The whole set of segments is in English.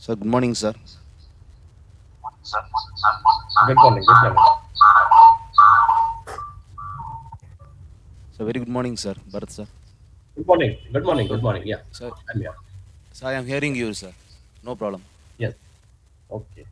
Sir, good morning, sir. Good morning. Good morning. So, very good morning, sir. Bharat, sir. Good morning. Good morning. So, Good morning. Yeah, sir, I'm here. I am hearing you, sir. No problem. Yes. Okay.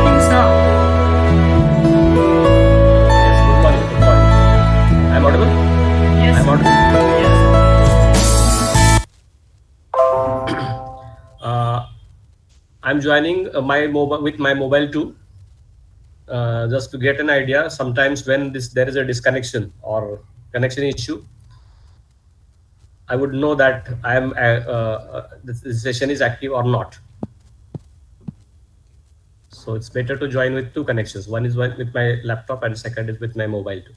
Morning, sir. Yes. Good morning. Good morning. I'm audible. Yes, I'm sir. audible. Yes. Uh, I'm joining my mobile with my mobile too, just to get an idea. Sometimes when there is a disconnection or connection issue, I would know that I am this session is active or not. So it's better to join with two connections. One is with my laptop, and second is with my mobile too.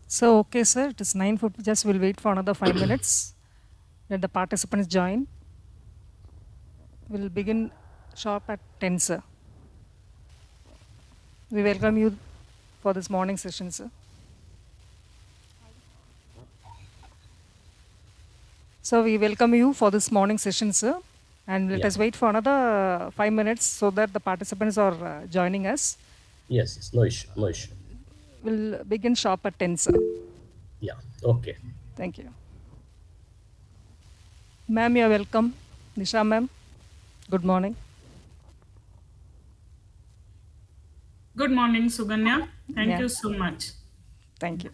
So, okay, sir. It is 9:50. Just we'll wait for another 5 minutes. Let the participants join. We'll begin sharp at 10, sir. We welcome you for this morning session, sir. So, we welcome you for this morning session, sir. And let Yeah. us wait for another 5 minutes so that the participants are joining us. Yes. Yes. No issue. No issue. We'll begin sharp at 10, sir. Yeah. Okay. Thank you. Ma'am, you're welcome. Nisha, ma'am. Good morning. Good morning, Suganya. Thank Yeah, you so much. thank you.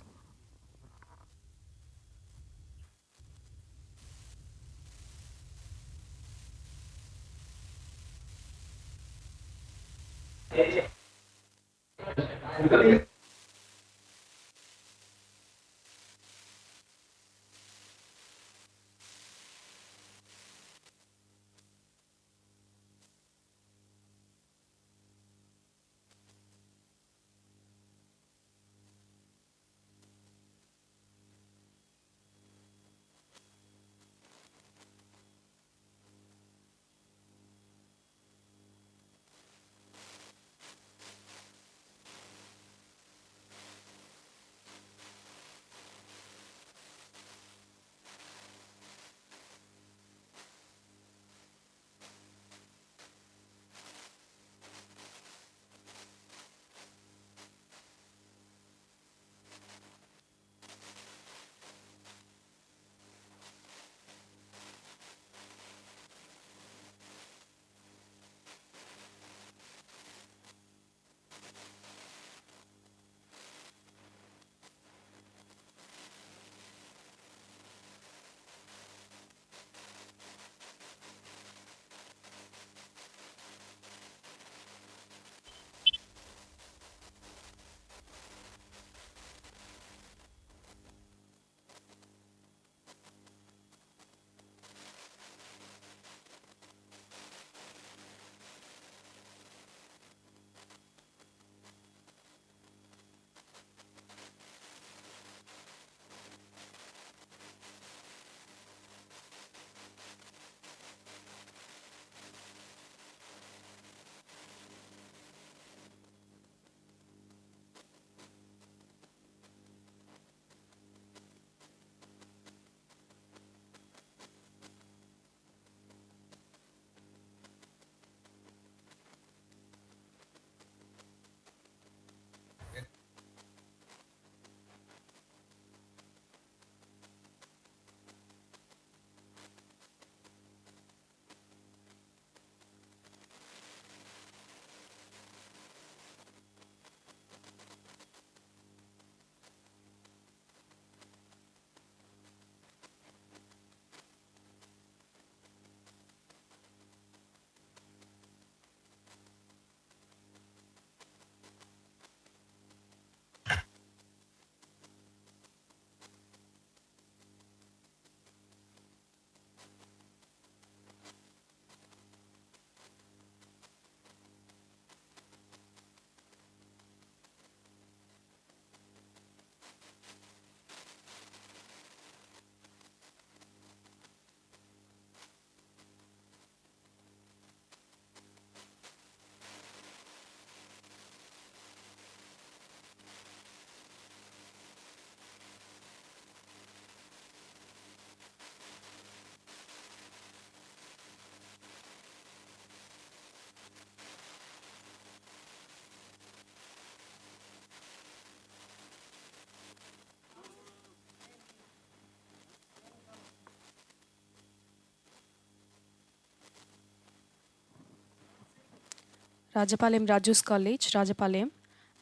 Rajapalayam Rajus College, Rajapalayam.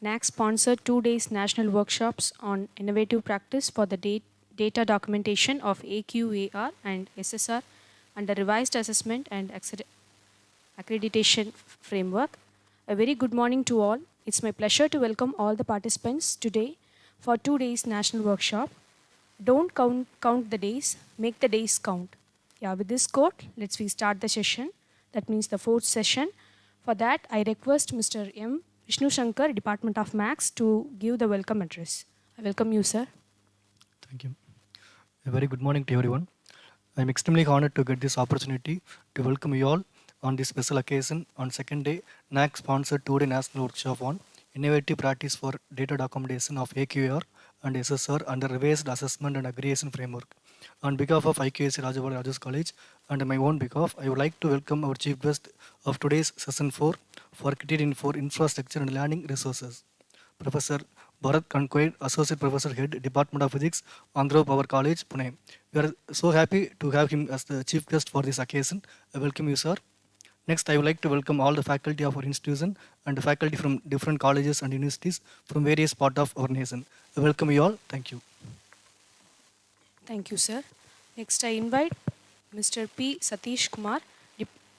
NAC sponsored 2 days national workshops on innovative practice for the data documentation of AQAR and SSR under revised assessment and accreditation framework. A very good morning to all. It's my pleasure to welcome all the participants today for 2 days national workshop. Don't count the days, make the days count. Yeah, with this quote, let's start the session. That means the fourth session. For that, I request Mr. M. Vishnu Shankar, Department of Max, to give the welcome address. I welcome you, sir. Thank you. A very good morning to everyone. I am extremely honored to get this opportunity to welcome you all on this special occasion on second day NAC sponsored 2-day national workshop on innovative practice for data documentation of AQAR and SSR under revised assessment and aggregation framework. On behalf of IQAC Rajapalayam Rajus College and my own behalf, I would like to welcome our chief guest of today's session 4 for criterion for infrastructure and learning resources, Professor Bharat Kankwade, Associate Professor Head, Department of Physics, Andhra Power College, Pune. We are so happy to have him as the chief guest for this occasion. I welcome you, sir. Next, I would like to welcome all the faculty of our institution and the faculty from different colleges and universities from various parts of our nation. I welcome you all. Thank you. Thank you, sir. Next, I invite Mr. P. Satish Kumar,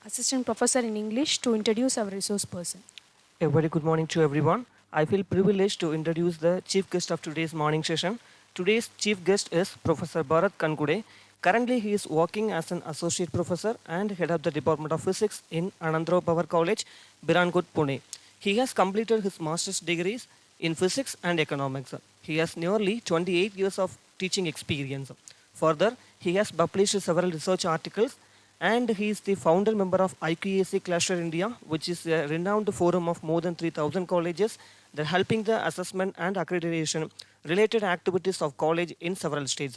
Assistant Professor in English, to introduce our resource person. A very good morning to everyone. I feel privileged to introduce the chief guest of today's morning session. Today's chief guest is Professor Bharat Kankwade. Currently, he is working as an associate professor and head of the Department of Physics in Anandra Power College, Birangud, Pune. He has completed his master's degrees in physics and economics. He has nearly 28 years of teaching experience. Further, he has published several research articles, and he is the founder member of IQAC Cluster India, which is a renowned forum of more than 3,000 colleges that helping the assessment and accreditation related activities of college in several states.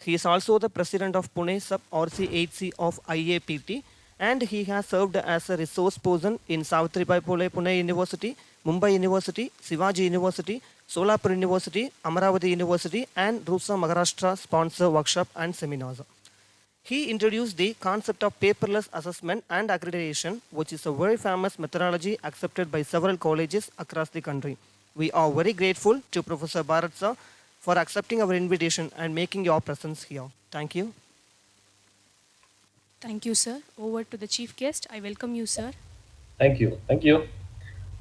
He is also the president of Pune Sub RC8C of IAPT, and he has served as a resource person in Savitribai Phule Pune University, Mumbai University, Shivaji University, Solapur University, Amaravati University, and Rusa Maharashtra sponsor workshop and seminars. He introduced the concept of paperless assessment and accreditation, which is a very famous methodology accepted by several colleges across the country. We are very grateful to Professor Bharat sir for accepting our invitation and making your presence here. Thank you. Thank you, sir. Over to the chief guest. I welcome you, sir. Thank you. Thank you.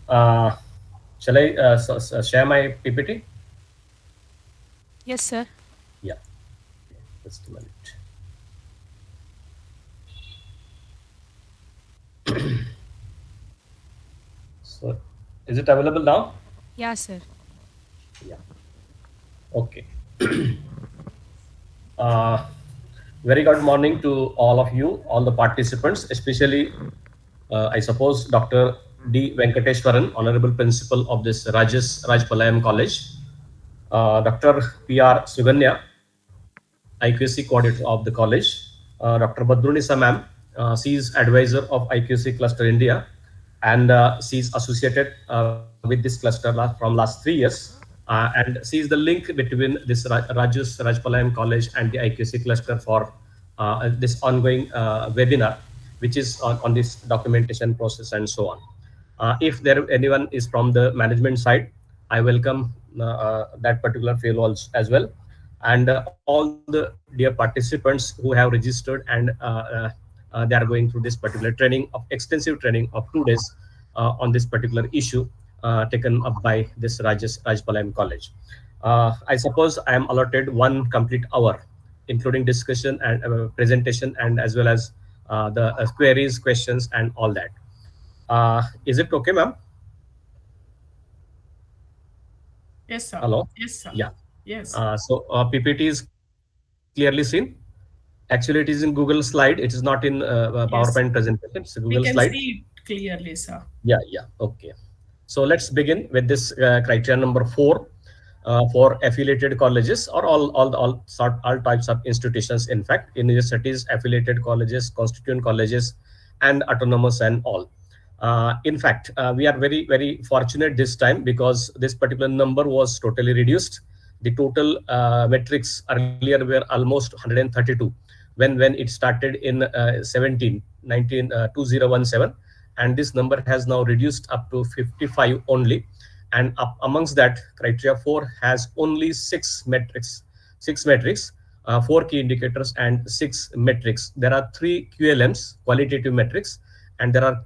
Shall I share my PPT? Yes, sir. Yeah. Just a minute. So, is it available now? Yeah, sir. Yeah. Okay. Very good morning to all of you, all the participants, especially, I suppose, Dr. D. Venkateshwaran, Honorable Principal of this Rajapalayam College, Dr. P.R. Suganya, IQAC Coordinator of the college, Dr. Badrunisa ma'am, she is Advisor of IQAC Cluster India, and she is associated with this cluster from last 3 years. And she is the link between this Rajapalayam College and the IQAC Cluster for this ongoing webinar, which is on this documentation process and so on. If there anyone is from the management side, I welcome that particular fellow as well. And all the dear participants who have registered and they are going through this particular training, of extensive training of 2 days on this particular issue taken up by this Rajapalayam College. I suppose I am allotted 1 complete hour, including discussion and presentation, and as well as the queries, questions, and all that. Is it okay, ma'am? Yes, sir. Hello? Yes, sir. Yeah. Yes. So PPT is clearly seen. Actually, it is in Google slide. It is not in PowerPoint presentation. It's a Google We can slide. see it clearly, sir. Yeah. Okay. So let's begin with this criteria number 4 for affiliated colleges or all types of institutions. In fact, universities, affiliated colleges, constituent colleges, and autonomous and all. In fact, we are very, very fortunate this time because this particular number was totally reduced. The total metrics earlier were almost 132 when it started in 2017, and this number has now reduced up to 55 only. And amongst that, criteria 4 has only six metrics, 4 key indicators and 6 metrics. There are 3 QLMs, qualitative metrics, and there are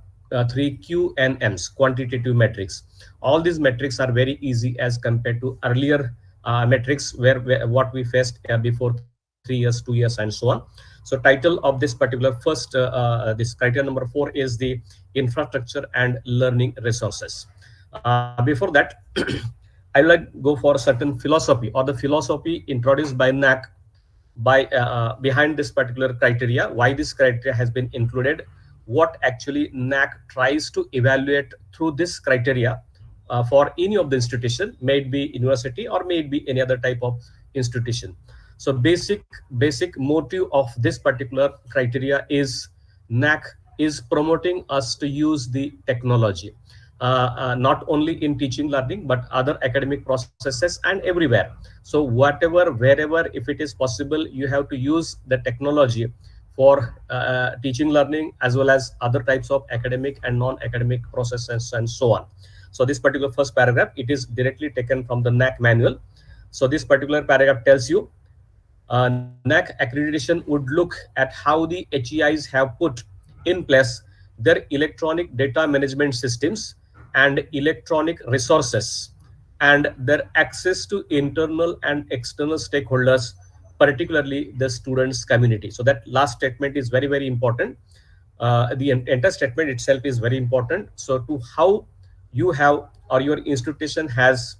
3 QNMs, quantitative metrics. All these metrics are very easy as compared to earlier metrics where what we faced before 3 years, 2 years, and so on. So title of this particular first this criteria number 4 is the infrastructure and learning resources. Before that, I will like go for certain philosophy or the philosophy introduced by NAC by behind this particular criteria, why this criteria has been included, what actually NAC tries to evaluate through this criteria for any of the institution, may it be university or may it be any other type of institution. So basic motive of this particular criteria is NAC is promoting us to use the technology, not only in teaching learning but other academic processes and everywhere. So whatever, wherever, if it is possible, you have to use the technology for teaching learning as well as other types of academic and non-academic processes and so on. So this particular first paragraph, it is directly taken from the NAC manual. So this particular paragraph tells you NAC accreditation would look at how the HEIs have put in place their electronic data management systems and electronic resources and their access to internal and external stakeholders, particularly the students community. So that last statement is very, very important. The entire statement itself is very important. So to how you have or your institution has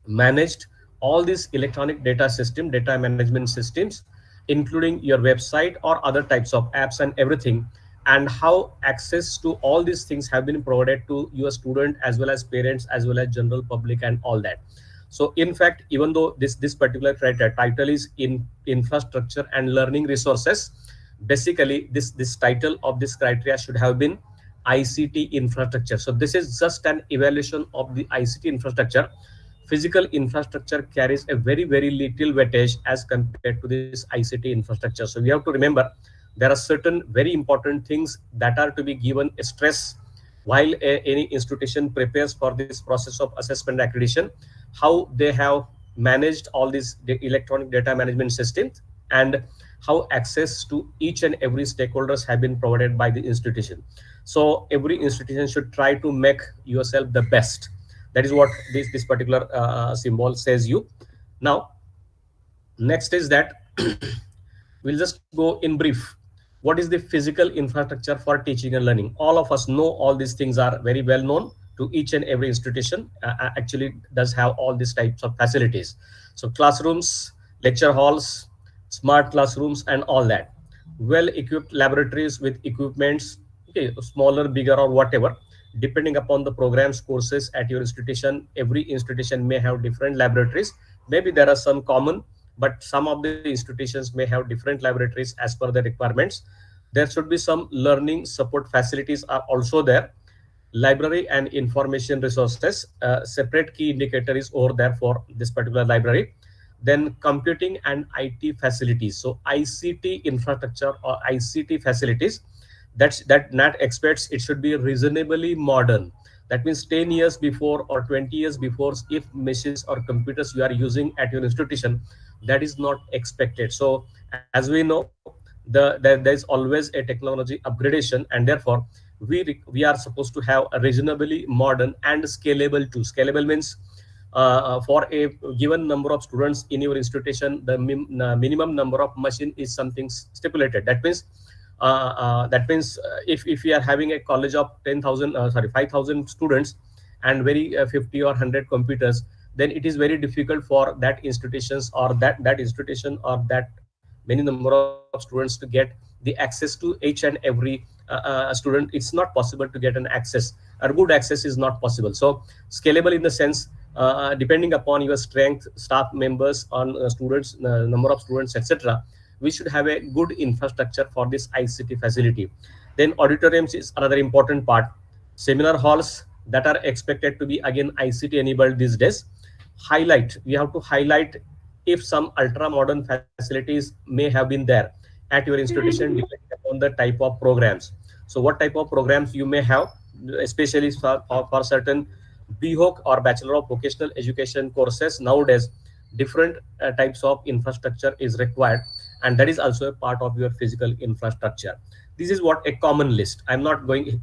managed all these electronic data management systems, including your website or other types of apps and everything, and how access to all these things have been provided to your student as well as parents as well as general public and all that. So in fact, even though this particular criteria title is in infrastructure and learning resources, basically this title of this criteria should have been ICT infrastructure. So this is just an evaluation of the ICT infrastructure. Physical infrastructure carries a very, very little weightage as compared to this ICT infrastructure. So we have to remember there are certain very important things that are to be given a stress while any institution prepares for this process of assessment accreditation, how they have managed all these electronic data management systems and how access to each and every stakeholders have been provided by the institution. So every institution should try to make yourself the best. That is what this particular symbol says you. Now, next is that we'll just go in brief. What is the physical infrastructure for teaching and learning? All of us know all these things are very well known to each and every institution. Actually does have all these types of facilities. So classrooms, lecture halls, smart classrooms and all that. Well-equipped laboratories with equipments, okay, smaller, bigger or whatever. Depending upon the programs, courses at your institution, every institution may have different laboratories. Maybe there are some common, but some of the institutions may have different laboratories as per the requirements. There should be some learning support facilities are also there. Library and information resources, separate key indicator is over there for this particular library. Then computing and IT facilities. So ICT infrastructure or ICT facilities, that NAT expects it should be reasonably modern. That means 10 years before or 20 years before, if machines or computers you are using at your institution, that is not expected. So as we know, there is always a technology upgradation, and therefore we are supposed to have a reasonably modern and scalable too. Scalable means for a given number of students in your institution, the minimum number of machine is something stipulated. That means if we are having a college of 5,000 students and very 50 or 100 computers, then it is very difficult for that institutions or that institution or that many number of students to get the access to each and every student. It's not possible to get an access, or good access is not possible. So scalable in the sense, depending upon your strength, staff members, on students, number of students, etc., we should have a good infrastructure for this ICT facility. Then auditoriums is another important part. Seminar halls that are expected to be again ICT enabled these days. We have to highlight if some ultra modern facilities may have been there at your institution depending upon the type of programs. So what type of programs you may have, especially for certain BHOC or Bachelor of Vocational Education courses nowadays, different types of infrastructure is required, and that is also a part of your physical infrastructure. This is what a common list. I'm not going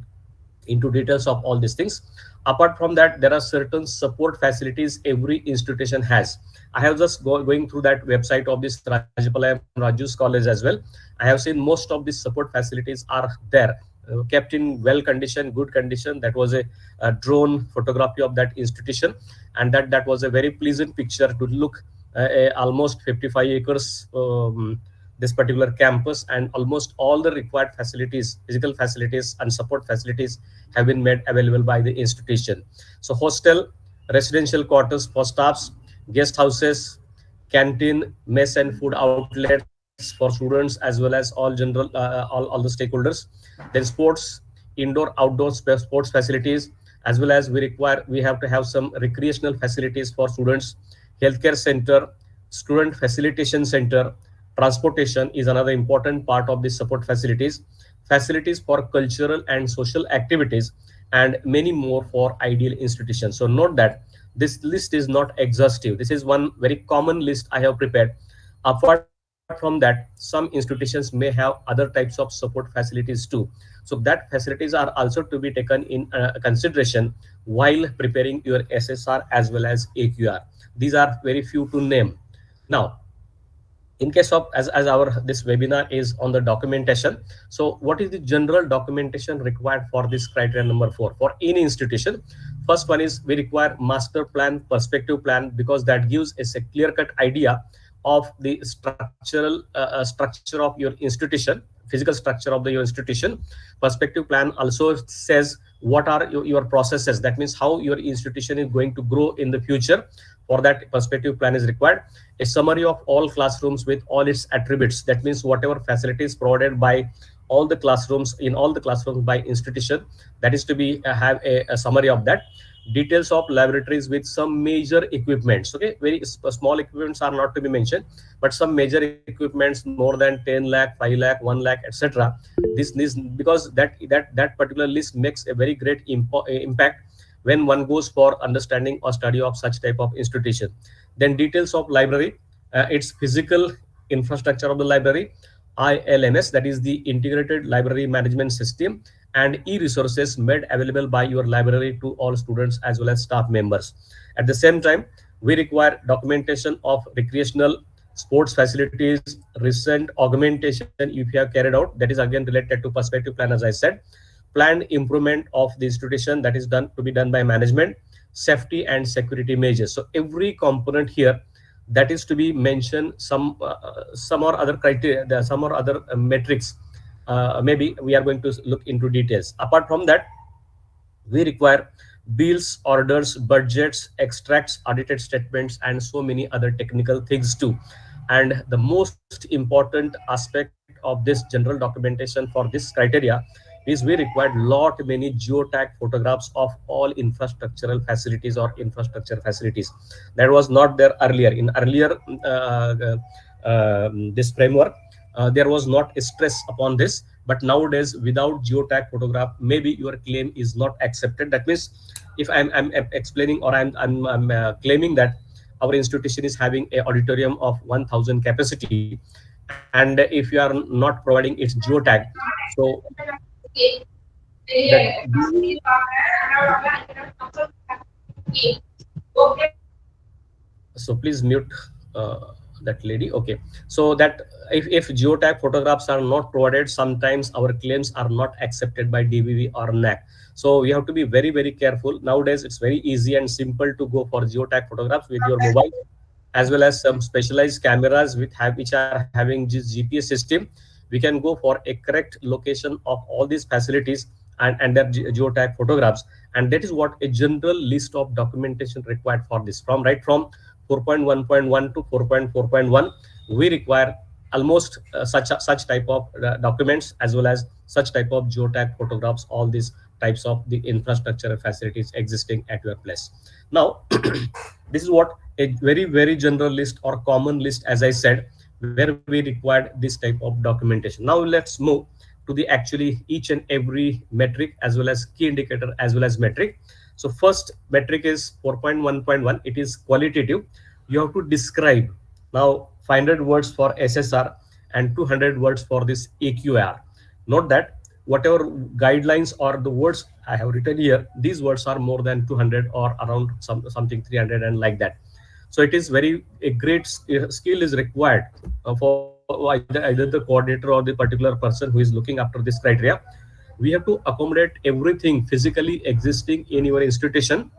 into details of all these things. Apart from that, there are certain support facilities every institution has. I have just going through that website of this Rajapalayam Rajus College as well. I have seen most of these support facilities are there, kept in well condition, good condition. That was a drone photography of that institution, and that was a very pleasant picture to look. Almost 55 acres, this particular campus, and almost all the required facilities, physical facilities and support facilities have been made available by the institution. So hostel, residential quarters for staffs, guest houses, canteen, mess and food outlets for students, as well as all general all the stakeholders. Then sports, indoor outdoor sports facilities, as well as we have to have some recreational facilities for students. Healthcare center, student facilitation center. Transportation is another important part of the support facilities. Facilities for cultural and social activities, and many more for ideal institutions. So note that this list is not exhaustive. This is one very common list I have prepared. Apart from that, some institutions may have other types of support facilities too. So that facilities are also to be taken in consideration while preparing your SSR as well as AQR. These are very few to name. Now, in case of, as our this webinar is on the documentation, so what is the general documentation required for this criteria number 4 for any institution? First one is we require master plan, perspective plan, because that gives us a clear cut idea of the structure of your institution, physical structure of your institution. Perspective plan also says what are your processes, that means how your institution is going to grow in the future. For that, perspective plan is required. A summary of all classrooms with all its attributes, that means whatever facilities provided by all the classrooms by institution, that is to be have a summary of that. Details of laboratories with some major equipments. Okay, very small equipments are not to be mentioned, but some major equipments more than 10 lakh, 5 lakh, 1 lakh, etc. This because that particular list makes a very great impact when one goes for understanding or study of such type of institution. Then details of library, its physical infrastructure of the library, ILMS, that is the Integrated Library Management System, and e-resources made available by your library to all students as well as staff members. At the same time, we require documentation of recreational sports facilities, recent augmentation if you have carried out, that is again related to perspective plan, as I said. Planned improvement of the institution, that is to be done by management. Safety and security measures. So every component here, that is to be mentioned, some or other criteria, some or other metrics. Maybe we are going to look into details. Apart from that, we require bills, orders, budgets, extracts, audited statements, and so many other technical things too. And the most important aspect of this general documentation for this criteria is we required lot many geotag photographs of all infrastructural facilities or infrastructure facilities. That was not there earlier. In earlier this framework, there was not a stress upon this, but nowadays without geotag photograph, maybe your claim is not accepted. That means if I'm explaining or I'm claiming that our institution is having a auditorium of 1000 capacity, and if you are not providing its geotag, so that so please mute that lady. Okay, so that if geotag photographs are not provided, sometimes our claims are not accepted by DBV or NAC. So we have to be very, very careful. Nowadays it's very easy and simple to go for geotag photographs with your mobile, as well as some specialized cameras which are having this GPS system. We can go for a correct location of all these facilities and their geotag photographs. And that is what a general list of documentation required for this. From 4.1.1 to 4.4.1, we require almost such type of documents, as well as such type of geotag photographs, all these types of the infrastructure facilities existing at your place. Now, this is what a very, very general list or common list, as I said, where we required this type of documentation. Now let's move. to the actually each and every metric as well as key indicator as well as metric. So first metric is 4.1.1. It is qualitative. You have to describe now 500 words for SSR and 200 words for this AQAR. Note that whatever guidelines or the words I have written here, these words are more than 200 or around something 300 and like that. So it is very a great skill is required for either the coordinator or the particular person who is looking after this criteria. We have to accommodate everything physically existing in your institution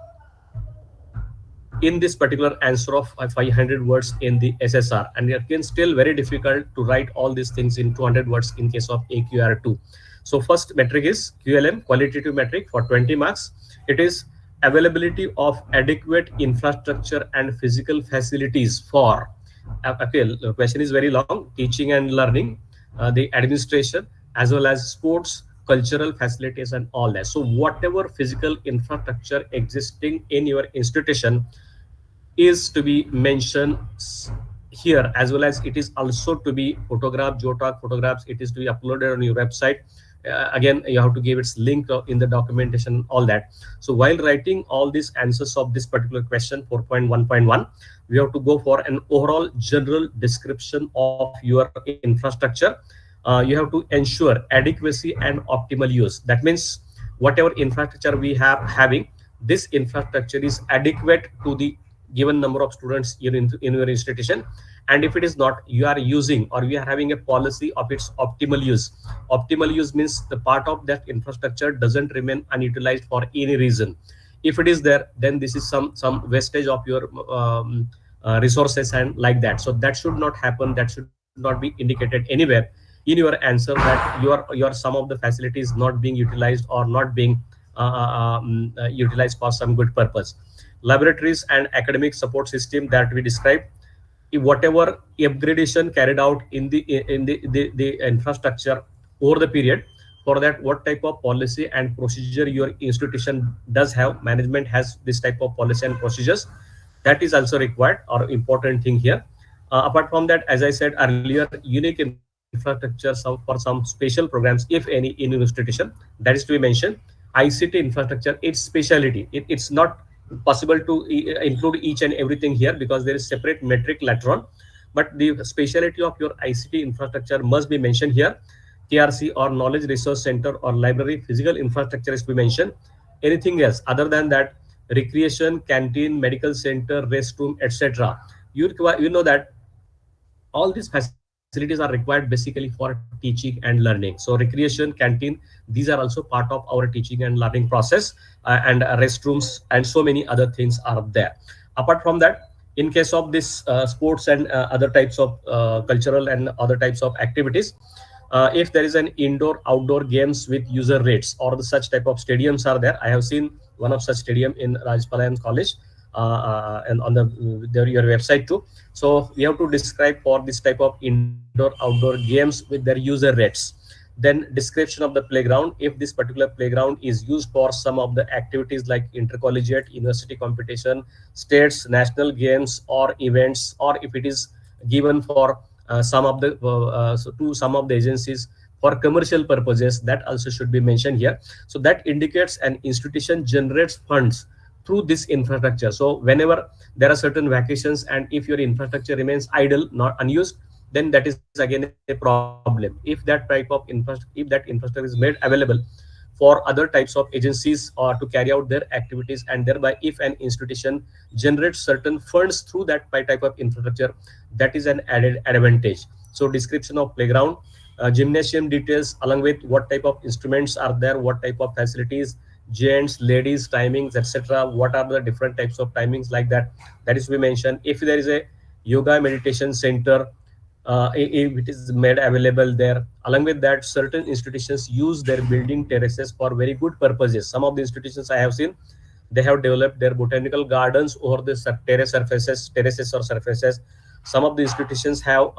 in this particular answer of 500 words in the SSR, and it can still very difficult to write all these things in 200 words in case of AQR2. So first metric is QLM, qualitative metric, for 20 marks. It is availability of adequate infrastructure and physical facilities for, okay, the question is very long, teaching and learning, the administration, as well as sports, cultural facilities and all that. So whatever physical infrastructure existing in your institution is to be mentioned here, as well as it is also to be photographed, geotag photographs. It is to be uploaded on your website. Again, you have to give its link in the documentation, all that. So while writing all these answers of this particular question 4.1.1, we have to go for an overall general description of your infrastructure. You have to ensure adequacy and optimal use. That means whatever infrastructure we have having, this infrastructure is adequate to the given number of students in your institution. And if it is not, you are using or we are having a policy of its optimal use. Optimal use means the part of that infrastructure doesn't remain unutilized for any reason. If it is there, then this is some wastage of your resources and like that. So that should not happen. That should not be indicated anywhere in your answer that your some of the facilities not being utilized or not being utilized for some good purpose. Laboratories and academic support system that we described, whatever upgradation carried out in the infrastructure over the period, for that what type of policy and procedure your institution does have, management has this type of policy and procedures, that is also required or important thing here. Apart from that, as I said earlier, unique infrastructure for some special programs, if any, in your institution, that is to be mentioned. ICT infrastructure, its speciality, it's not possible to include each and everything here because there is separate metric later on, but the speciality of your ICT infrastructure must be mentioned here. KRC or knowledge resource center or library physical infrastructure is to be mentioned. Anything else other than that, recreation, canteen, medical center, restroom, etc., you know that all these facilities are required basically for teaching and learning. So recreation, canteen, these are also part of our teaching and learning process, and restrooms and so many other things are there. Apart from that, in case of this sports and other types of cultural and other types of activities, if there is an indoor outdoor games with user rates or the such type of stadiums are there. I have seen one of such stadium in Rajapalayam college, and on your website too. So we have to describe for this type of indoor outdoor games with their user rates. Then description of the playground, if this particular playground is used for some of the activities like intercollegiate, university competition, states, national games or events, or if it is given for some of the to some of the agencies for commercial purposes, that also should be mentioned here. So that indicates an institution generates funds through this infrastructure. So whenever there are certain vacations and if your infrastructure remains idle, not unused, then that is again a problem. If that type of infrastructure is made available for other types of agencies or to carry out their activities, and thereby if an institution generates certain funds through that type of infrastructure, that is an added advantage. So description of playground, gymnasium details along with what type of instruments are there, what type of facilities, gents, ladies, timings, etc. What are the different types of timings like that, that is to be mentioned. If there is a yoga meditation center, if it is made available there. Along with that, certain institutions use their building terraces for very good purposes. Some of the institutions I have seen, they have developed their botanical gardens over the terraces or surfaces. Some of the institutions have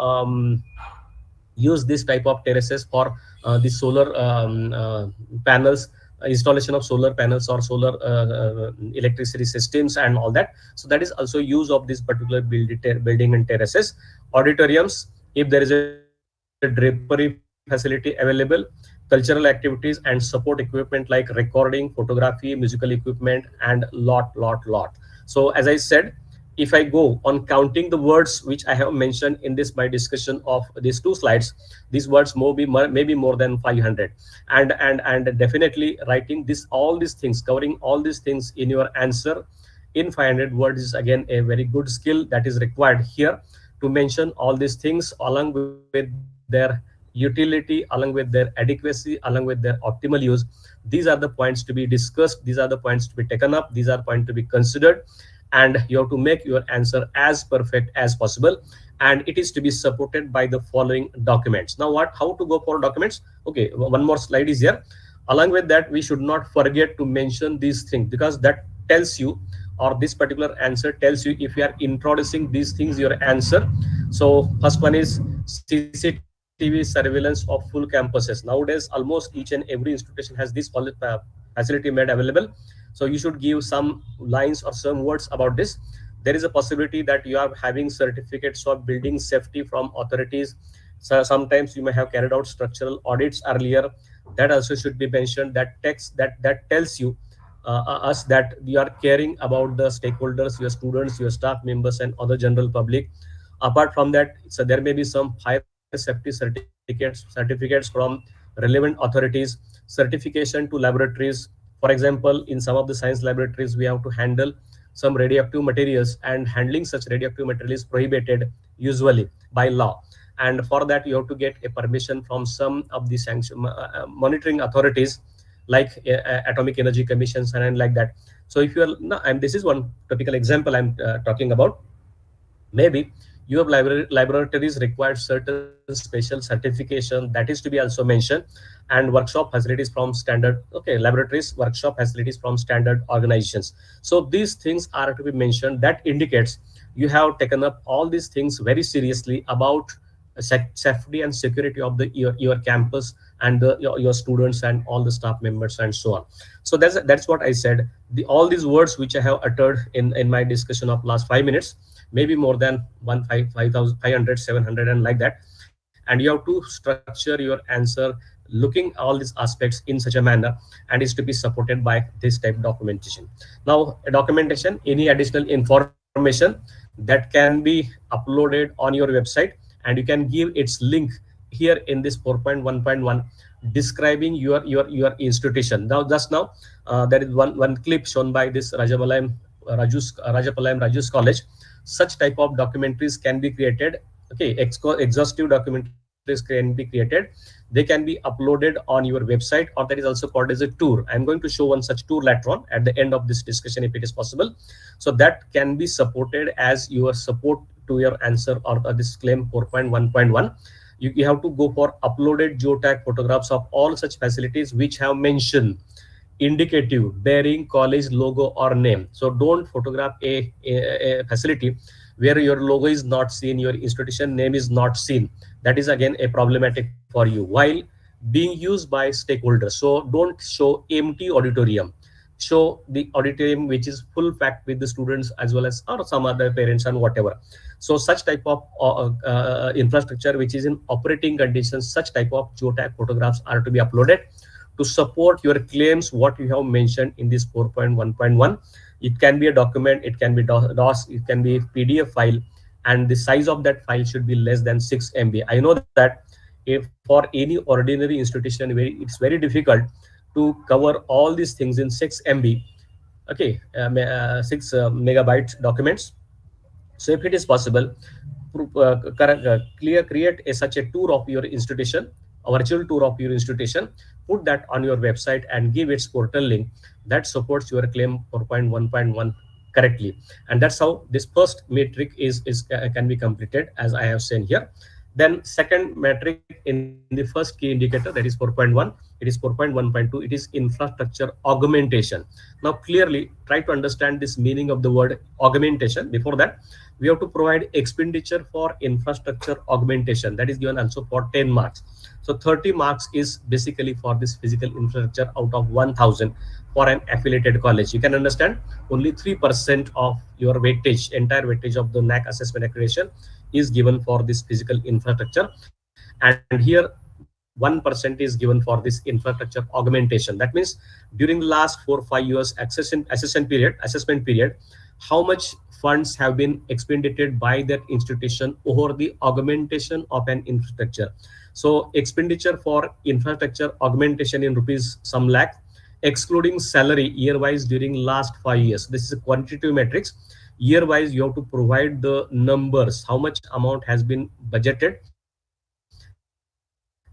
used this type of terraces for the solar panels, installation of solar panels or solar electricity systems and all that. So that is also use of this particular building and terraces. Auditoriums, if there is a drapery facility available, cultural activities and support equipment like recording, photography, musical equipment, and lot. So as I said, if I go on counting the words which I have mentioned in this my discussion of these two slides, these words maybe more than 500. And definitely writing this all these things, covering all these things in your answer in 500 words is again a very good skill that is required here, to mention all these things along with their utility, along with their adequacy, along with their optimal use. These are the points to be discussed, these are the points to be taken up, these are points to be considered, and you have to make your answer as perfect as possible, and it is to be supported by the following documents. Now what, how to go for documents? Okay, one more slide is here. Along with that, we should not forget to mention these things, because that tells you, or this particular answer tells you, if you are introducing these things your answer. So first one is CCTV surveillance of full campuses. Nowadays almost each and every institution has this facility made available. So you should give some lines or some words about this. There is a possibility that you are having certificates of building safety from authorities. So sometimes you may have carried out structural audits earlier. That also should be mentioned. That text that tells you us that you are caring about the stakeholders, your students, your staff members, and other general public. Apart from that, so there may be some fire safety certificates from relevant authorities, certification to laboratories. For example, in some of the science laboratories, we have to handle some radioactive materials, and handling such radioactive material is prohibited usually by law. And for that, you have to get a permission from some of the monitoring authorities, like atomic energy commissions and like that. So if you are no, and this is one typical example I'm talking about. Maybe your laboratories require certain special certification, that is to be also mentioned. And workshop facilities from standard, okay, laboratories, workshop facilities from standard organizations. So these things are to be mentioned. That indicates you have taken up all these things very seriously about safety and security of your campus, and your students and all the staff members and so on. So that's what I said. All these words which I have uttered in my discussion of last 5 minutes, maybe more than 5,500, 700, and like that. And you have to structure your answer looking all these aspects in such a manner, and is to be supported by this type documentation. Now, documentation, any additional information that can be uploaded on your website, and you can give its link here in this 4.1.1, describing your institution. Now, just now, there is one clip shown by this Rajapalayam Rajus College. Such type of documentaries can be created. Okay, exhaustive documentaries can be created. They can be uploaded on your website, or that is also called as a tour. I'm going to show one such tour later on at the end of this discussion, if it is possible. So that can be supported as your support to your answer, or this claim 4.1.1. You have to go for uploaded geotag photographs of all such facilities which have mentioned indicative bearing college logo or name. So don't photograph a facility where your logo is not seen, your institution name is not seen. That is again a problematic for you while being used by stakeholders. So don't show empty auditorium. Show the auditorium which is full packed with the students as well as or some other parents and whatever. So such type of infrastructure which is in operating conditions, such type of geotag photographs are to be uploaded to support your claims what you have mentioned in this 4.1.1. It can be a document, it can be DOS, it can be PDF file, and the size of that file should be less than 6 MB. I know that if for any ordinary institution, it's very difficult to cover all these things in 6 MB, okay, 6 megabytes documents. So if it is possible, create such a tour of your institution, a virtual tour of your institution, put that on your website and give its portal link that supports your claim 4.1.1 correctly. And that's how this first metric can be completed, as I have said here. Then second metric in the first key indicator, that is 4.1, it is 4.1.2, it is infrastructure augmentation. Now clearly try to understand this meaning of the word augmentation. Before that, we have to provide expenditure for infrastructure augmentation, that is given also for 10 marks. So 30 marks is basically for this physical infrastructure out of 1000 for an affiliated college. You can understand only 3% of your weightage, entire weightage of the NAAC assessment accreditation is given for this physical infrastructure. And here 1% is given for this infrastructure augmentation. That means during the last 4 or 5 years assessment period, how much funds have been expended by that institution over the augmentation of an infrastructure. So expenditure for infrastructure augmentation in rupees some lakh, excluding salary year wise during last 5 years. This is a quantitative metrics. Year wise, you have to provide the numbers, how much amount has been budgeted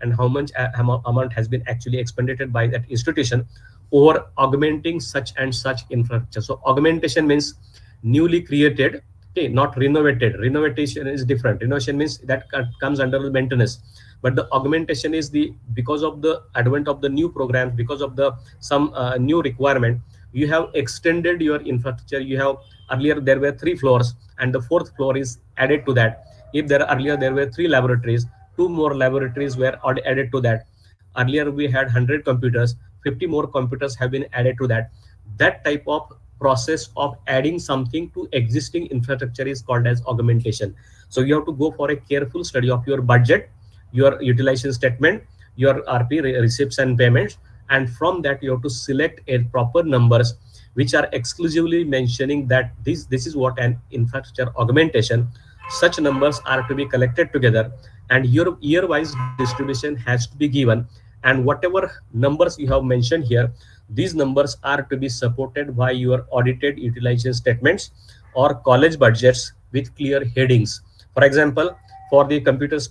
and how much amount has been actually expended by that institution over augmenting such and such infrastructure. So augmentation means newly created, okay, not renovated. Renovation is different. Renovation means that comes under the maintenance, but the augmentation is the because of the advent of the new programs, because of the some new requirement, you have extended your infrastructure. You have earlier there were 3 floors and the fourth floor is added to that. If there earlier there were 3 laboratories, 2 more laboratories were added to that. Earlier we had 100 computers, 50 more computers have been added to that. That type of process of adding something to existing infrastructure is called as augmentation. So you have to go for a careful study of your budget, your utilization statement, your RP receipts and payments, and from that you have to select a proper numbers which are exclusively mentioning that this is what an infrastructure augmentation. Such numbers are to be collected together and your year wise distribution has to be given, and whatever numbers you have mentioned here, these numbers are to be supported by your audited utilization statements or college budgets with clear headings. For example, for the computers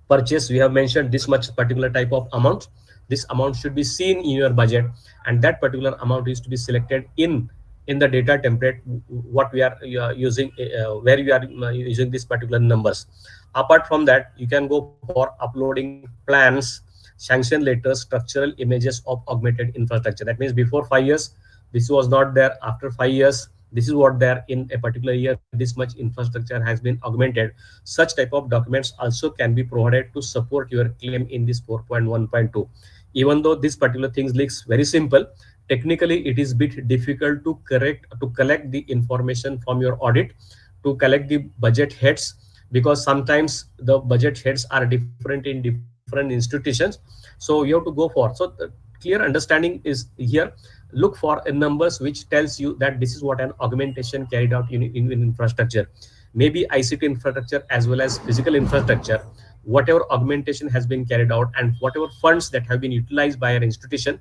purchase, we have mentioned this much particular type of amount. This amount should be seen in your budget, and that particular amount is to be selected in the data template what we are using, where you are using these particular numbers. Apart from that, you can go for uploading plans, sanction letters, structural images of augmented infrastructure. That means before 5 years this was not there, after 5 years this is what there, in a particular year this much infrastructure has been augmented. Such type of documents also can be provided to support your claim in this 4.1.2. Even though this particular things looks very simple, technically it is bit difficult to collect the information from your audit, to collect the budget heads, because sometimes the budget heads are different in different institutions. So you have to go for, so the clear understanding is here. Look for a numbers which tells you that this is what an augmentation carried out in infrastructure, maybe ICT infrastructure as well as physical infrastructure. Whatever augmentation has been carried out and whatever funds that have been utilized by an institution,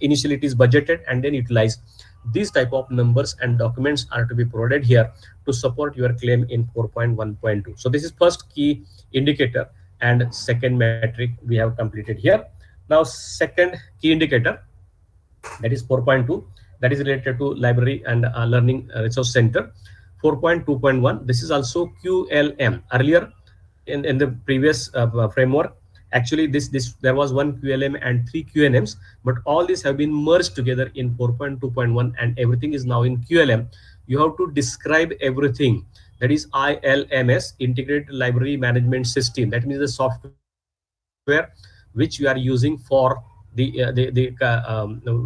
initially it is budgeted and then utilized. These type of numbers and documents are to be provided here to support your claim in 4.1.2. So this is first key indicator and second metric we have completed here. Now second key indicator, that is 4.2, that is related to library and learning resource center. 4.2.1, this is also QLM. Earlier in the previous framework, actually this there was one QLM and 3 QNMs, but all these have been merged together in 4.2.1 and everything is now in QLM. You have to describe everything. That is ILMS, Integrated Library Management System. That means the software which you are using for the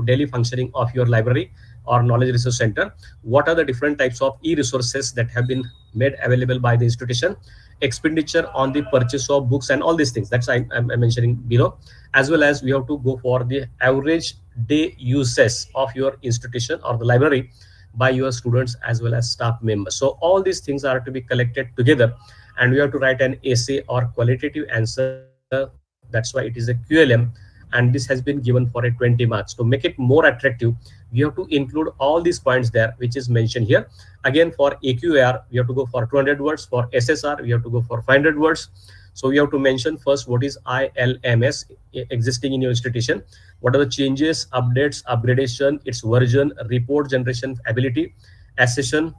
daily functioning of your library or knowledge resource center. What are the different types of e-resources that have been made available by the institution, expenditure on the purchase of books and all these things. That's I'm mentioning below. As well as we have to go for the average day uses of your institution or the library by your students as well as staff members. So all these things are to be collected together and we have to write an essay or qualitative answer. That's why it is a QLM, and this has been given for a 20 marks. To make it more attractive, we have to include all these points there which is mentioned here. Again, for AQAR we have to go for 200 words, for SSR we have to go for 500 words. So we have to mention first what is ILMS existing in your institution, what are the changes, updates, upgradation, its version, report generation ability, accession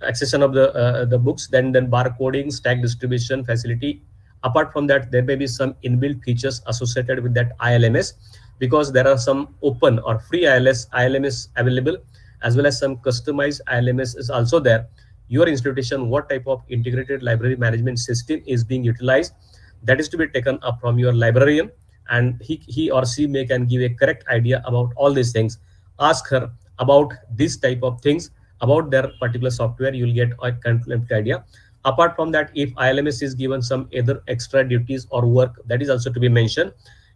of the books, then barcoding, stack distribution facility. Apart from that, there may be some inbuilt features associated with that ILMS, because there are some open or free ILMS available, as well as some customized ILMS is also there. Your institution, what type of integrated library management system is being utilized, that is to be taken up from your librarian, and he or she may can give a correct idea about all these things. Ask her about this type of things, about their particular software, you will get a complete idea. Apart from that, if ILMS is given some other extra duties or work, that is also to be mentioned.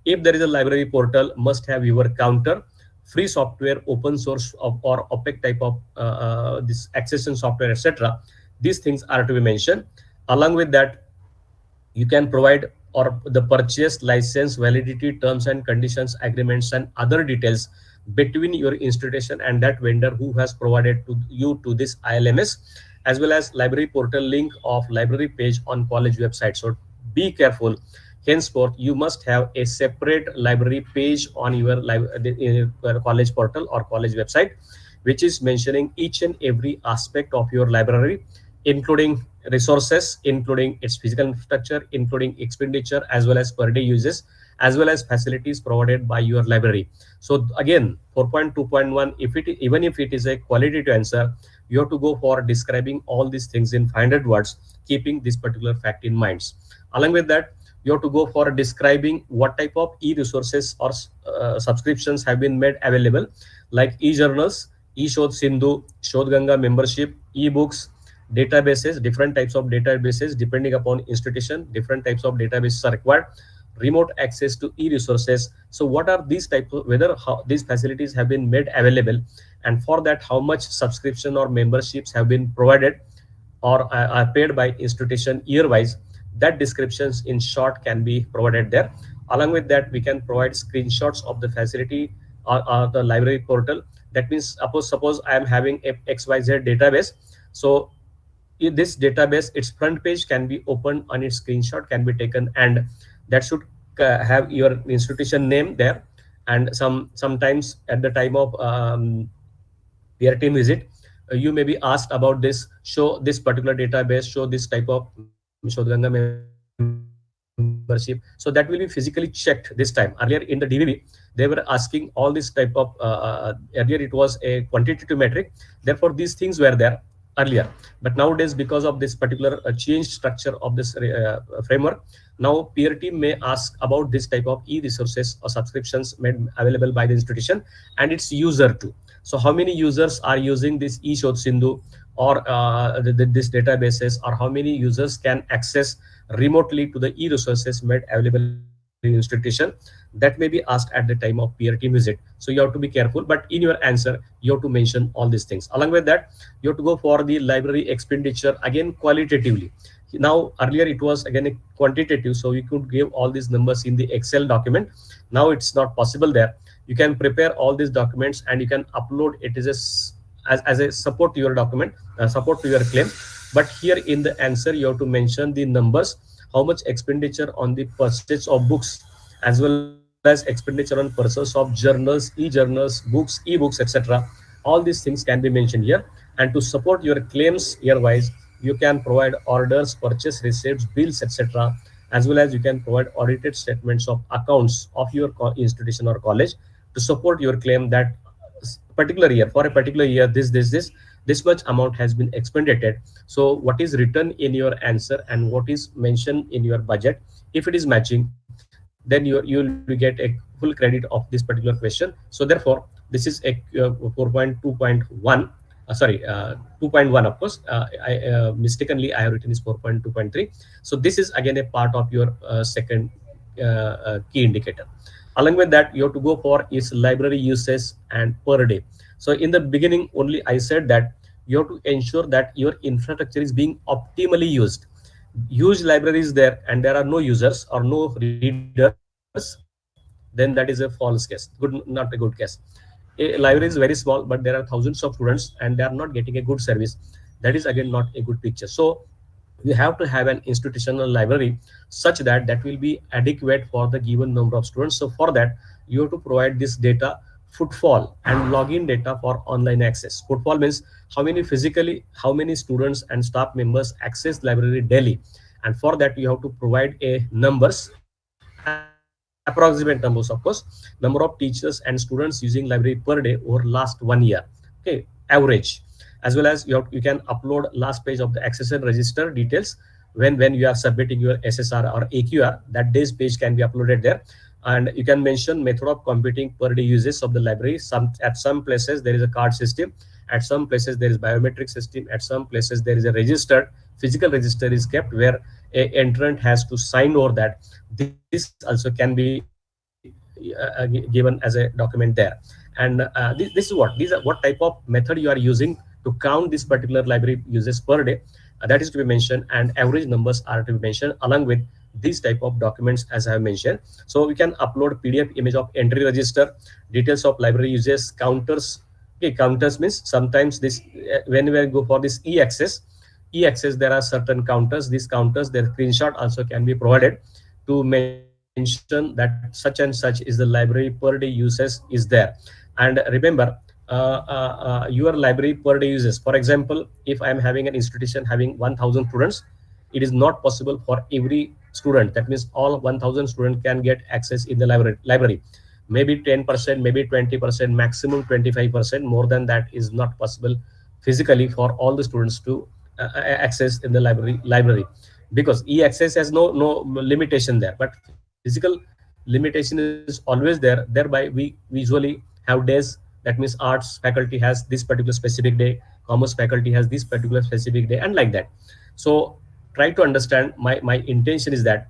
If there is a library portal, must have your counter, free software, open source or OPEC type of this accession software, etc. These things are to be mentioned. Along with that, you can provide or the purchase license validity terms and conditions agreements and other details between your institution and that vendor who has provided to you to this ILMS, as well as library portal link of library page on college website. So be careful. Henceforth, you must have a separate library page on your college portal or college website, which is mentioning each and every aspect of your library, including resources, including its physical infrastructure, including expenditure, as well as per day uses, as well as facilities provided by your library. So again, 4.2.1, even if it is a qualitative answer, you have to go for describing all these things in 500 words, keeping this particular fact in mind. Along with that, you have to go for describing what type of e-resources or subscriptions have been made available, like e-journals, e-Shodh Sindhu, Shodh Ganga membership, e-books, databases, different types of databases depending upon institution, different types of databases are required, remote access to e-resources. So what are these types of, whether how these facilities have been made available, and for that how much subscription or memberships have been provided or are paid by institution year wise, that descriptions in short can be provided there. Along with that, we can provide screenshots of the facility or the library portal. That means suppose I am having a XYZ database. So in this database, its front page can be opened and its screenshot can be taken, and that should have your institution name there. And sometimes at the time of peer team visit, you may be asked about this, show this particular database, show this type of Shodh Ganga membership. So that will be physically checked this time. Earlier in the DVV, they were asking all this type of, earlier it was a quantitative metric. Therefore, these things were there earlier. But nowadays, because of this particular changed structure of this framework, now peer team may ask about this type of e-resources or subscriptions made available by the institution and its user too. So how many users are using this e-Shodh Sindhu or this databases, or how many users can access remotely to the e-resources made available in institution? That may be asked at the time of peer team visit. So you have to be careful, but in your answer, you have to mention all these things. Along with that, you have to go for the library expenditure, again qualitatively. Now earlier it was again a quantitative, so you could give all these numbers in the Excel document. Now it's not possible there. You can prepare all these documents and you can upload it as a support to your document, support to your claim. But here in the answer, you have to mention the numbers, how much expenditure on the purchase of books, as well as expenditure on purchase of journals, e-journals, books, e-books, etc. All these things can be mentioned here. And to support your claims year-wise, you can provide orders, purchase receipts, bills, etc. As well as you can provide audited statements of accounts of your institution or college to support your claim that particular year, for a particular year, this much amount has been expended. So what is written in your answer and what is mentioned in your budget, if it is matching, then you will get a full credit of this particular question. So therefore, this is a 4.2.1. 2.1, of course. Mistakenly I have written is 4.2.3. So this is again a part of your second key indicator. Along with that, you have to go for is library usage and per day. So in the beginning only I said that you have to ensure that your infrastructure is being optimally used. Huge libraries there and there are no users or no readers, then that is a false case. Not a good case. A library is very small, but there are thousands of students and they are not getting a good service. That is again not a good picture. So you have to have an institutional library such that that will be adequate for the given number of students. So for that, you have to provide this data, footfall and login data for online access. Footfall means how many students and staff members access library daily, and for that you have to provide a numbers, approximate numbers, of course, number of teachers and students using library per day over last 1 year, okay, average. As well as you can upload last page of the accession register details when you are submitting your SSR or AQAR. That day's page can be uploaded there. And you can mention method of computing per day uses of the library. At some places there is a card system, at some places there is biometric system, at some places there is a registered physical register is kept where a entrant has to sign over that. This also can be given as a document there. And this is what, these are what type of method you are using to count this particular library uses per day. That is to be mentioned, and average numbers are to be mentioned along with these type of documents as I have mentioned. So we can upload PDF image of entry register, details of library uses, counters. Okay, counters means sometimes this when we go for this e-access, there are certain counters. These counters, their screenshot also can be provided to mention that such and such is the library per day uses is there. And remember, your library per day uses. For example, if I am having an institution having 1,000 students, it is not possible for every student. That means all 1,000 students can get access in the library. Maybe 10%, maybe 20%, maximum 25%. More than that is not possible physically for all the students to access in the library, because e-access has no limitation there, but physical limitation is always there. Thereby we usually have days. That means arts faculty has this particular specific day, commerce faculty has this particular specific day, and like that. So try to understand, my intention is that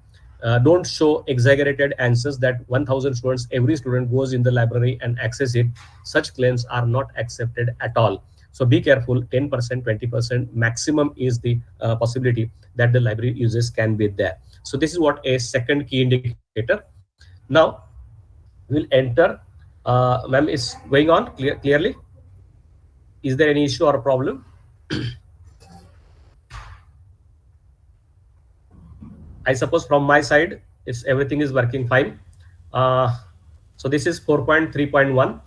don't show exaggerated answers that 1,000 students, every student goes in the library and access it. Such claims are not accepted at all. So be careful. 10%, 20% maximum is the possibility that the library users can be there. So this is what a second key indicator. Now we'll enter. Ma'am, is going on clearly? Is there any issue or problem? I suppose from my side, it's everything is working fine. Uh, so this is 4.3.1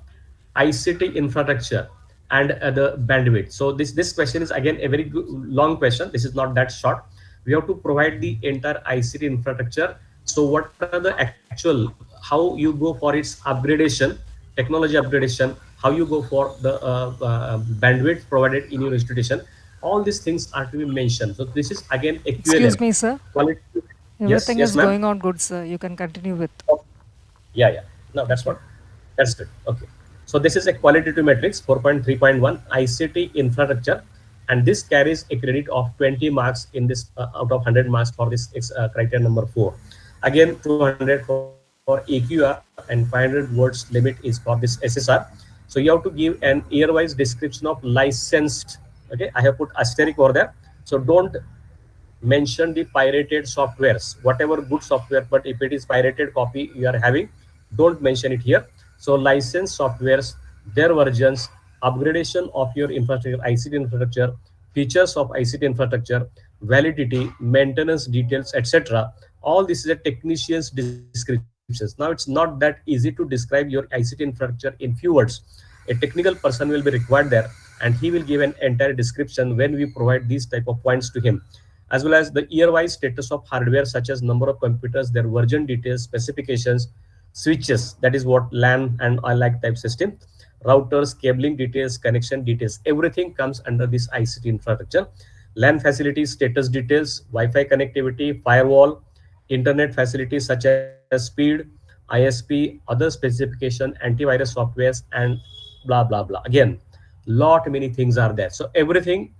ICT infrastructure and the bandwidth. So this question is again a very long question. This is not that short. We have to provide the entire ICT infrastructure. So what are the actual, how you go for its upgradation, technology upgradation, how you go for the bandwidth provided in your institution. All these things are to be mentioned. So this is again equivalent. Excuse me, sir. Quality. Everything yes, is ma'am. going on good, sir. You can continue with. Yeah. No, that's what. That's good. Okay. So this is a qualitative matrix 4.3.1 ICT infrastructure, and this carries a credit of 20 marks in this out of 100 marks for this criteria number 4. Again, 200 for AQAR and 500 words limit is for this SSR. So you have to give an year-wise description of licensed. Okay, I have put asterisk over there. So don't mention the pirated softwares, whatever good software, but if it is pirated copy you are having, don't mention it here. So licensed softwares, their versions, upgradation of your infrastructure, ICT infrastructure, features of ICT infrastructure, validity, maintenance details, etc. All this is a technician's descriptions. Now it's not that easy to describe your ICT infrastructure in few words. A technical person will be required there, and he will give an entire description when we provide these type of points to him, as well as the year-wise status of hardware such as number of computers, their version details, specifications, switches, that is what LAN and ILAC type system, routers, cabling details, connection details, everything comes under this ICT infrastructure. LAN facilities, status details, Wi-Fi connectivity, firewall, internet facilities such as speed, ISP, other specification, antivirus softwares, and blah, blah, blah. Again, lot many things are there. So everything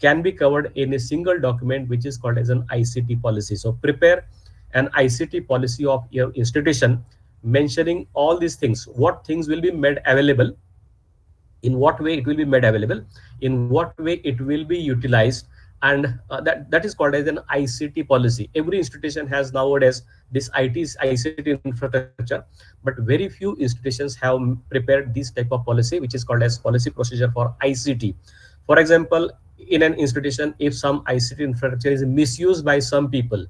can be covered in a single document, which is called as an ICT policy. So prepare an ICT policy of your institution mentioning all these things, what things will be made available, in what way it will be made available, in what way it will be utilized, and that is called as an ICT policy. Every institution has nowadays this ICT infrastructure, but very few institutions have prepared this type of policy, which is called as policy procedure for ICT. For example, in an institution, if some ICT infrastructure is misused by some people,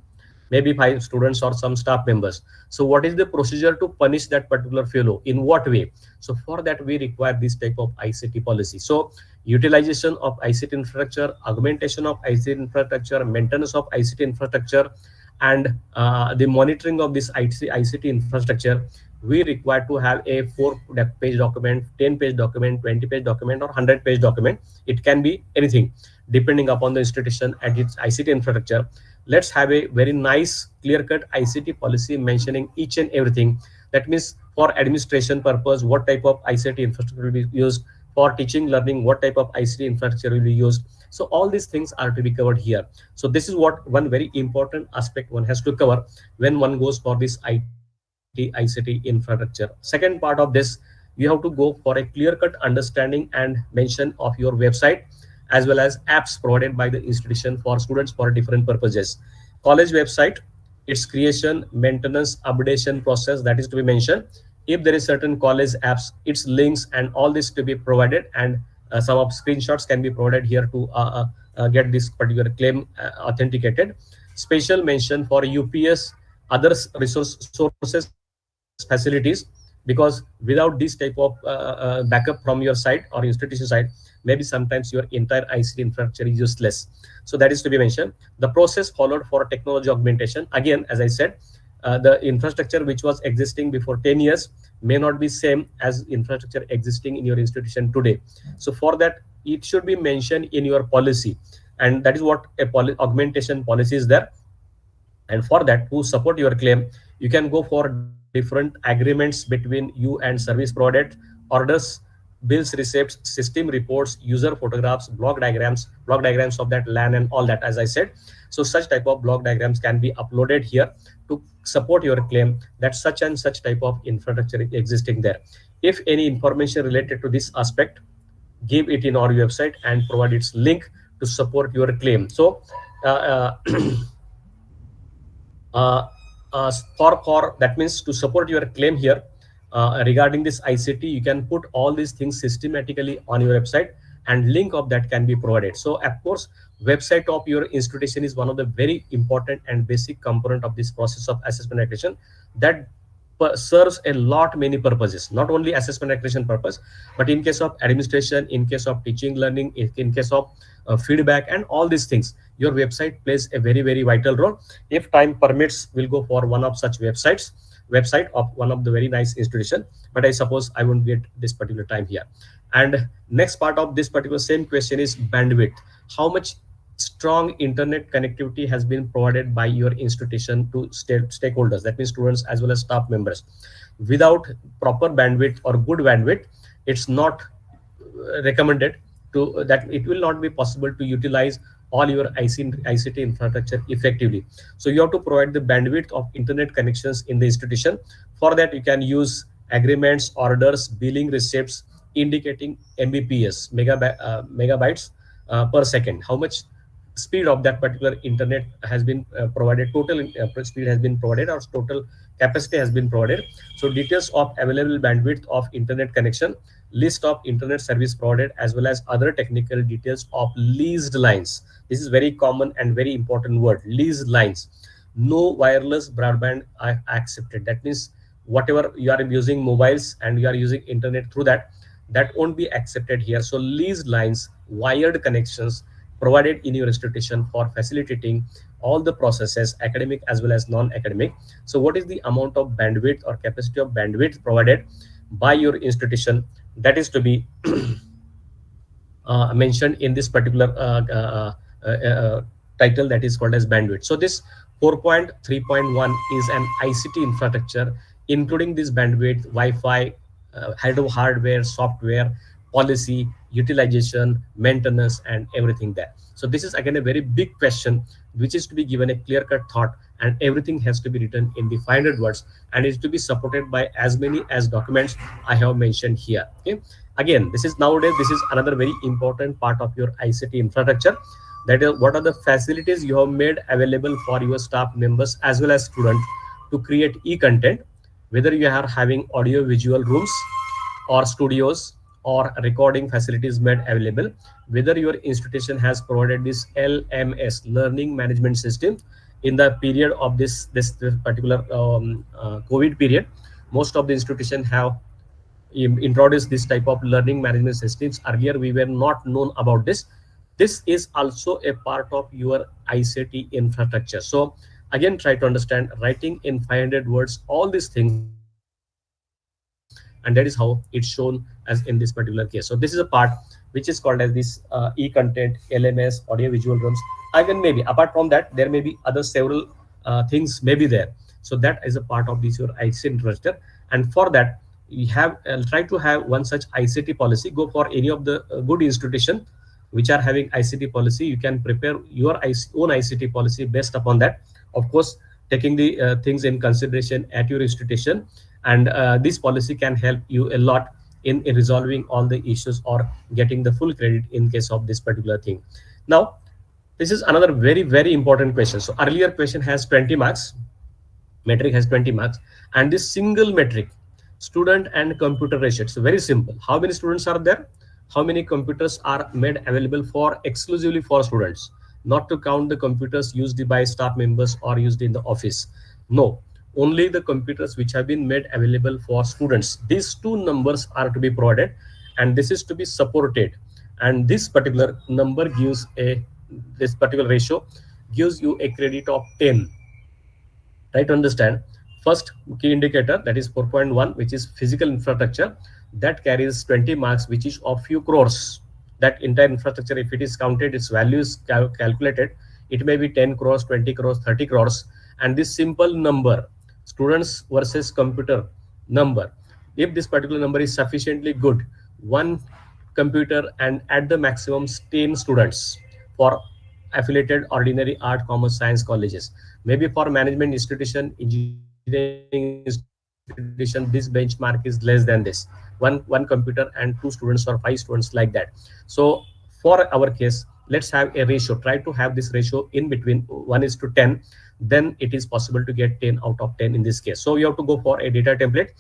maybe 5 students or some staff members, so what is the procedure to punish that particular fellow, in what way? So for that we require this type of ICT policy. So utilization of ICT infrastructure, augmentation of ICT infrastructure, maintenance of ICT infrastructure, and the monitoring of this ICT infrastructure, we require to have a 4-page document, 10-page document, 20-page document, or 100-page document. It can be anything depending upon the institution and its ICT infrastructure. Let's have a very nice clear-cut ICT policy mentioning each and everything, That means for administration purpose, what type of ICT infrastructure will be used, for teaching learning, what type of ICT infrastructure will be used. So all these things are to be covered here. So this is what one very important aspect one has to cover when one goes for this ICT infrastructure. Second part of this, you have to go for a clear cut understanding and mention of your website as well as apps provided by the institution for students for different purposes. College website, its creation, maintenance, updation process, that is to be mentioned. If there is certain college apps, its links and all this to be provided, and some of screenshots can be provided here to get this particular claim authenticated. Special mention for UPS, other sources facilities, because without this type of backup from your side or institution side, maybe sometimes your entire ICT infrastructure is useless. So that is to be mentioned. The process followed for technology augmentation, again as I said, the infrastructure which was existing before 10 years may not be same as infrastructure existing in your institution today. So for that, it should be mentioned in your policy, and that is what a augmentation policy is there. And for that, to support your claim, you can go for different agreements between you and service provider, orders, bills, receipts, system reports, user photographs, block diagrams of that LAN and all that, as I said. So such type of block diagrams can be uploaded here to support your claim that such and such type of infrastructure is existing there. If any information related to this aspect, give it in our website and provide its link to support your claim. So for that means to support your claim here regarding this ICT, you can put all these things systematically on your website, and link of that can be provided. So of course, website of your institution is one of the very important and basic component of this process of assessment accreditation that serves a lot many purposes, not only assessment accreditation purpose, but in case of administration, in case of teaching learning, in case of feedback and all these things, your website plays a very vital role. If time permits, we'll go for one of such website of one of the very nice institution, but I suppose I won't get this particular time here. And next part of this particular same question is bandwidth. How much strong internet connectivity has been provided by your institution to stakeholders, that means students as well as staff members. Without proper bandwidth or good bandwidth, it's not recommended to that it will not be possible to utilize all your ICT infrastructure effectively. So you have to provide the bandwidth of internet connections in the institution. For that, you can use agreements, orders, billing receipts indicating Mbps, megabytes per second. How much speed of that particular internet has been provided, total speed has been provided, or total capacity has been provided. So details of available bandwidth of internet connection, list of internet service provided, as well as other technical details of leased lines. This is very common and very important word, leased lines. No wireless broadband are accepted. That means whatever you are using mobiles and you are using internet through that, that won't be accepted here. So leased lines, wired connections provided in your institution for facilitating all the processes, academic as well as non-academic. So what is the amount of bandwidth or capacity of bandwidth provided by your institution, that is to be mentioned in this particular title, that is called as bandwidth. So this 4.3.1 is an ICT infrastructure, including this bandwidth, Wi-Fi, hardware, software, policy, utilization, maintenance, and everything there. So this is again a very big question, which is to be given a clear-cut thought, and everything has to be written in the 500 words, and is to be supported by as many as documents I have mentioned here. Okay. Again, this is nowadays, this is another very important part of your ICT infrastructure. That is, what are the facilities you have made available for your staff members as well as students to create e-content, whether you are having audio visual rooms or studios or recording facilities made available, whether your institution has provided this LMS, learning management system, in the period of this particular COVID period. Most of the institutions have introduced this type of learning management systems. Earlier we were not known about this. This is also a part of your ICT infrastructure. So again, try to understand, writing in 500 words all these things, and that is how it's shown as in this particular case. So this is a part which is called as this e-content, LMS, audio visual rooms. Again, maybe apart from that, there may be other several things may be there. So that is a part of this your ICT infrastructure. And for that, we have try to have one such ICT policy. Go for any of the good institution which are having ICT policy. You can prepare your own ICT policy based upon that, of course, taking the things in consideration at your institution. And this policy can help you a lot in resolving all the issues or getting the full credit in case of this particular thing. Now, this is another very, very important question. So earlier question has 20 marks, metric has 20 marks, and this single metric, student and computer ratio, it's very simple. How many students are there? How many computers are made available for exclusively for students? Not to count the computers used by staff members or used in the office. No, only the computers which have been made available for students. These two numbers are to be provided, and this is to be supported. And this particular number gives a, this particular ratio gives you a credit of 10. Try to understand. First key indicator, that is 4.1, which is physical infrastructure, that carries 20 marks, which is of few crores. That entire infrastructure, if it is counted, its value is calculated, it may be 10 crores, 20 crores, 30 crores. And this simple number, students versus computer number, if this particular number is sufficiently good, one computer and at the maximum 10 students for affiliated ordinary art, commerce, science colleges. Maybe for management institution, engineering institution, this benchmark is less than this. One computer and 2 students or 5 students, like that. So for our case, let's have a ratio. Try to have this ratio in between 1:10. Then it is possible to get 10 out of 10 in this case. So you have to go for a data template.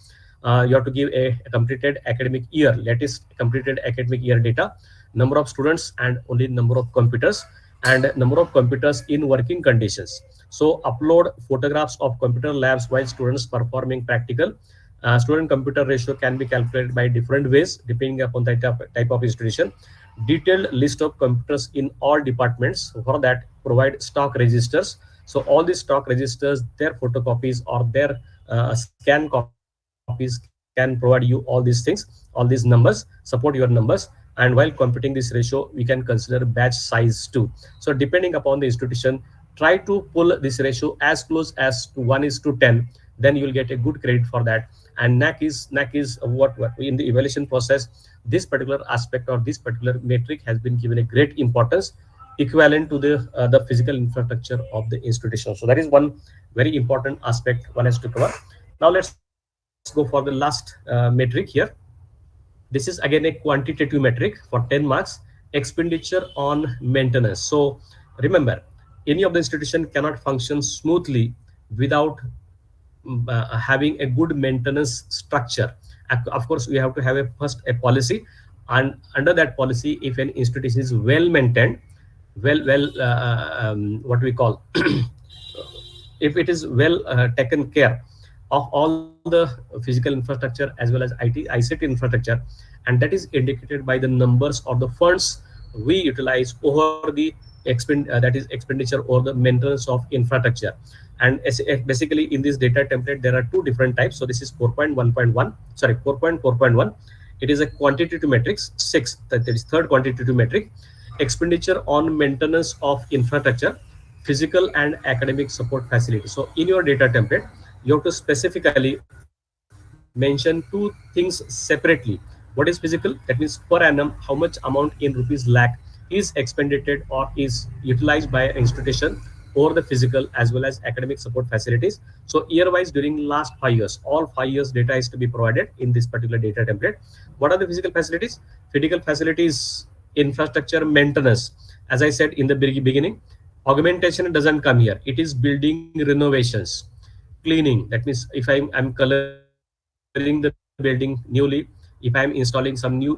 You have to give a completed academic year, latest completed academic year data, number of students, and only number of computers, and number of computers in working conditions. So upload photographs of computer labs while students performing practical. Student computer ratio can be calculated by different ways depending upon the type of institution. Detailed list of computers in all departments. For that, provide stock registers. So all these stock registers, their photocopies or their scan copies can provide you all these things, all these numbers, support your numbers. And while computing this ratio, we can consider batch size too. So depending upon the institution, try to pull this ratio as close as to 1:10. Then you will get a good credit for that. And NAC is what in the evaluation process, this particular aspect or this particular metric has been given a great importance, equivalent to the physical infrastructure of the institution. So that is one very important aspect one has to cover. Now let's go for the last metric here. This is again a quantitative metric for 10 marks, expenditure on maintenance. So remember, any of the institution cannot function smoothly without having a good maintenance structure. Of course, we have to have first a policy, and under that policy, if an institution is well maintained, what we call if it is well taken care of all the physical infrastructure as well as ICT infrastructure, and that is indicated by the numbers or the funds we utilize over the that is expenditure or the maintenance of infrastructure. And basically in this data template, there are two different types. So this is 4.4.1. It is a quantitative matrix. 6, that is third quantitative metric, expenditure on maintenance of infrastructure, physical and academic support facility. So in your data template, you have to specifically mention two things separately. What is physical? That means per annum, how much amount in rupees lakh is expended or is utilized by an institution over the physical as well as academic support facilities. So year-wise, during last 5 years, all 5 years data is to be provided in this particular data template. What are the physical facilities? Physical facilities, infrastructure maintenance. As I said in the beginning, augmentation doesn't come here. It is building renovations, cleaning. That means if I'm coloring the building newly, if I'm installing some new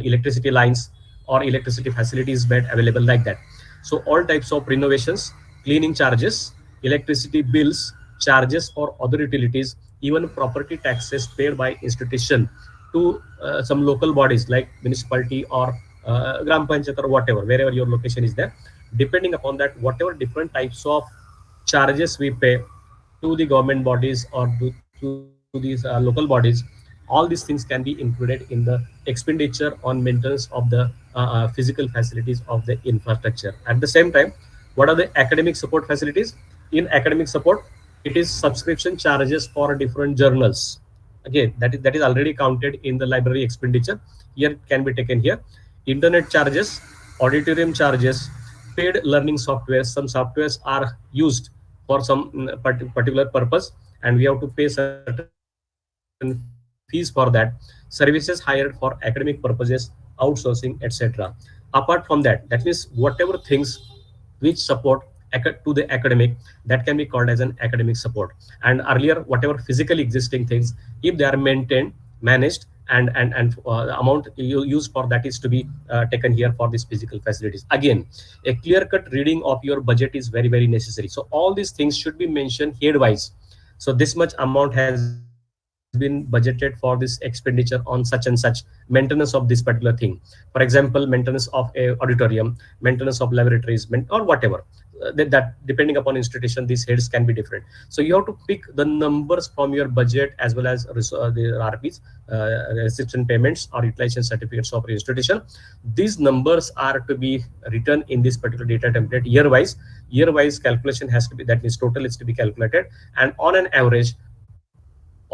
electricity lines or electricity facilities made available, like that. So all types of renovations, cleaning charges, electricity bills, charges for other utilities, even property taxes paid by institution to some local bodies like municipality or gram panchayat or whatever, wherever your location is there. Depending upon that, whatever different types of charges we pay to the government bodies or to these local bodies, all these things can be included in the expenditure on maintenance of the physical facilities of the infrastructure. At the same time, what are the academic support facilities? In academic support, it is subscription charges for different journals. Again, that is already counted in the library expenditure. Here can be taken here. Internet charges, auditorium charges, paid learning software. Some softwares are used for some particular purpose, and we have to pay certain fees for that. Services hired for academic purposes, outsourcing, etc. Apart from that, that means whatever things which support to the academic, that can be called as an academic support. And earlier, whatever physically existing things, if they are maintained, managed, and the amount you use for that is to be taken here for these physical facilities. Again, a clear cut reading of your budget is very, very necessary. So all these things should be mentioned head wise. So this much amount has been budgeted for this expenditure on such and such maintenance of this particular thing. For example, maintenance of a auditorium, maintenance of laboratories, or whatever. That depending upon institution, these heads can be different. So you have to pick the numbers from your budget as well as the RPs, reception payments or utilization certificates of your institution. These numbers are to be written in this particular data template year wise. Year wise calculation has to be, that means total is to be calculated, and on an average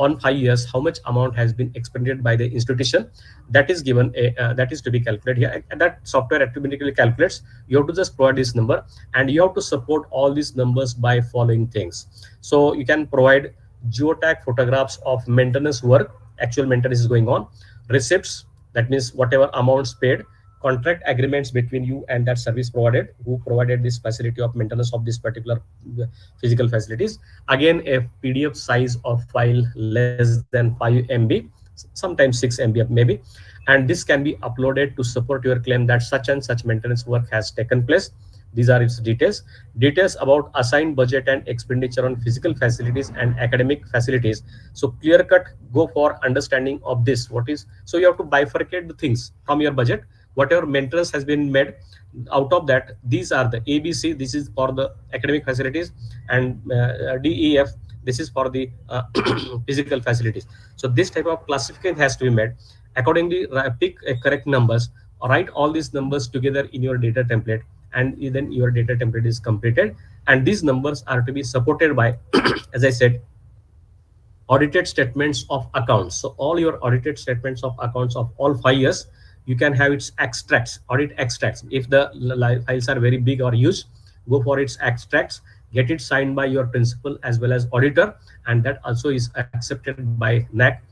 on 5 years how much amount has been expended by the institution, that is given that is to be calculated here, and that software automatically calculates. You have to just provide this number, and you have to support all these numbers by following things. So you can provide geotag photographs of maintenance work, actual maintenance is going on, receipts, that means whatever amounts paid, contract agreements between you and that service provided who provided this facility of maintenance of this particular physical facilities. Again, a PDF size of file less than 5 MB, sometimes 6 MB maybe, and this can be uploaded to support your claim that such and such maintenance work has taken place. These are its details. Details about assigned budget and expenditure on physical facilities and academic facilities. So clear cut, go for understanding of this. What is, so you have to bifurcate the things from your budget. Whatever maintenance has been made, out of that, these are the ABC. This is for the academic facilities, and DEF. This is for the physical facilities. So this type of classification has to be made. Accordingly, pick a correct numbers. Write all these numbers together in your data template, and then your data template is completed. And these numbers are to be supported by, as I said, audited statements of accounts. So all your audited statements of accounts of all 5 years, you can have its extracts, audit extracts. If the files are very big or huge, go for its extracts, get it signed by your principal as well as auditor, and that also is accepted by NAC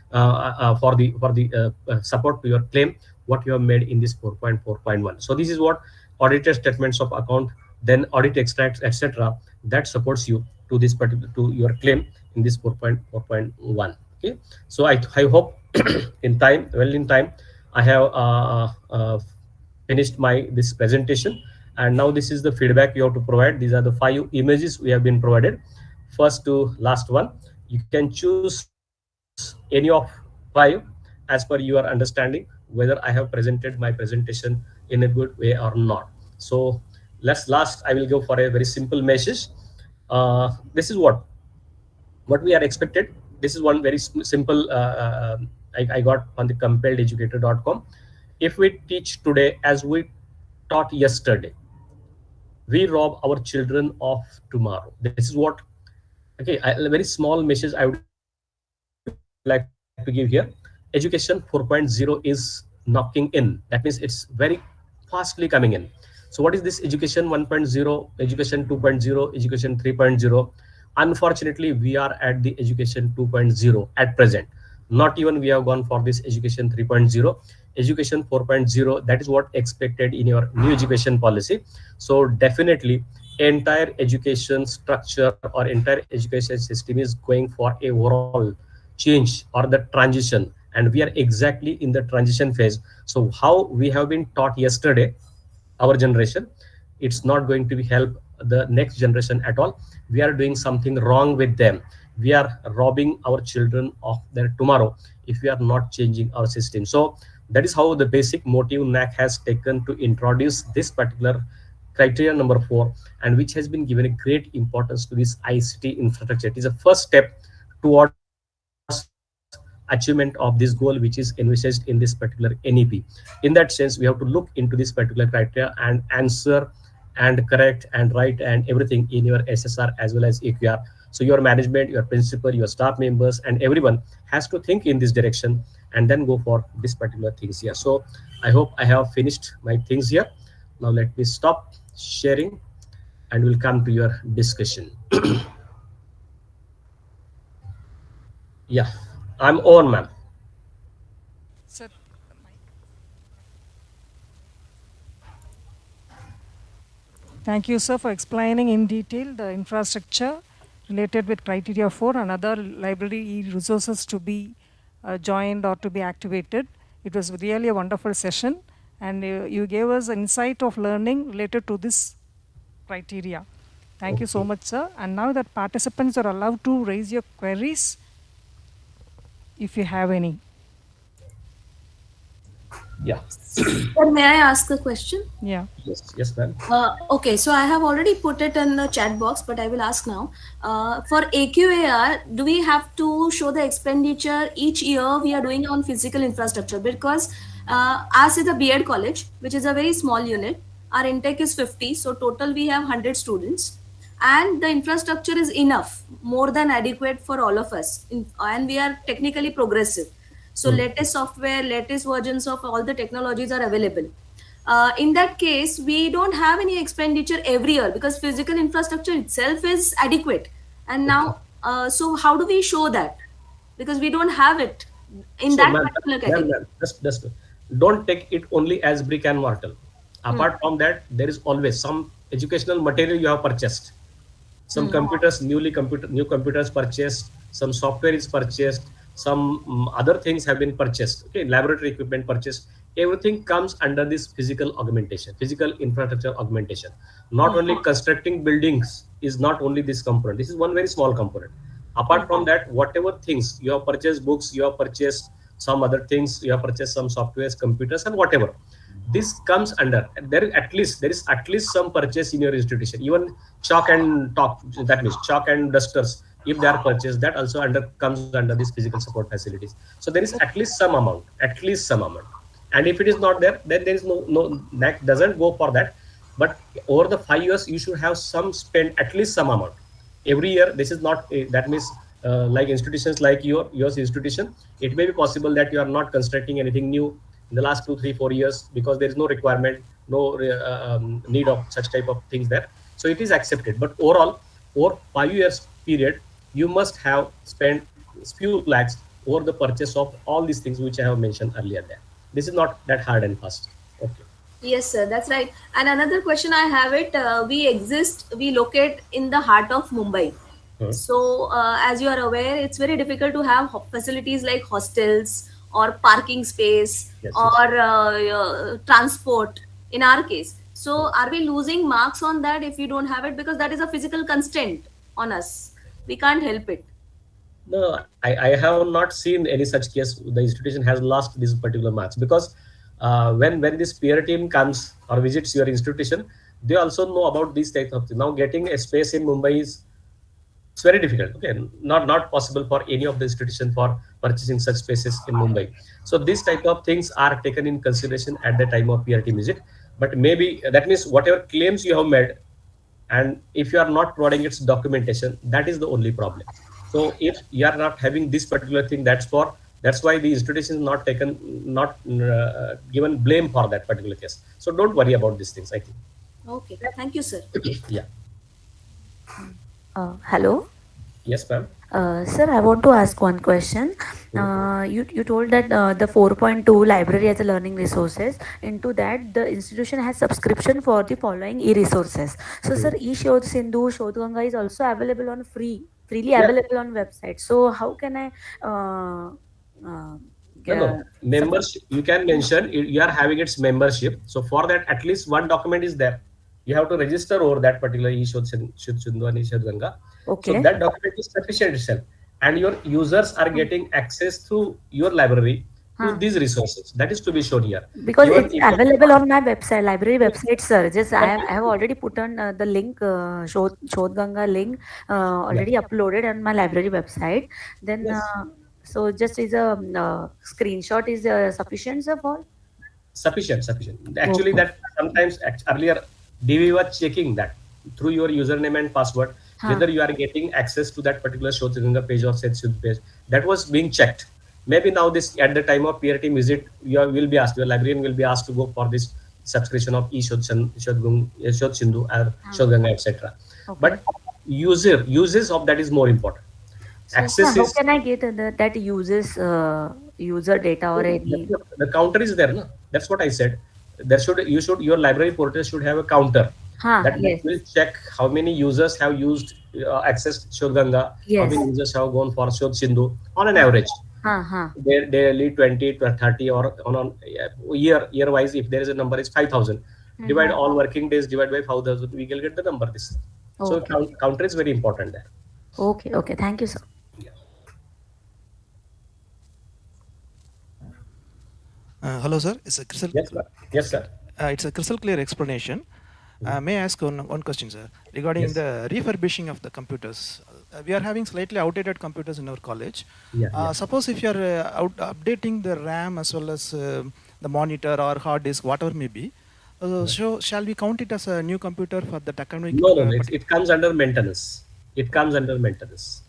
for the support to your claim what you have made in this 4.4.1. So this is what audited statements of account, then audit extracts, etc. that supports you to this particular, to your claim in this 4.4.1. Okay, so I hope in time, I have finished my this presentation, and now this is the feedback you have to provide. These are the 5 images we have been provided, first to last one. You can choose any of 5 as per your understanding, whether I have presented my presentation in a good way or not. So last I will go for a very simple message. This is what we are expected. This is one very simple I got on the compellededucator.com. If we teach today as we taught yesterday, we rob our children of tomorrow. This is what, okay, a very small message I would like to give here. Education 4.0 is knocking in. That means it's very fastly coming in. So what is this education 1.0, education 2.0, education 3.0? Unfortunately, we are at the education 2.0 at present. Not even we have gone for this education 3.0. Education 4.0, that is what expected in your new education policy. So definitely entire education structure or entire education system is going for a overall change or the transition, and we are exactly in the transition phase. So how we have been taught yesterday, our generation, it's not going to be help the next generation at all. We are doing something wrong with them. We are robbing our children of their tomorrow if we are not changing our system. So that is how the basic motive NAC has taken to introduce this particular criteria number 4, and which has been given a great importance to this ICT infrastructure. It is a first step towards achievement of this goal, which is envisaged in this particular NEP. In that sense, we have to look into this particular criteria and answer and correct and write and everything in your SSR as well as AQAR. So your management, your principal, your staff members, and everyone has to think in this direction and then go for this particular things here. So I hope I have finished my things here. Now let me stop sharing and we'll come to your discussion. Yeah, I'm on, ma'am. Sir, thank you, sir, for explaining in detail the infrastructure related with criteria 4 and other library resources to be joined or to be activated. It was really a wonderful session, and you gave us insight of learning related to this criteria. Thank you so much, sir. And now that participants are allowed to raise your queries, if you have any. Yeah. Sir, may I ask a question? Yeah. Yes, ma'am. Okay, so I have already put it in the chat box, but I will ask now. For AQAR, do we have to show the expenditure each year we are doing on physical infrastructure? Because as is a B.Ed college, which is a very small unit, our intake is 50, so total we have 100 students. And the infrastructure is enough, more than adequate for all of us. And we are technically progressive. So latest software, latest versions of all the technologies are available. In that case, we don't have any expenditure every year because physical infrastructure itself is adequate. And now, so how do we show that? Because we don't have it in So, that ma'am, particular category. ma'am, just don't take it only as brick and mortar. Apart from that, there is always some educational material you have purchased. Some computers, new computers purchased, some software is purchased, some other things have been purchased. Okay, laboratory equipment purchased. Everything comes under this physical augmentation, physical infrastructure augmentation. Not only constructing buildings is not only this component. This is one very small component. Apart from that, whatever things you have purchased, books, you have purchased some other things, you have purchased some softwares, computers, and whatever. This comes under there is at least some purchase in your institution. Even chalk and talk, that means chalk and dusters, if they are purchased, that also comes under this physical support facilities. So there is at least some amount. And if it is not there, then there is no that doesn't go for that. But over the 5 years, you should have some spend at least some amount every year. This is not that means like institutions like your institution. It may be possible that you are not constructing anything new in the last 2, 3, 4 years because there is no requirement, no need of such type of things there. So it is accepted. But overall, over 5 years period, you must have spent few lakhs over the purchase of all these things which I have mentioned earlier there. This is not that hard and fast. Okay. Yes, sir, that's right. And another question I have we locate in the heart of Mumbai. So as you are aware, it's very difficult to have facilities like hostels or parking space or transport in our case. So are we losing marks on that if we don't have it? Because that is a physical constraint on us. We can't help it. No, I have not seen any such case. The institution has lost these particular marks because when this peer team comes or visits your institution, they also know about these types of things. Now getting a space in Mumbai it's very difficult. Okay, not possible for any of the institution for purchasing such spaces in Mumbai. So these type of things are taken in consideration at the time of peer team visit. But maybe that means whatever claims you have made, and if you are not providing its documentation, that is the only problem. So if you are not having this particular thing, that's why the institution is not given blame for that particular case. So don't worry about these things, I think. Okay, thank you, sir. Yeah. Hello. Yes, ma'am. Sir, I want to ask one question. You told that the 4.2 library as a learning resources. Into that, the institution has subscription for the following e-resources. So, sir, eShodh Sindhu, Shodh Ganga is also available on freely available on website. So, how can I? No. Membership. You can mention you are having its membership. So for that, at least one document is there. You have to register over that particular eShodh Sindhu and eShodh Ganga. Okay. So that document is sufficient itself, and your users are getting access through your library to these resources. That is to be shown here. Because it's available on my website, library website, sir. Just I have already put on the link, Shodh Ganga link, already uploaded on my library website. Then, so just is a screenshot is sufficient, sir, for? Sufficient. Actually, that sometimes earlier DV was checking that through your username and password. whether you are getting access to that particular Shodhganga page or Setsud page. That was being checked. Maybe now this at the time of peer team visit, will be asked, your librarian will be asked to go for this subscription of Shod Sindhu or Shodhganga, etc. Okay. But uses of that is more important. So, Access how is can I get that uses user data or any? the counter is there, no? That's what I said. Your library portal should have a counter that Yes. will check how many users have used accessed Shodhganga, how Yes. many users have gone for Shodh Sindhu on an average. They're daily 20 to 30 or on year wise, if there is a number is 5,000, divide all working days, divide by 5,000, we will get the number this. So counter is very important there. Okay. Thank you, sir. Hello, sir. It's a crystal. Yes, sir. It's a crystal clear explanation. May I ask one question, sir, regarding the refurbishing of the computers? We are having slightly outdated computers in our college. Suppose if you are updating the RAM as well as the monitor or hard disk, whatever may be, so shall we count it as a new computer for the academic? No. It comes under maintenance.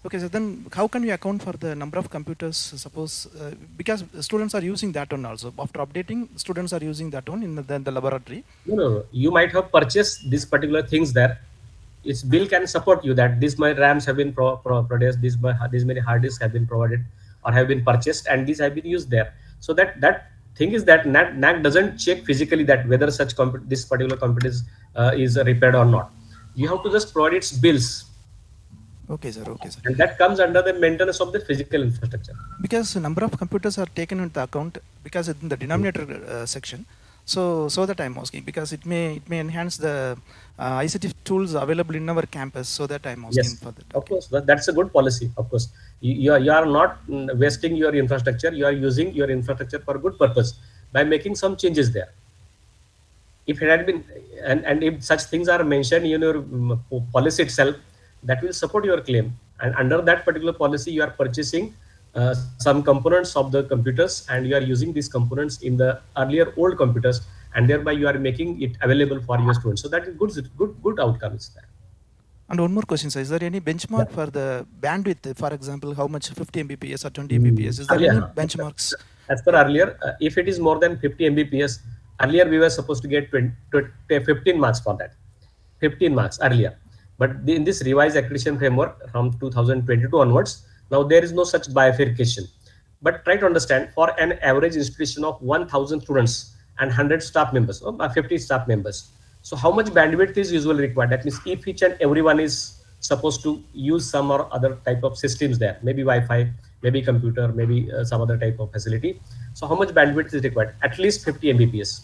Okay, so then how can we account for the number of computers, suppose, because students are using that one also. After updating, students are using that one in the laboratory. No. You might have purchased these particular things there. Its bill can support you that these my RAMs have been produced, these many hard disks have been provided or have been purchased, and these have been used there. So that thing is that NAC doesn't check physically that whether this particular computer is repaired or not. You have to just provide its bills. Okay, sir. And that comes under the maintenance of the physical infrastructure. Because the number of computers are taken into account because in the denominator section. So that I'm asking, because it may enhance the ICT tools available in our campus. So that I'm asking for that. Of course, that's a good policy. Of course, you are not wasting your infrastructure. You are using your infrastructure for good purpose by making some changes there. If it had been, and if such things are mentioned in your policy itself, that will support your claim. And under that particular policy, you are purchasing some components of the computers, and you are using these components in the earlier old computers, and thereby you are making it available for your students. So that is good outcomes there. And one more question, sir. Is there any benchmark for the bandwidth? For example, how much 50 Mbps or 20 Mbps? Is there any benchmarks? As per earlier, if it is more than 50 Mbps, earlier we were supposed to get 15 marks for that. 15 marks earlier. But in this revised accreditation framework from 2022 onwards, now there is no such bifurcation. But try to understand, for an average institution of 1,000 students and 100 staff members, or 50 staff members, so how much bandwidth is usually required? That means if each and everyone is supposed to use some or other type of systems there, maybe Wi-Fi, maybe computer, maybe some other type of facility. So how much bandwidth is required? At least 50 Mbps.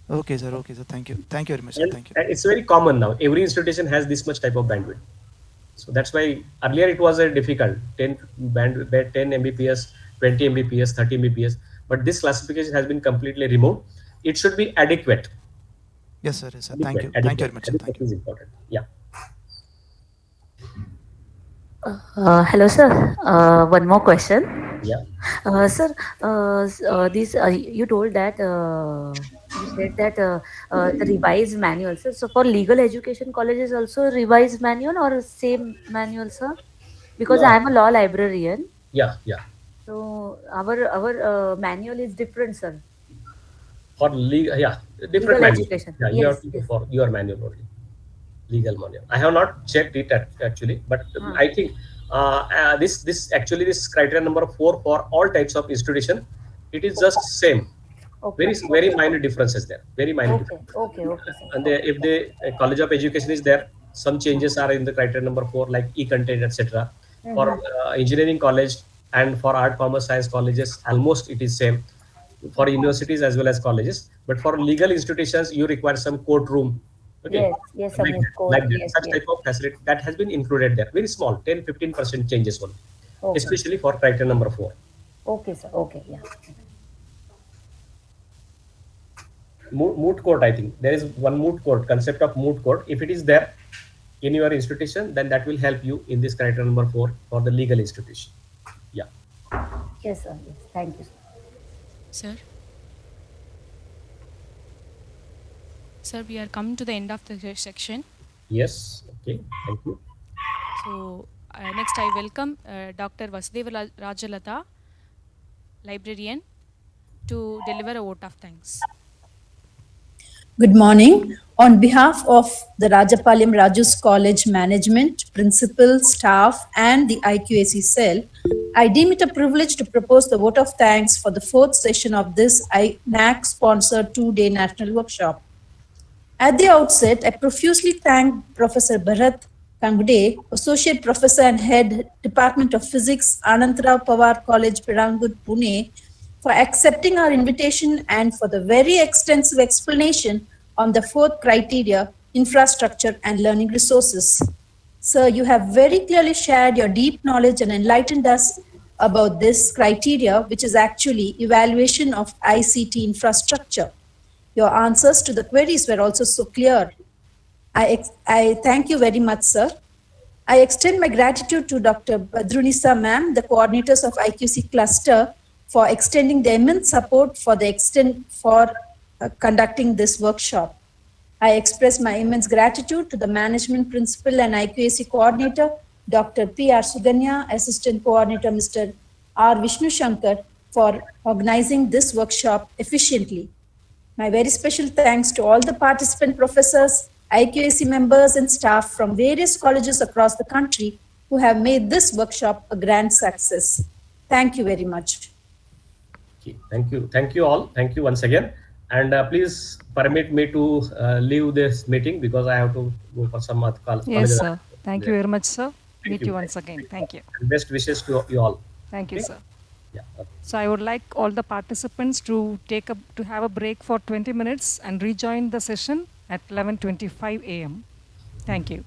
Okay, sir. Thank you very much, sir. Thank you. And it's very common now. Every institution has this much type of bandwidth. So that's why earlier it was difficult, 10 Mbps, 20 Mbps, 30 Mbps. But this classification has been completely removed. It should be adequate. Yes, sir. Thank you. Thank you very much, sir. Thank you. Is important. Yeah. Hello, sir. One more question. Yeah. Sir, you told that you said that the revised manual, sir. So for legal education colleges also revised manual or same manual, sir? Because I am a law librarian. Yeah. So our manual is different, sir. For legal, different legal manual. education. Yeah, you have to go for your manual only. Legal manual. I have not checked it actually, but I think this criteria number 4 for all types of institution, it is just same. Okay. Very minor differences there. Very minor. Okay, sir. And if the College of Education is there, some changes are in the criteria number 4, like e-content, etc. For engineering college and for art, commerce, science colleges, almost it is same. For universities as well as colleges, but for legal institutions, you require some courtroom. Okay. Yes, like that. Such type of facility that has been included there. Very small, 10-15% changes only, especially for criteria number 4. Okay, sir. Okay, yeah. Moot court, I think there is one moot court, concept of moot court. If it is there in your institution, then that will help you in this criteria number 4 for the legal institution. Yeah. Yes, sir. Yes. Thank you, sir. Sir, we are coming to the end of the section. Yes. Okay. Thank you. So next I welcome Dr. Vasudeva Rajalata, librarian, to deliver a vote of thanks. Good morning. On behalf of the Rajapalayam Rajus College management, principal, staff, and the IQAC cell, I deem it a privilege to propose the vote of thanks for the fourth session of this INAC sponsored 2-day national workshop. At the outset, I profusely thank Professor Bharat Kangude, Associate Professor and Head, Department of Physics, Anantrao Pawar College, Pirangut, Pune, for accepting our invitation and for the very extensive explanation on the fourth criteria, infrastructure and learning resources. Sir, you have very clearly shared your deep knowledge and enlightened us about this criteria, which is actually evaluation of ICT infrastructure. Your answers to the queries were also so clear. I thank you very much, sir. I extend my gratitude to Dr. Badrunisa ma'am, the coordinators of IQC Cluster, for extending their immense support for conducting this workshop. I express my immense gratitude to the management principal and IQAC coordinator, Dr. P.R. Suganya, assistant coordinator, Mr. R. Vishnu Shankar, for organizing this workshop efficiently. My very special thanks to all the participant professors, IQAC members and staff from various colleges across the country who have made this workshop a grand success. Thank you very much. Okay. Thank you. Thank you all. Thank you once again. And please permit me to leave this meeting because I have to go for some other college. Yes, sir. Thank you very much, sir. Meet you once again. Thank you. And best wishes to you all. Thank you, sir. Yeah. Okay. So I would like all the participants to have a break for 20 minutes and rejoin the session at 11:25 a.m. Thank you.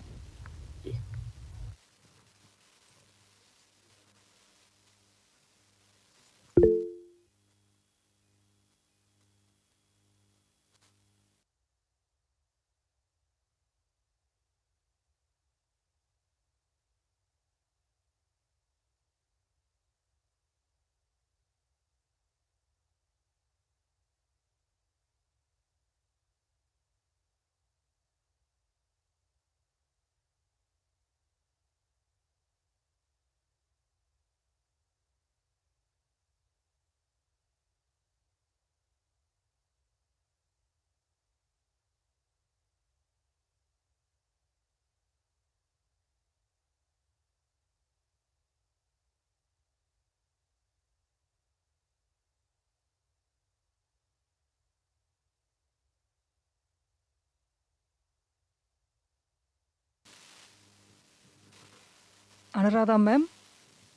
Anuradha ma'am,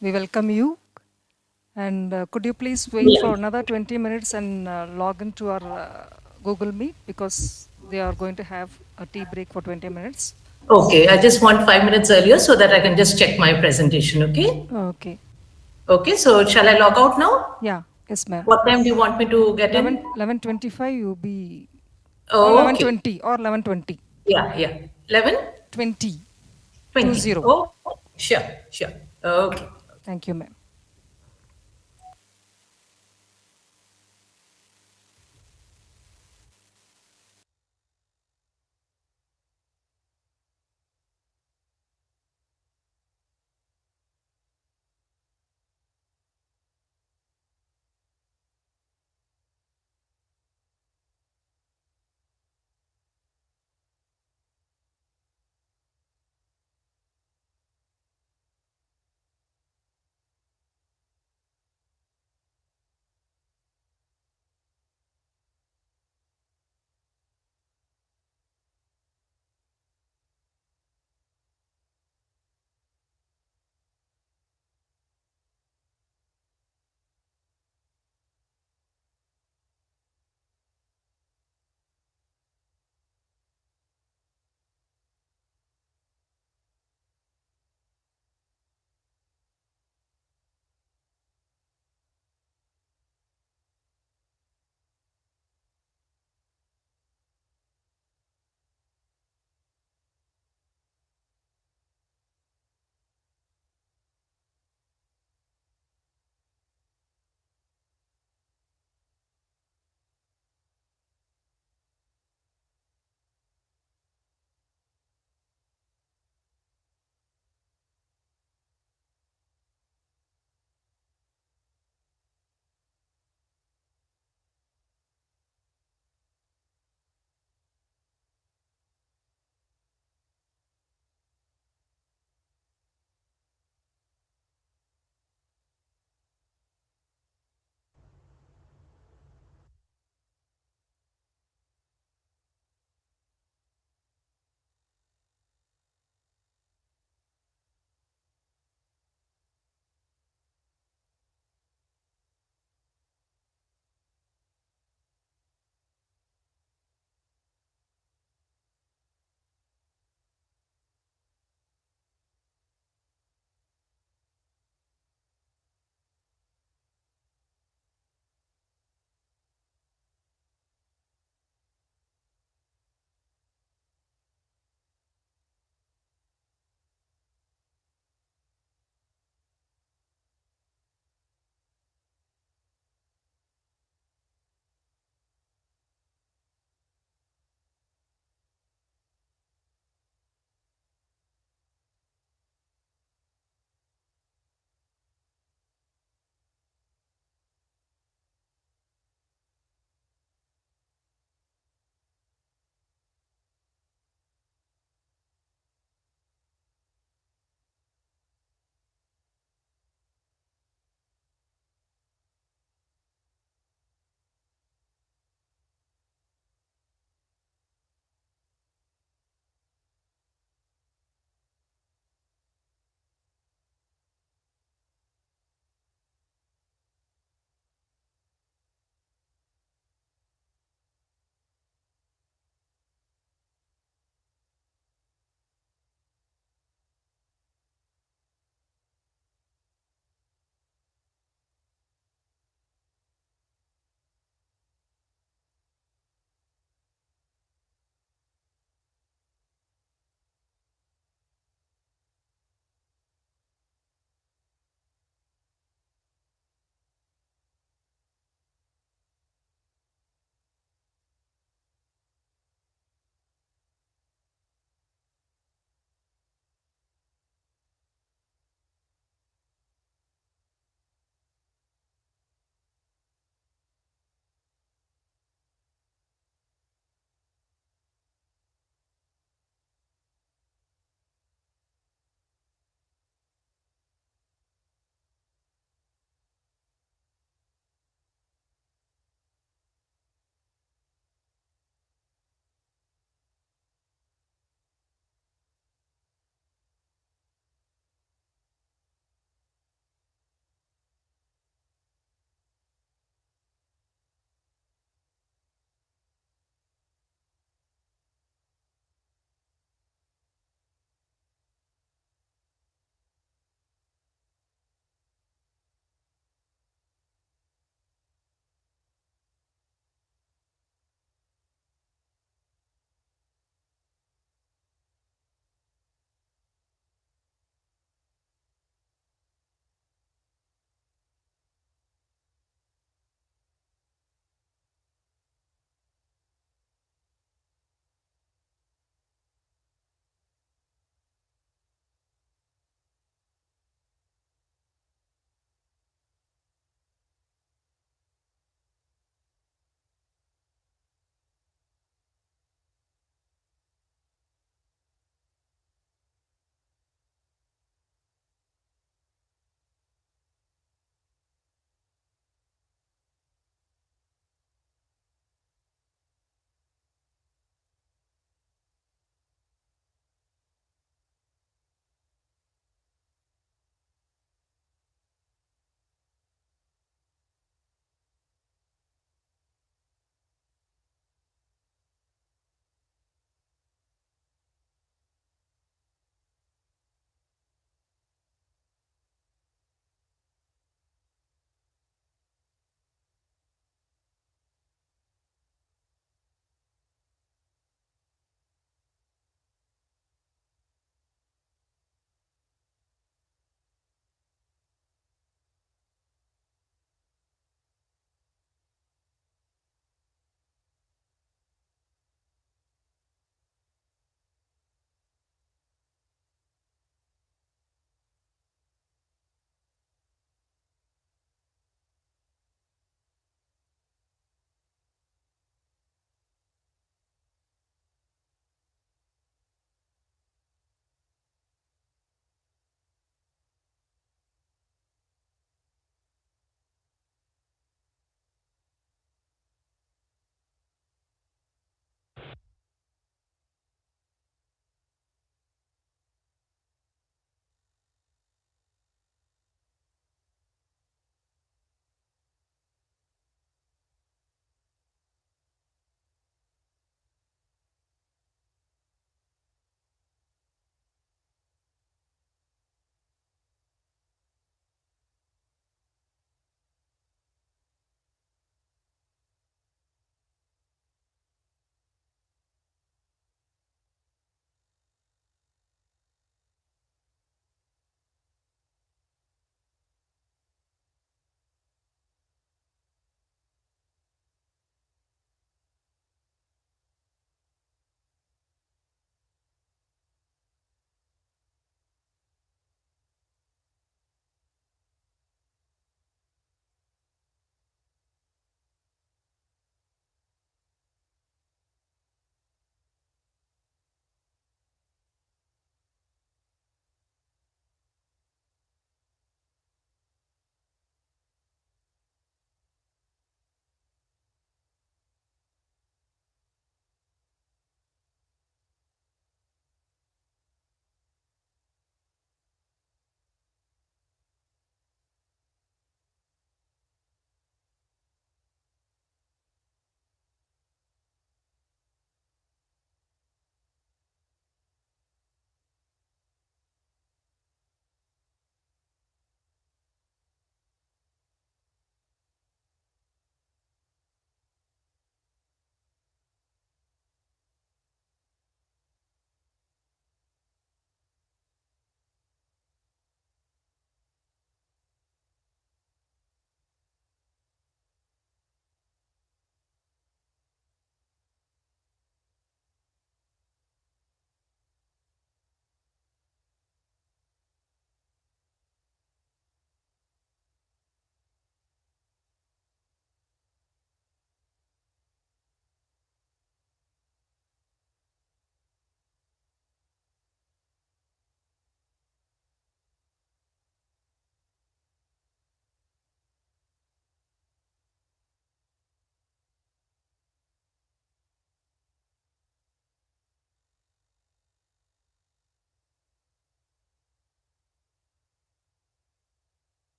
we welcome you. And could you please wait for another 20 minutes and log into our Google Meet because they are going to have a tea break for 20 minutes. Okay, I just want 5 minutes earlier so that I can just check my presentation, okay? Okay. Okay, so shall I log out now? Yeah, yes ma'am. What time do you want me to get in? 11:25 you'll be, Oh, or okay. 11:20 or 11:20. Yeah. 11? 20. 20. 20. Oh, sure. Okay. Thank you, ma'am.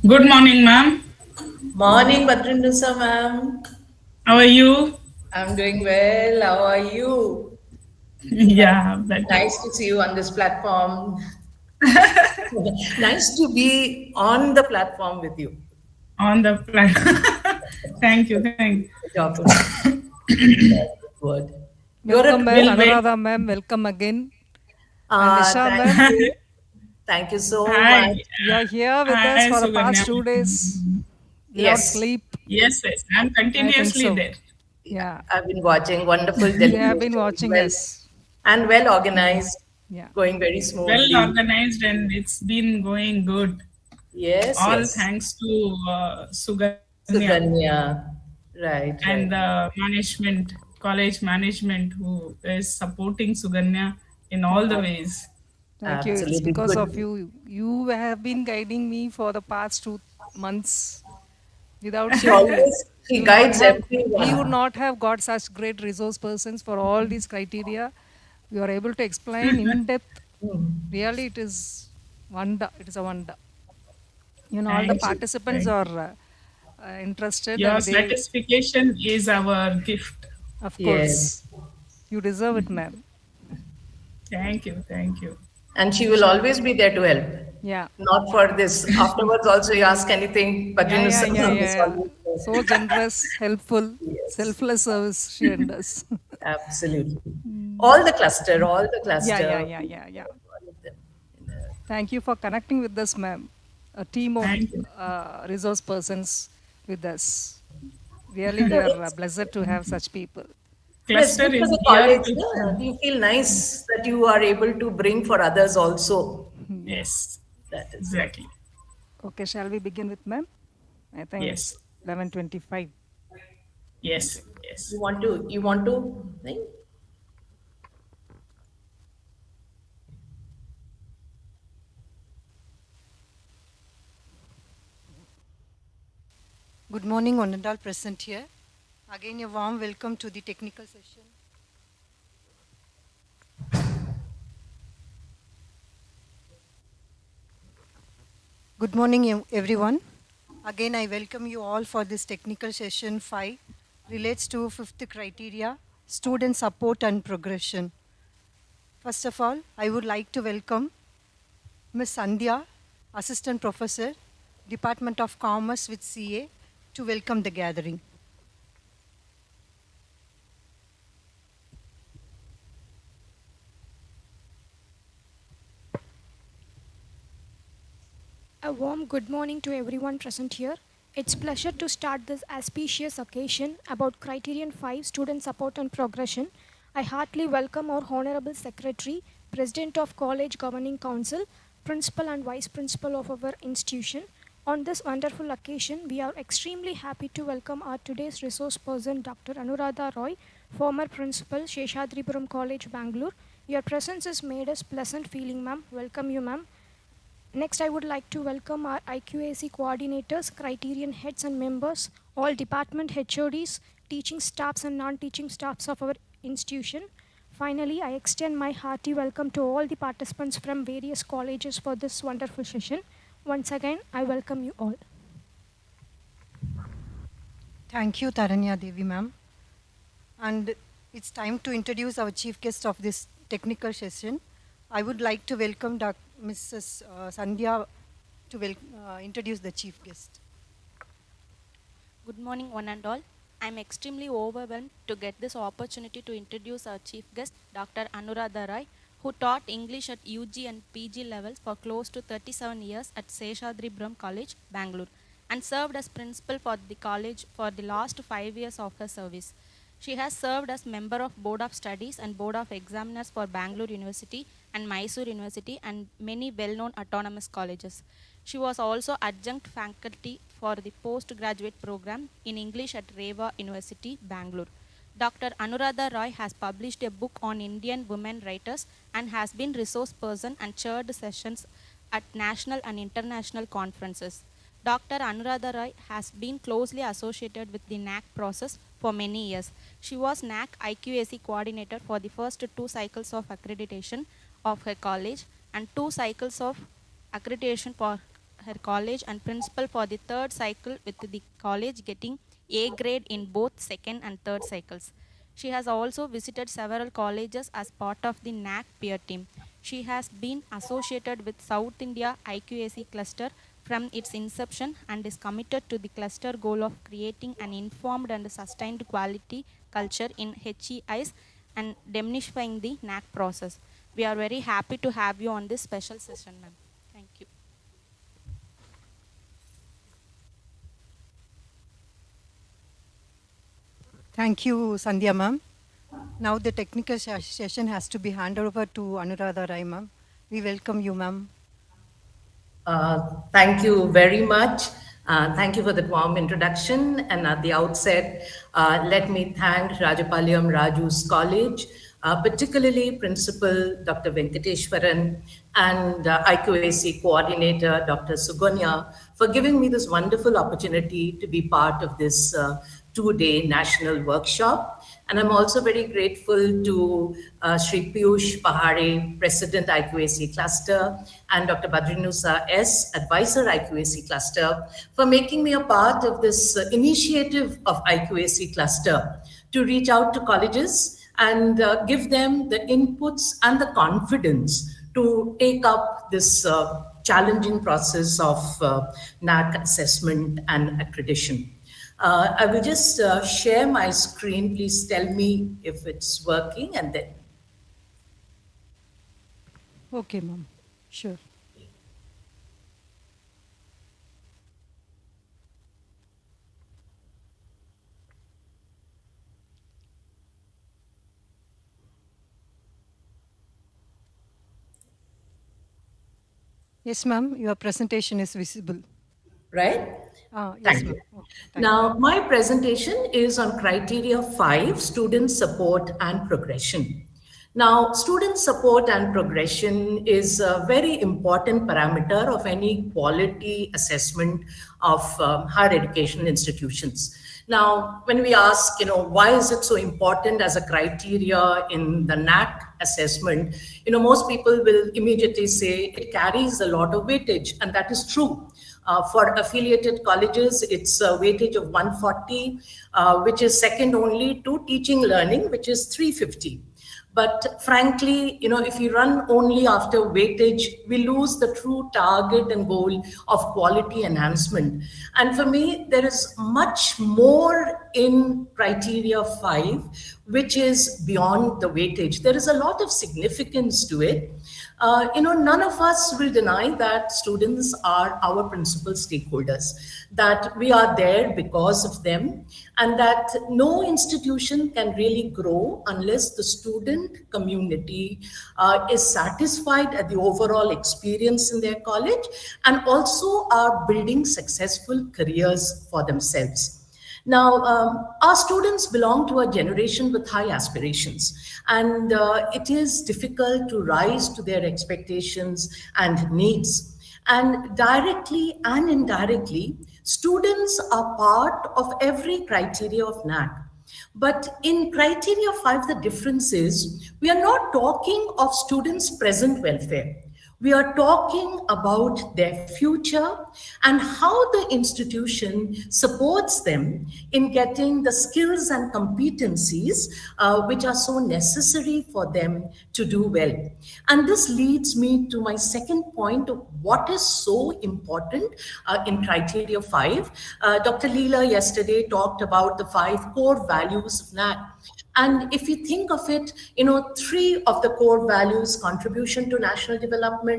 Good morning, ma'am. Morning, Badrinusa ma'am. How are you? I'm doing well. How are you? Yeah, better. Nice to see you on this platform. Nice to be on the platform with you. On the platform. Thank you. Thank you. Word. Welcome, ma'am. Anuradha, ma'am. Welcome again. And Nisha, ma'am. Thank you so Hi. much. You are here with us for the past 2 days without sleep. Yes. I'm continuously so. there. Yeah. I've been watching wonderful You have been watching us. And well organized. Yeah. Going very smoothly. Well organized and it's been going good. Yes. All thanks to Suganya. Right. And the management, college management who is supporting Suganya in all the ways. Thank you. It's because of you. You have been guiding me for the past 2 months. Without she guides everyone. We would not have got such great resource persons for all these criteria. You are able to explain in depth. Really, it is wonder. It is a wonder. All the participants are interested. Your and satisfaction is our gift. Of course. You deserve it, ma'am. Thank you. And she will always be there to help. Yeah. Not for this. Afterwards, also you ask anything, but yeah. So generous, helpful, selfless service she does. Absolutely. All the cluster. Yeah. Thank you for connecting with us, ma'am. A team of resource persons with us. Really, we are blessed to have such people. Cluster is college. Do you feel nice that you are able to bring for others also? Yes, that is exactly. Okay, shall we begin with ma'am? I think yes. 11:25. Yes. You want to think? Good morning, one and all present here. Again, a warm welcome to the technical session. Good morning, everyone. Again, I welcome you all for this technical session 5, relates to 5th criteria, student support and progression. First of all, I would like to welcome Ms. Sandhya, Assistant Professor, Department of Commerce with CA, to welcome the gathering. A warm good morning to everyone present here. It's a pleasure to start this auspicious occasion about Criterion 5 Student Support and Progression. I heartily welcome our Honorable Secretary, President of College Governing Council, Principal and Vice Principal of our institution. On this wonderful occasion, we are extremely happy to welcome our today's resource person, Dr. Anuradha Roy, former Principal, Sheshadripuram College, Bangalore. Your presence has made us pleasant feeling, ma'am. Welcome you, ma'am. Next, I would like to welcome our IQAC coordinators, criterion heads and members, all department HODs, teaching staffs and non-teaching staffs of our institution. Finally, I extend my hearty welcome to all the participants from various colleges for this wonderful session. Once again, I welcome you all. Thank you, Taranya Devi ma'am. And it's time to introduce our chief guest of this technical session. I would like to welcome Mrs. Sandhya to introduce the chief guest. Good morning, one and all. I'm extremely overwhelmed to get this opportunity to introduce our chief guest, Dr. Anuradha Roy, who taught English at UG and PG levels for close to 37 years at Sheshadripuram College, Bangalore, and served as principal for the college for the last 5 years of her service. She has served as member of Board of Studies and Board of Examiners for Bangalore University and Mysore University and many well-known autonomous colleges. She was also adjunct faculty for the postgraduate program in English at Reva University, Bangalore. Dr. Anuradha Roy has published a book on Indian women writers and has been resource person and chaired sessions at national and international conferences. Dr. Anuradha Roy has been closely associated with the NAC process for many years. She was NAC IQAC coordinator for the first 2 cycles of accreditation of her college and 2 cycles of accreditation for her college and principal for the 3rd cycle, with the college getting A grade in both 2nd and 3rd cycles. She has also visited several colleges as part of the NAC peer team. She has been associated with South India IQAC Cluster from its inception and is committed to the cluster goal of creating an informed and sustained quality culture in HEIs and demystifying the NAC process. We are very happy to have you on this special session, ma'am. Thank you. Thank you, Sandhya ma'am. Now the technical session has to be handed over to Anuradha Roy ma'am. We welcome you, ma'am. Thank you very much. Thank you for that warm introduction. And at the outset, let me thank Rajapalayam Rajus College, particularly Principal Dr. Venkateshwaran and IQAC Coordinator Dr. Suganya for giving me this wonderful opportunity to be part of this 2-day national workshop. And I'm also very grateful to Sri Piyush Pahare, President IQAC Cluster, and Dr. Badrinusa S, Advisor IQAC Cluster, for making me a part of this initiative of IQAC Cluster to reach out to colleges and give them the inputs and the confidence to take up this challenging process of NAC assessment and accreditation. I will just share my screen. Please tell me if it's working and then. Okay, ma'am. Sure. Yes, ma'am. Your presentation is visible. Right? Yes, Thank you. ma'am. Now, my presentation is on criteria 5, student support and progression. Now, student support and progression is a very important parameter of any quality assessment of higher education institutions. Now, when we ask, why is it so important as a criteria in the NAC assessment, most people will immediately say it carries a lot of weightage, and that is true. For affiliated colleges, it's a weightage of 140, which is second only to teaching learning, which is 350. But frankly, if we run only after weightage, we lose the true target and goal of quality enhancement. And for me, there is much more in criteria 5, which is beyond the weightage. There is a lot of significance to it. None of us will deny that students are our principal stakeholders, that we are there because of them, and that no institution can really grow unless the student community is satisfied at the overall experience in their college and also are building successful careers for themselves. Now, our students belong to a generation with high aspirations, and it is difficult to rise to their expectations and needs. And directly and indirectly, students are part of every criteria of NAC. But in criteria 5, the difference is we are not talking of students' present welfare. We are talking about their future and how the institution supports them in getting the skills and competencies which are so necessary for them to do well. And this leads me to my second point of what is so important in criteria 5. Dr. Leela yesterday talked about the 5 core values of NAC. And if you think of it, 3 of the core values, contribution to national development,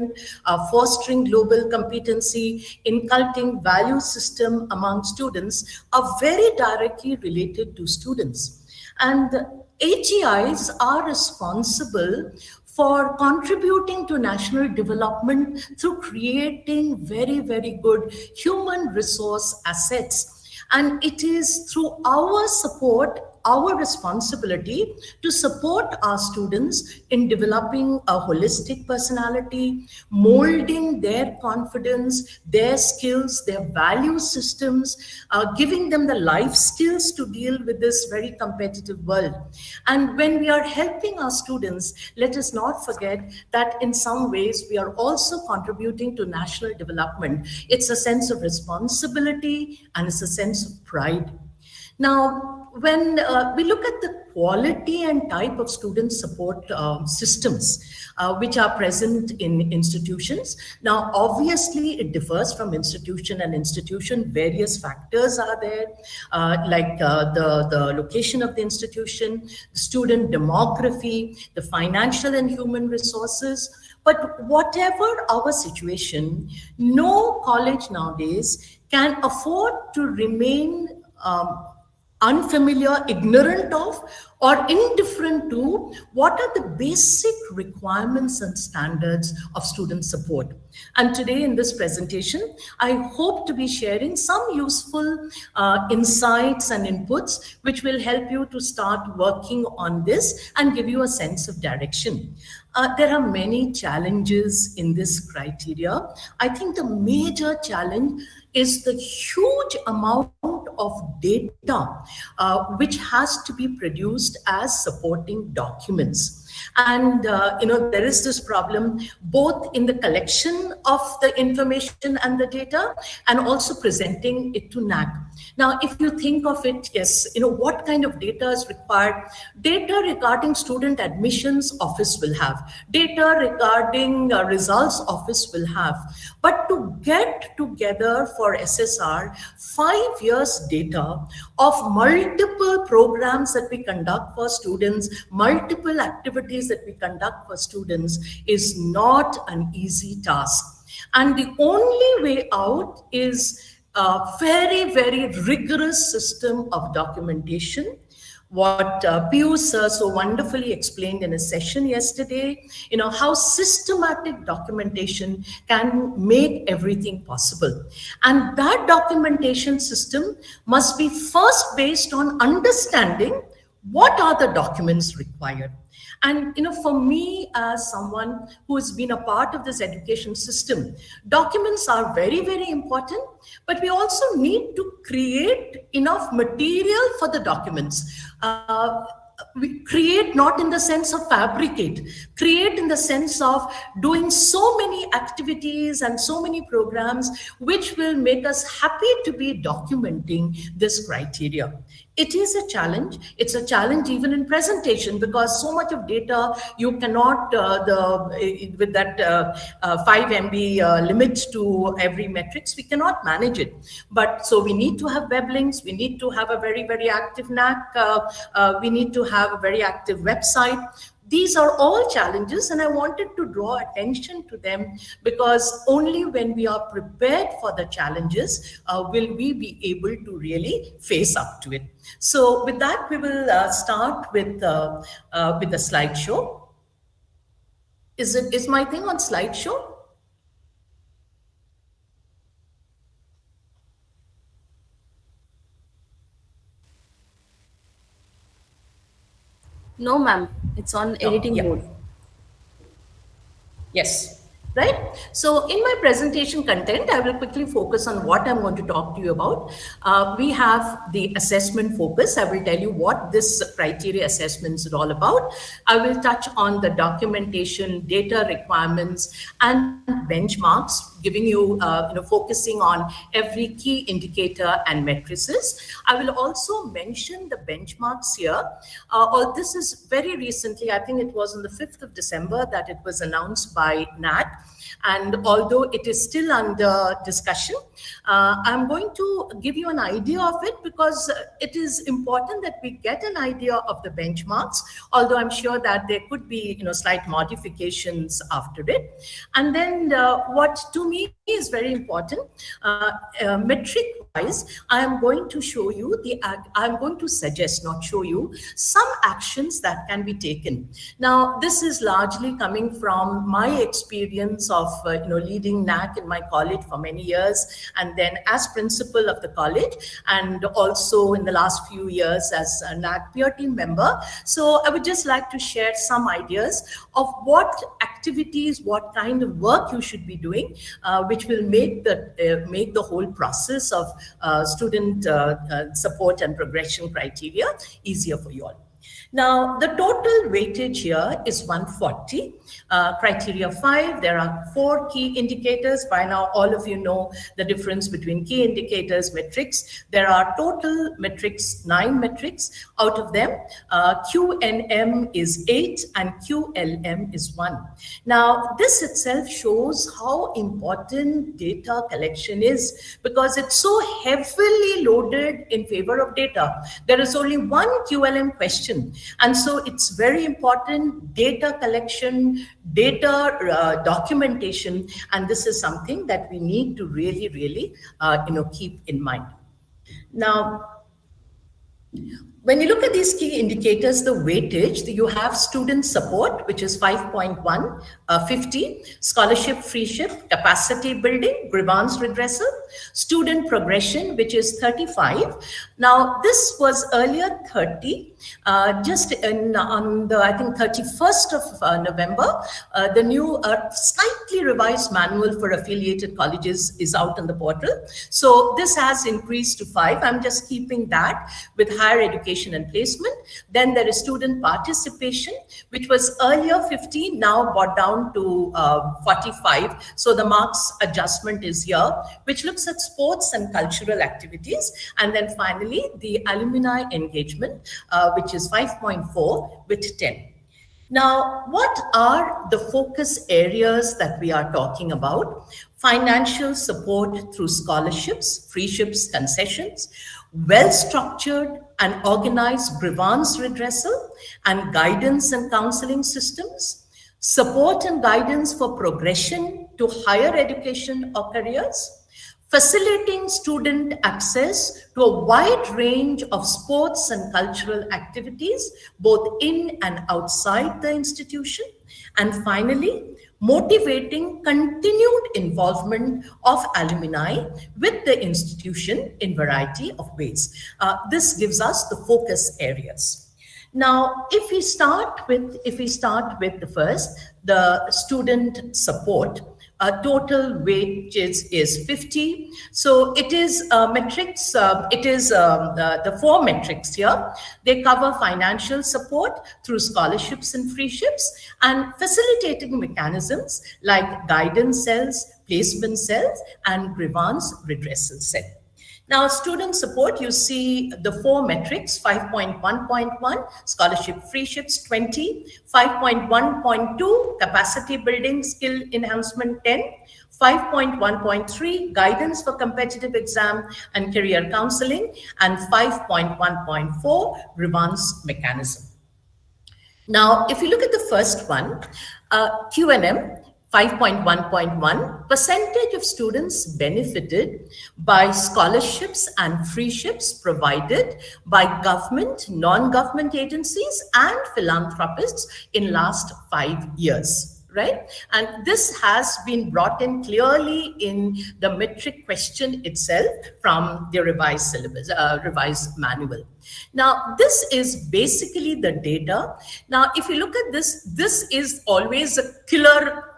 fostering global competency, inculcating value system among students, are very directly related to students. And AGIs are responsible for contributing to national development through creating very, very good human resource assets. And it is through our support, our responsibility to support our students in developing a holistic personality, molding their confidence, their skills, their value systems, giving them the life skills to deal with this very competitive world. And when we are helping our students, let us not forget that in some ways we are also contributing to national development. It's a sense of responsibility and it's a sense of pride. Now, when we look at the quality and type of student support systems which are present in institutions, now obviously it differs from institution and institution. Various factors are there, like the location of the institution, the student demography, the financial and human resources. But whatever our situation, no college nowadays can afford to remain unfamiliar, ignorant of, or indifferent to what are the basic requirements and standards of student support. And today in this presentation, I hope to be sharing some useful insights and inputs which will help you to start working on this and give you a sense of direction. There are many challenges in this criteria. I think the major challenge is the huge amount of data which has to be produced as supporting documents. And there is this problem both in the collection of the information and the data and also presenting it to NAC. Now, if you think of it, yes, what kind of data is required? Data regarding student admissions office will have. Data regarding results office will have. But to get together for SSR 5 years data of multiple programs that we conduct for students, multiple activities that we conduct for students is not an easy task. And the only way out is a very, very rigorous system of documentation. What Piyush so wonderfully explained in a session yesterday, how systematic documentation can make everything possible. And that documentation system must be first based on understanding What are the documents required? And for me, as someone who has been a part of this education system, documents are very, very important, but we also need to create enough material for the documents. We create not in the sense of fabricate, create in the sense of doing so many activities and so many programs which will make us happy to be documenting this criteria. It is a challenge. It's a challenge even in presentation, because so much of data you cannot, with that 5 MB limit to every metrics, we cannot manage it. But so we need to have web links, we need to have a very, very active NAC, we need to have a very active website. These are all challenges, and I wanted to draw attention to them, because only when we are prepared for the challenges will we be able to really face up to it. So with that, we will start with the slideshow. Is my thing on slideshow? No, ma'am. It's on editing mode. Yes. Right? So in my presentation content, I will quickly focus on what I'm going to talk to you about. We have the assessment focus. I will tell you what this criteria assessment is all about. I will touch on the documentation, data requirements, and benchmarks, giving you, focusing on every key indicator and matrices. I will also mention the benchmarks here. This is very recently, I think it was on the 5th of December that it was announced by NAC. And although it is still under discussion, I'm going to give you an idea of it, because it is important that we get an idea of the benchmarks, although I'm sure that there could be slight modifications after it. And then what to me is very important, metric wise, I am going to show you I'm going to suggest, not show you, some actions that can be taken. Now, this is largely coming from my experience of leading NAC in my college for many years, and then as principal of the college, and also in the last few years as a NAC peer team member. So I would just like to share some ideas of what activities, what kind of work you should be doing, which will make the whole process of student support and progression criteria easier for you all. Now, the total weightage here is 140. Criteria 5, there are 4 key indicators. By now, all of you know the difference between key indicators, metrics. There are total metrics, 9 metrics. Out of them, QNM is 8 and QLM is 1. Now, this itself shows how important data collection is, because it's so heavily loaded in favor of data. There is only one QLM question. And so it's very important, data collection, data documentation, and this is something that we need to really, really, keep in mind. Now, when you look at these key indicators, the weightage, you have student support, which is 5.1, 50, scholarship freeship, capacity building, grievance redressal, student progression, which is 35. Now, this was earlier 30. Just on the, I think, 31st of November, the new slightly revised manual for affiliated colleges is out on the portal. So this has increased to 5. I'm just keeping that with higher education and placement. Then there is student participation, which was earlier 50, now brought down to 45. So the marks adjustment is here, which looks at sports and cultural activities. And then finally, the alumni engagement, which is 5.4 with 10. Now, what are the focus areas that we are talking about? Financial support through scholarships, freeships, concessions, well-structured and organized grievance redressal and guidance and counseling systems, support and guidance for progression to higher education or careers, facilitating student access to a wide range of sports and cultural activities, both in and outside the institution. And finally, motivating continued involvement of alumni with the institution in variety of ways. This gives us the focus areas. Now, if we start with the first, the student support, total wages is 50. So it is metrics, the 4 metrics here. They cover financial support through scholarships and freeships and facilitating mechanisms like guidance cells, placement cells, and grievance redressal cell. Now, student support, you see the 4 metrics, 5.1.1, scholarship freeships 20, 5.1.2, capacity building, skill enhancement 10, 5.1.3, guidance for competitive exam and career counseling, and 5.1.4, grievance mechanism. Now, if you look at the first one, Q&M, 5.1.1, percentage of students benefited by scholarships and freeships provided by government, non-government agencies and philanthropists in last 5 years, right? And this has been brought in clearly in the metric question itself from the revised syllabus, revised manual. Now, this is basically the data. Now, if you look at this, this is always a killer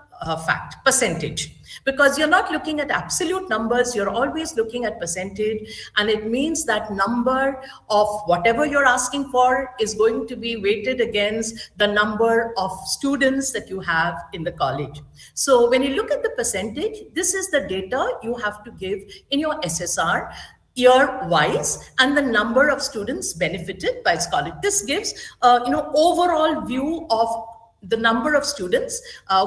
fact, percentage, because you're not looking at absolute numbers, you're always looking at percentage, and it means that number of whatever you're asking for is going to be weighted against the number of students that you have in the college. So when you look at the percentage, this is the data you have to give in your SSR year-wise and the number of students benefited by scholarship. This gives overall view of the number of students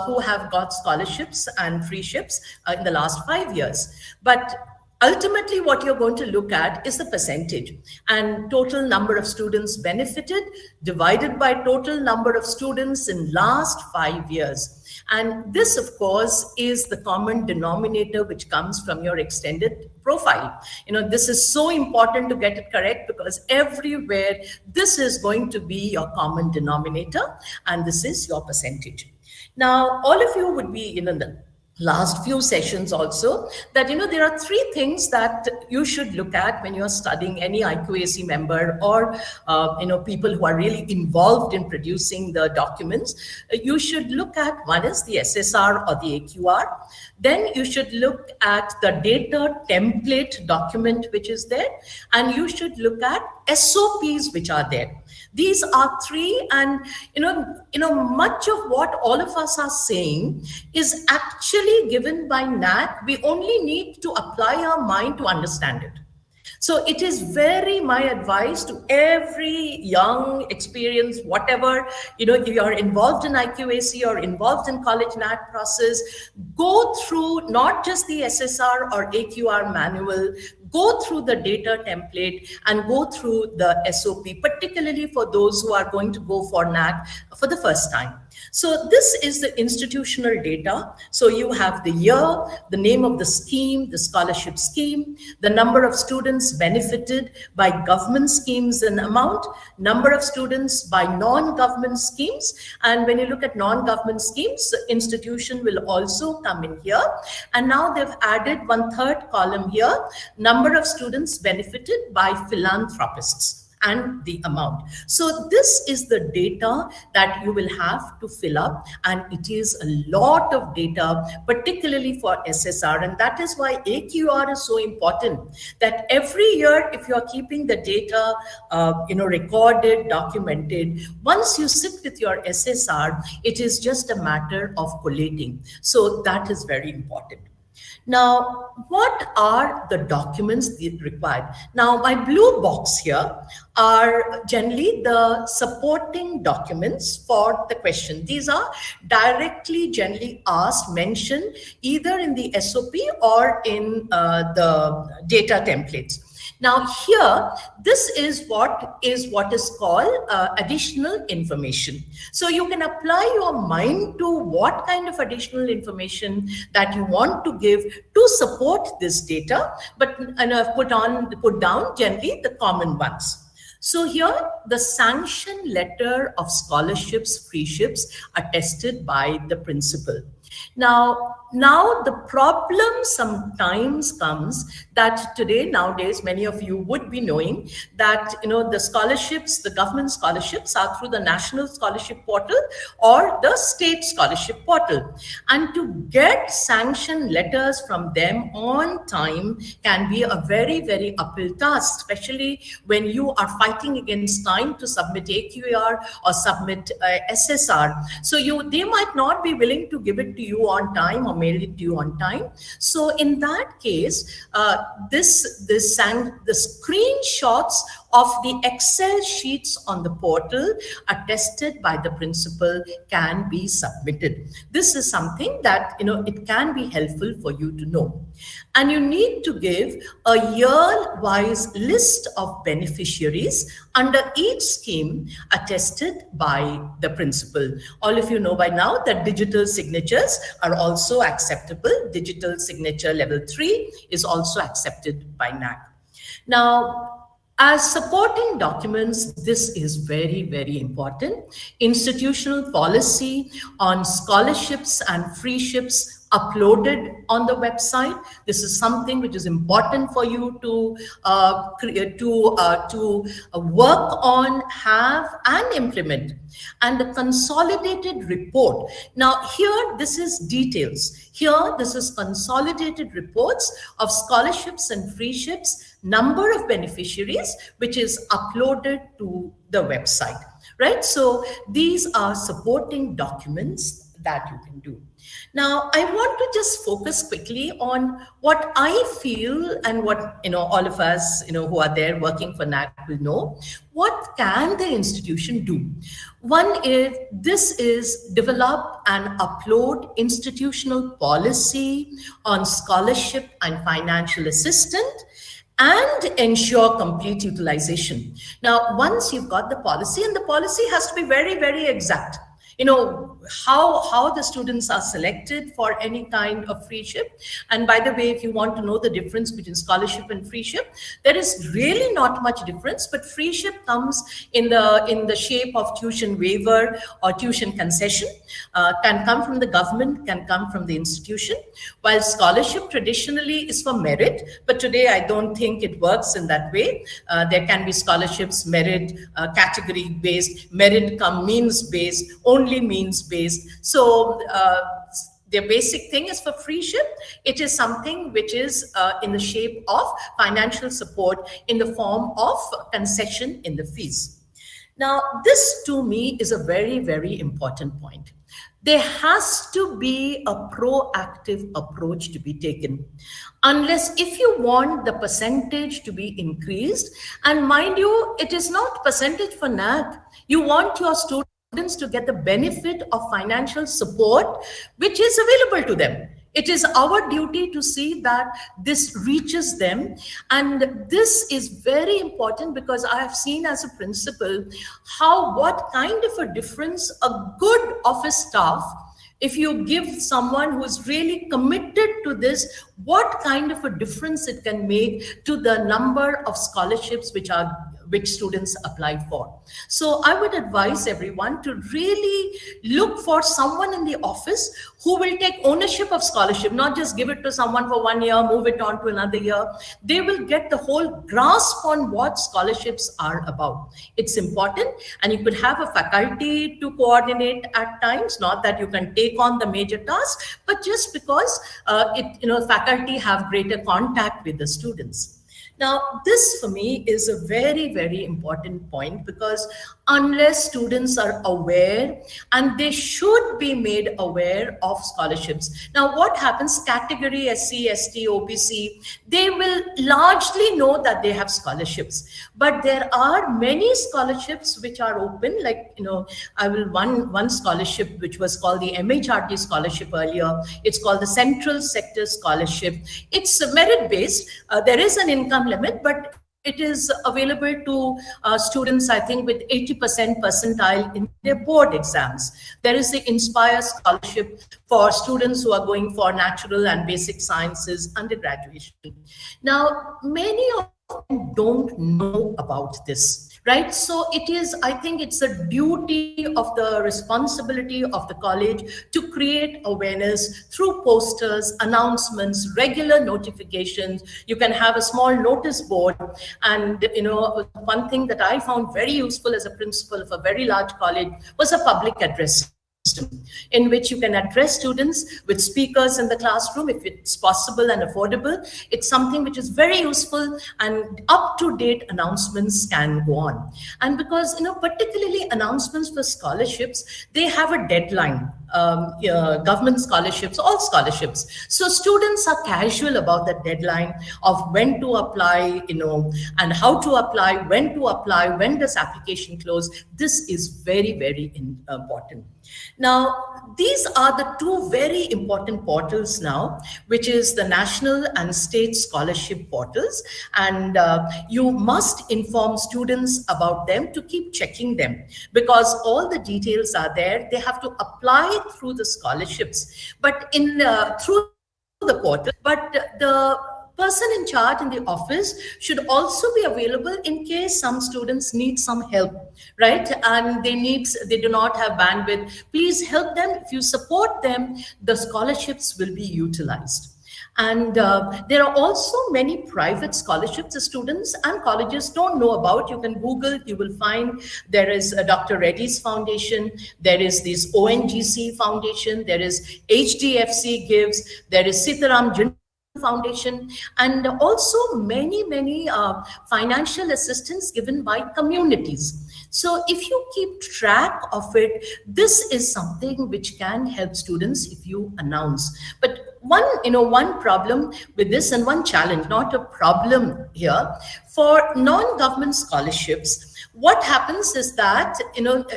who have got scholarships and freeships in the last 5 years. But ultimately, what you're going to look at is the percentage and total number of students benefited divided by total number of students in last 5 years. And this, of course, is the common denominator which comes from your extended profile. This is so important to get it correct because everywhere this is going to be your common denominator and this is your percentage. Now, all of you would be in the last few sessions also that there are 3 things that you should look at when you're studying any IQAC member or people who are really involved in producing the documents. You should look at, one is the SSR or the AQAR. Then you should look at the data template document which is there, and you should look at SOPs which are there. These are 3, and much of what all of us are saying is actually given by NAC. We only need to apply our mind to understand it. So it is very my advice to every young, experienced, whatever, if you're involved in IQAC or involved in college NAC process, go through not just the SSR or AQR manual, go through the data template and go through the SOP, particularly for those who are going to go for NAC for the first time. So this is the institutional data. So you have the year, the name of the scheme, the scholarship scheme, the number of students benefited by government schemes and amount, number of students by non-government schemes. And when you look at non-government schemes, the institution will also come in here. And now they've added 1/3 column here, number of students benefited by philanthropists and the amount. So this is the data that you will have to fill up, and it is a lot of data, particularly for SSR, and that is why AQR is so important, that every year if you are keeping the data recorded, documented, once you sit with your SSR, it is just a matter of collating. So that is very important. Now, what are the documents required? Now, my blue box here are generally the supporting documents for the question. These are directly generally asked, mentioned either in the SOP or in the data templates. Now here, this is what is called additional information. So you can apply your mind to what kind of additional information that you want to give to support this data, but put down generally the common ones. So here, the sanction letter of scholarships, freeships attested by the principal. Now the problem sometimes comes that nowadays, many of you would be knowing that, the scholarships, the government scholarships are through the National Scholarship Portal or the State Scholarship Portal. And to get sanction letters from them on time can be a very, very uphill task, especially when you are fighting against time to submit AQAR or submit SSR. So they might not be willing to give it to you on time or mail it to you on time. So in that case, the screenshots of the Excel sheets on the portal attested by the principal can be submitted. This is something that, it can be helpful for you to know. And you need to give a year-wise list of beneficiaries under each scheme attested by the principal. All of you know by now that digital signatures are also acceptable. Digital signature level 3 is also accepted by NAC. Now, as supporting documents, this is very, very important. Institutional policy on scholarships and freeships uploaded on the website. This is something which is important for you to work on, have, and implement. And the consolidated report. Now here, this is details. Here, this is consolidated reports of scholarships and freeships, number of beneficiaries, which is uploaded to the website, right? So these are supporting documents that you can do. Now, I want to just focus quickly on what I feel and what, all of us, who are there working for NAC will know. What can the institution do? One is, this is develop and upload institutional policy on scholarship and financial assistance and ensure complete utilization. Now, once you've got the policy, and the policy has to be very, very exact. How the students are selected for any kind of freeship. And by the way, if you want to know the difference between scholarship and freeship, there is really not much difference, but freeship comes in the shape of tuition waiver or tuition concession, can come from the government, can come from the institution, while scholarship traditionally is for merit, but today I don't think it works in that way. There can be scholarships merit, category based, merit come means based, only means based. So the basic thing is for freeship. It is something which is in the shape of financial support in the form of concession in the fees. Now, this to me is a very, very important point. There has to be a proactive approach to be taken. Unless if you want the percentage to be increased, and mind you, it is not percentage for NAC. You want your students to get the benefit of financial support which is available to them. It is our duty to see that this reaches them. And this is very important because I have seen as a principal what kind of a difference a good office staff, if you give someone who is really committed to this, what kind of a difference it can make to the number of scholarships which students apply for. So I would advise everyone to really look for someone in the office who will take ownership of scholarship, not just give it to someone for 1 year, move it on to another year. They will get the whole grasp on what scholarships are about. It's important, and you could have a faculty to coordinate at times, not that you can take on the major tasks, but just because faculty have greater contact with the students. Now, this for me is a very, very important point because unless students are aware, and they should be made aware of scholarships. Now, what happens, category SC, ST, OBC, they will largely know that they have scholarships, but there are many scholarships which are open, like, one scholarship which was called the MHRD scholarship earlier. It's called the Central Sector Scholarship. It's merit-based. There is an income limit, but it is available to students, I think, with 80% percentile in their board exams. There is the Inspire Scholarship for students who are going for natural and basic sciences undergraduation. Now, many of don't know about this, right? So I think it's a duty of the responsibility of the college to create awareness through posters, announcements, regular notifications. You can have a small notice board. And, one thing that I found very useful as a principal of a very large college was a public address system, in which you can address students with speakers in the classroom if it's possible and affordable. It's something which is very useful, and up-to-date announcements can go on. And because, particularly announcements for scholarships, they have a deadline. Government scholarships, all scholarships. So students are casual about the deadline of when to apply, and how to apply, when does application close. This is very, very important. Now, these are the two very important portals now, which is the national and state scholarship portals. And you must inform students about them to keep checking them, because all the details are there. They have to apply through the scholarships, but through the portal. But the person in charge in the office should also be available in case some students need some help, right? And they do not have bandwidth. Please help them. If you support them, the scholarships will be utilized. And there are also many private scholarships that students and colleges don't know about. You can Google, you will find there is a Dr. Reddy's Foundation, there is this ONGC Foundation, there is HDFC Gives, there is Sitaram Jindal Foundation, and also many financial assistance given by communities. So if you keep track of it, this is something which can help students if you announce. But one problem with this, and one challenge, not a problem here, for non-government scholarships, what happens is that,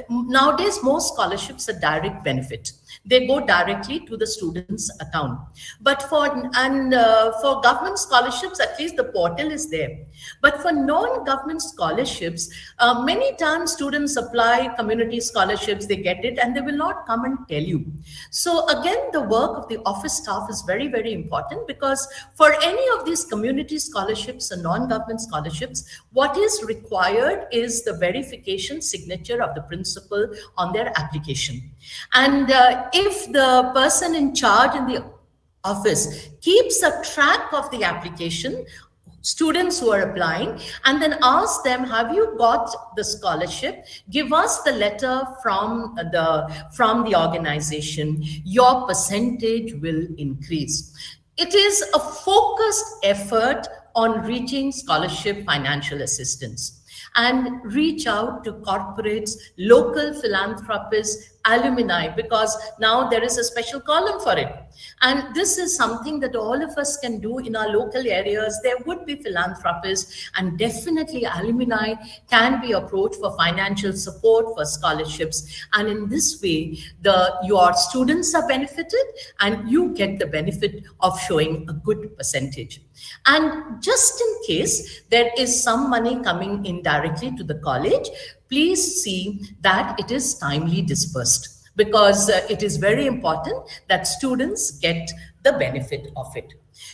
nowadays most scholarships are direct benefit. They go directly to the student's account. But for government scholarships, at least the portal is there. But for non-government scholarships, many times students apply community scholarships, they get it, and they will not come and tell you. So again, the work of the office staff is very, very important, because for any of these community scholarships and non-government scholarships, what is required is the verification signature of the principal on their application. And if the person in charge in the office keeps a track of the application, students who are applying, and then ask them, have you got the scholarship? Give us the letter from the organization. Your percentage will increase. It is a focused effort on reaching scholarship financial assistance, and reach out to corporates, local philanthropists, alumni, because now there is a special column for it. And this is something that all of us can do in our local areas. There would be philanthropists, and definitely alumni can be approached for financial support, for scholarships. And in this way, your students are benefited, and you get the benefit of showing a good percentage. And just in case there is some money coming in directly to the college, please see that it is timely dispersed, because it is very important that students get the benefit of it.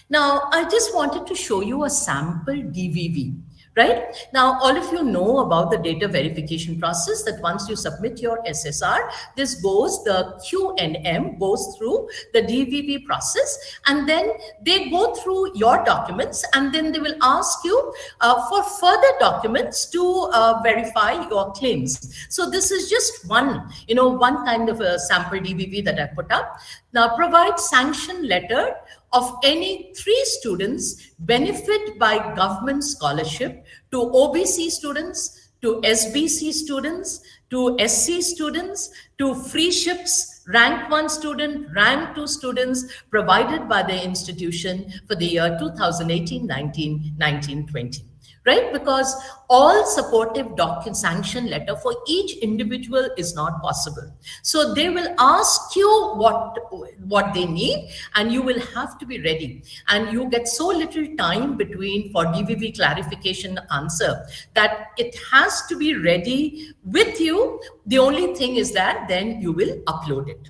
Now, I just wanted to show you a sample DVV. Right? Now, all of you know about the data verification process, that once you submit your SSR, the Q&M goes through the DVV process, and then they go through your documents, and then they will ask you for further documents to verify your claims. So this is just one kind of a sample DVV that I put up. Now, provide sanction letter of any 3 students benefit by government scholarship to OBC students, to SBC students, to SC students, to free ships, rank 1 student, rank 2 students provided by the institution for the year 2018-19, 19-20. Right? Because all supportive sanction letter for each individual is not possible. So they will ask you what they need, and you will have to be ready. And you get so little time between for DVV clarification answer that it has to be ready with you. The only thing is that then you will upload it.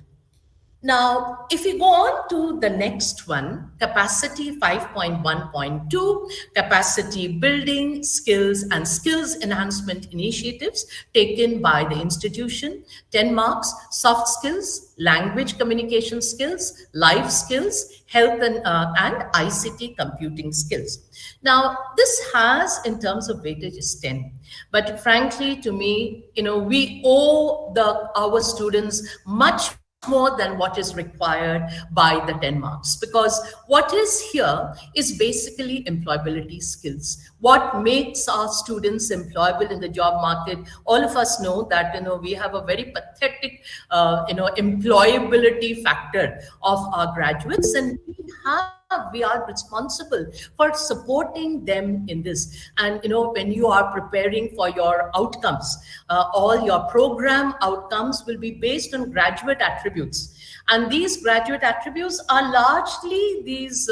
Now, if we go on to the next one, capacity 5.1.2, capacity building skills and skills enhancement initiatives taken by the institution, 10 marks, soft skills, language communication skills, life skills, health and ICT computing skills. Now, this has, in terms of weightage, is 10. But frankly, to me, we owe our students much more than what is required by the 10 marks, because what is here is basically employability skills. What makes our students employable in the job market? All of us know that we have a very pathetic employability factor of our graduates, and we are responsible for supporting them in this. And when you are preparing for your outcomes, all your program outcomes will be based on graduate attributes, and these graduate attributes are largely these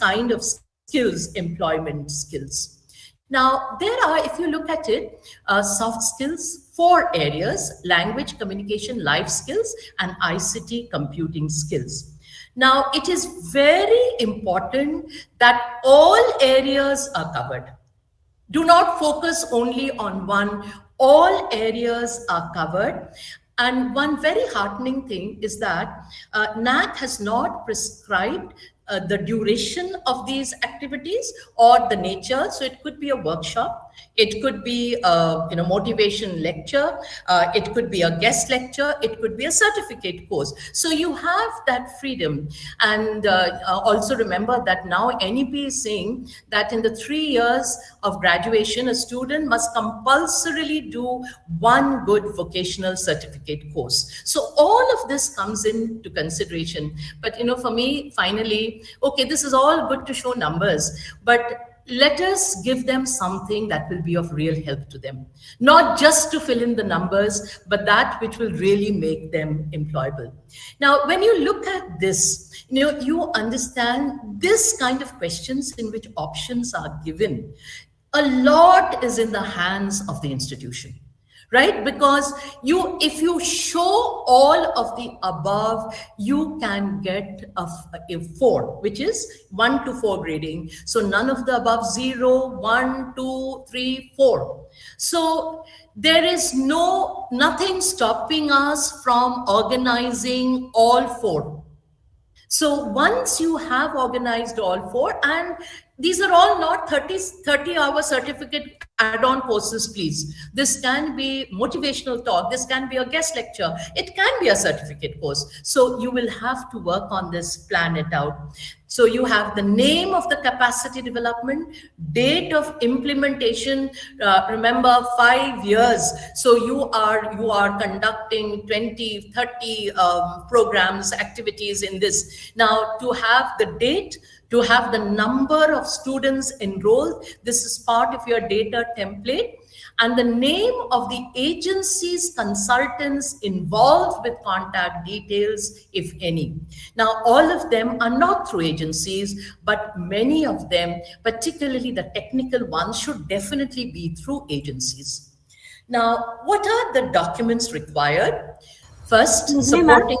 kind of skills, employment skills. Now, there are, if you look at it, soft skills, 4 areas: language, communication, life skills, and ICT computing skills. Now, it is very important that all areas are covered. Do not focus only on one. All areas are covered. And one very heartening thing is that NAC has not prescribed the duration of these activities or the nature. So it could be a workshop, it could be a motivation lecture, it could be a guest lecture, it could be a certificate course. So you have that freedom. And also remember that now NEP is saying that in the 3 years of graduation, a student must compulsorily do 1 good vocational certificate course. So all of this comes into consideration. But for me, finally, okay, this is all good to show numbers, but let us give them something that will be of real help to them. Not just to fill in the numbers, but that which will really make them employable. Now, when you look at this, you understand this kind of questions in which options are given. A lot is in the hands of the institution. Right? Because if you show all of the above, you can get a 4, which is 1 to 4 grading. So none of the above: 0, 1, 2, 3, 4. So there is nothing stopping us from organizing all 4. So once you have organized all 4, and these are all not 30-hour certificate add-on courses, please. This can be motivational talk, this can be a guest lecture, it can be a certificate course. So you will have to work on this, plan it out. So you have the name of the capacity development, date of implementation, remember 5 years. So you are conducting 20, 30 programs, activities in this. Now, to have the date, to have the number of students enrolled, this is part of your data template, and the name of the agencies, consultants involved with contact details, if any. Now, all of them are not through agencies, but many of them, particularly the technical ones, should definitely be through agencies. Now, what are the documents required? First, supporting.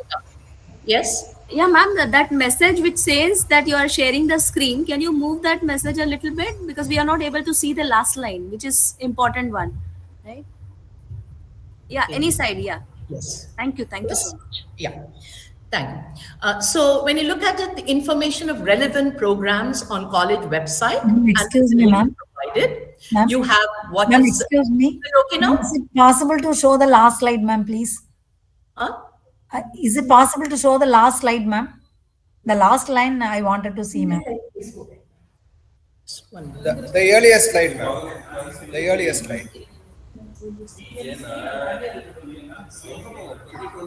Yes? Yeah, ma'am, that message which says that you are sharing the screen, can you move that message a little bit? Because we are not able to see the last line, which is important one, right? Yeah, any side, yeah. Yes. Thank you so much. Yeah, thank you. So when you look at it, the information of relevant programs on college website. Excuse me, ma'am. Provided, you have what ma'am, is... excuse me. Okay now? Is it possible to show the last slide, ma'am, please? Huh? Is it possible to show the last slide, ma'am? The last line I wanted to see, ma'am. The earliest slide, ma'am. The earliest slide.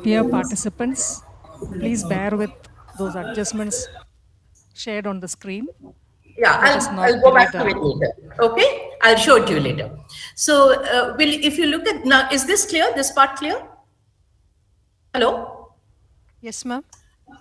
Dear participants, please bear with those adjustments shared on the screen. Yeah, I'll go back to it later. Okay, I'll show it to you later. So, if you look at now, is this clear? This part clear? Hello? Yes, ma'am.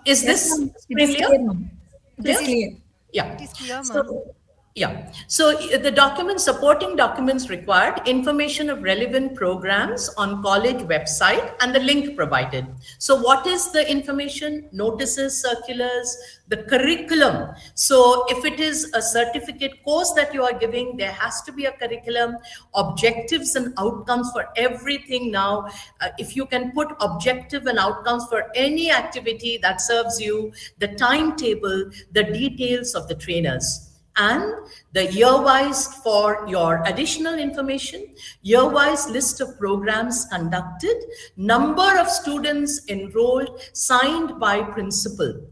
Is this It is clear? clear, ma'am. It is clear. Yeah. It is clear, ma'am. So, Yeah. So the documents, supporting documents required, information of relevant programs on college website and the link provided. So what is the information? Notices, circulars, the curriculum. So if it is a certificate course that you are giving, there has to be a curriculum, objectives and outcomes for everything now. If you can put objective and outcomes for any activity that serves you, the timetable, the details of the trainers, and the year-wise for your additional information, year-wise list of programs conducted, number of students enrolled, signed by principal,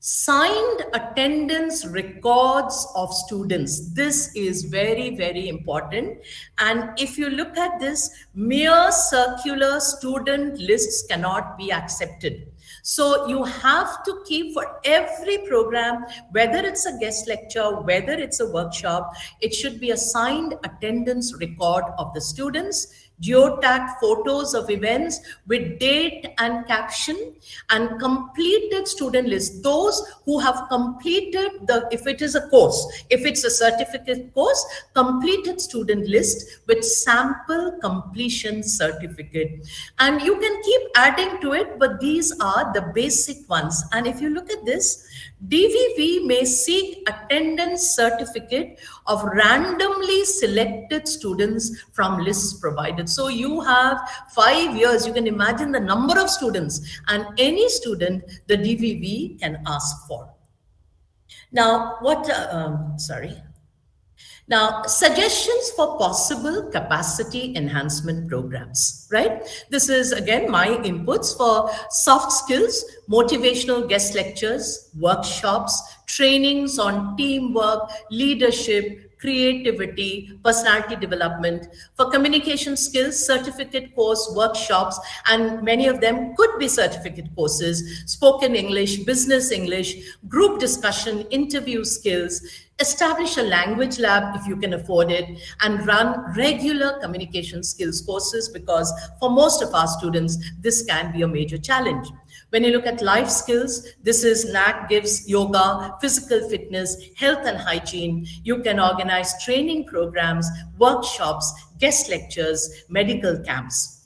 signed attendance records of students. This is very, very important. And if you look at this, mere circular student lists cannot be accepted. So you have to keep for every program, whether it's a guest lecture, whether it's a workshop, it should be a signed attendance record of the students, geotagged photos of events with date and caption, and completed student list. Those who have completed if it is a course, if it's a certificate course, completed student list with sample completion certificate. And you can keep adding to it, but these are the basic ones. And if you look at this, DVV may seek attendance certificate of randomly selected students from lists provided. So you have 5 years, you can imagine the number of students, and any student the DVV can ask for. Now, Now, suggestions for possible capacity enhancement programs, right? This is again my inputs for soft skills, motivational guest lectures, workshops, trainings on teamwork, leadership, creativity, personality development. For communication skills, certificate course, workshops, and many of them could be certificate courses, spoken English, business English, group discussion, interview skills. Establish a language lab if you can afford it, and run regular communication skills courses, because for most of our students, this can be a major challenge. When you look at life skills, this is NAC gives yoga, physical fitness, health and hygiene. You can organize training programs, workshops, guest lectures, medical camps.